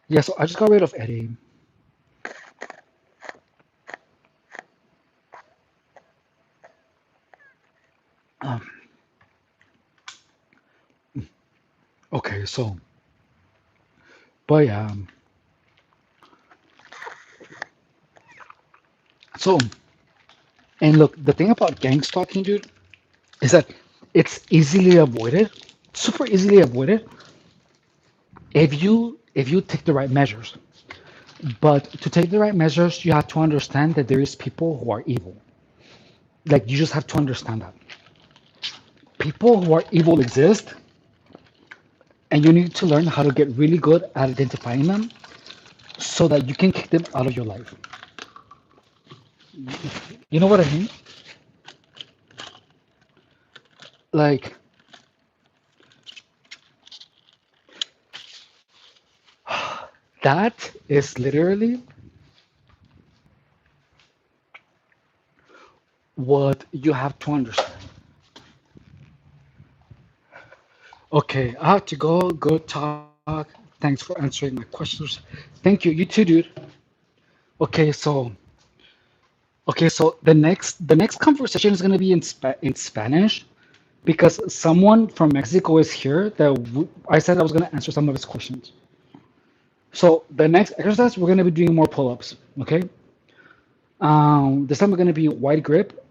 Yeah. So I just got rid of Eddie. Um, okay. But so and look, the thing about gang stalking, dude, is that it's easily avoided, super easily avoided, if you take the right measures. But to take the right measures, you have to understand that there is people who are evil. Like you just have to understand that people who are evil exist, and you need to learn how to get really good at identifying them so that you can kick them out of your life. You know what I mean? Like that is literally what you have to understand. Okay, I have to go. Good talk. Thanks for answering my questions. Thank you. You too, dude. Okay, so the next conversation is gonna be in Spanish because someone from Mexico is here that I said I was gonna answer some of his questions. So the next exercise we're gonna be doing more pull-ups. Okay. This time we're gonna be wide grip,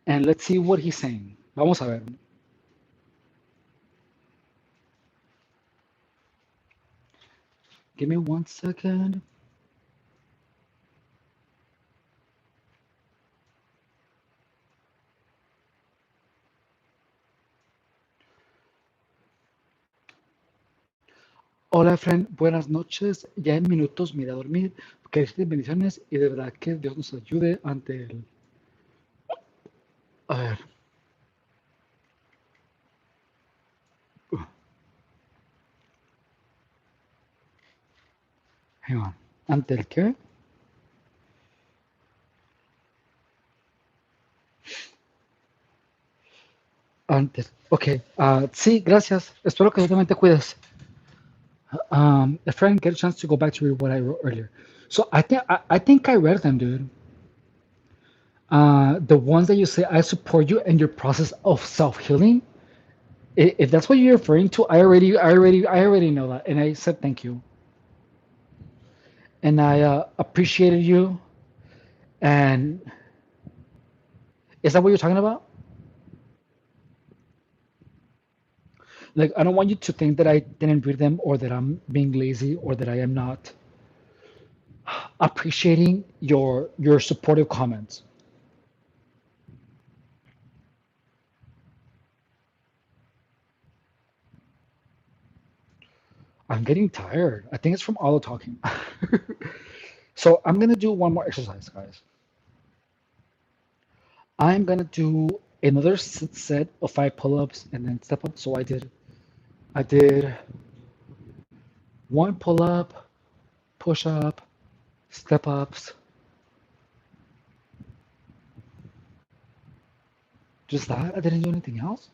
and let's see what he's saying. Vamos a ver. Give me 1 second. Hola, friend. Buenas noches. Ya en minutos me iré a dormir. Que existen bendiciones y de verdad que Dios nos ayude ante el. A ver, hang on. ¿Ante el qué? Antes. Ok. Sí, gracias. Espero que tú también te cuides. A friend get a chance to go back to read what I wrote earlier. So I think I read them, dude. The ones that you say I support you in your process of self healing. If that's what you're referring to, I already know that, and I said thank you, and I appreciated you. And is that what you're talking about? Like I don't want you to think that I didn't read them, or that I'm being lazy, or that I am not appreciating your supportive comments. I'm getting tired. I think it's from all the talking. So I'm gonna do one more exercise, guys. I'm gonna do another set of 5 pull-ups and then step up. So I did one pull-up, push-up, step-ups, just that. I didn't do anything else.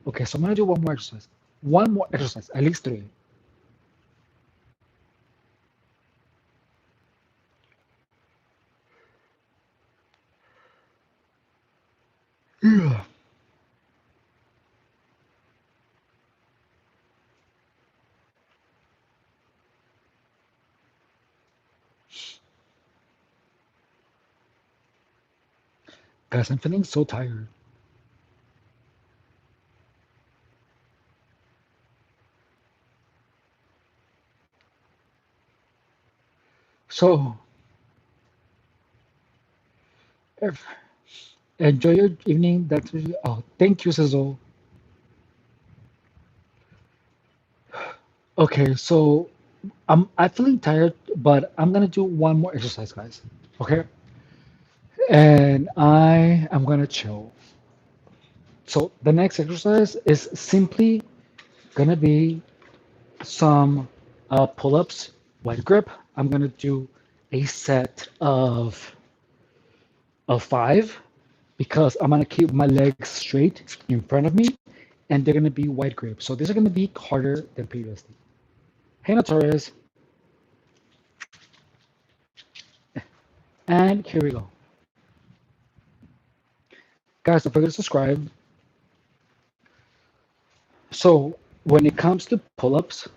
Okay, so I'm gonna do one more exercise. One more exercise, at least three. Yeah. Guys, I'm feeling so tired. So if, enjoy your evening. That's really, oh, thank you, Sizzle. Okay, so I'm feeling tired, but I'm gonna do one more exercise, guys. Okay, and I am gonna chill. So the next exercise is simply gonna be some pull-ups, wide grip. I'm gonna do a set of 5 because I'm gonna keep my legs straight in front of me, and they're gonna be wide grip. So these are gonna be harder than previously. Hey, Torres, and here we go, guys. Don't forget to subscribe. So when it comes to pull-ups,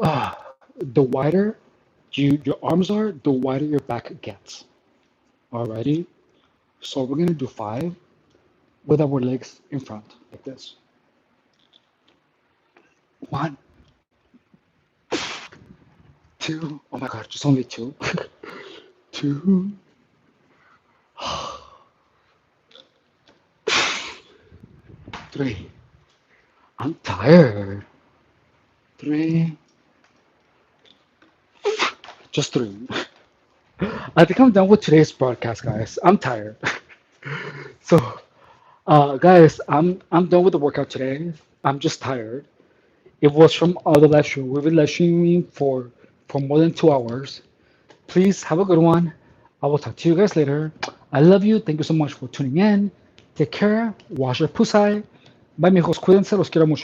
The wider your arms are, the wider your back gets. Alrighty? So we're gonna do 5 with our legs in front, like this. 1, 2, oh my god, just only 2. 2, 3. I'm tired. 3, just 3. I think I'm done with today's broadcast, guys. I'm tired. So, guys, I'm done with the workout today. I'm just tired. It was from the live stream. We've been live streaming for more than 2 hours. Please have a good one. I will talk to you guys later. I love you. Thank you so much for tuning in. Take care. Wash your pussy. Bye, mijos. Cuídense. Los quiero mucho.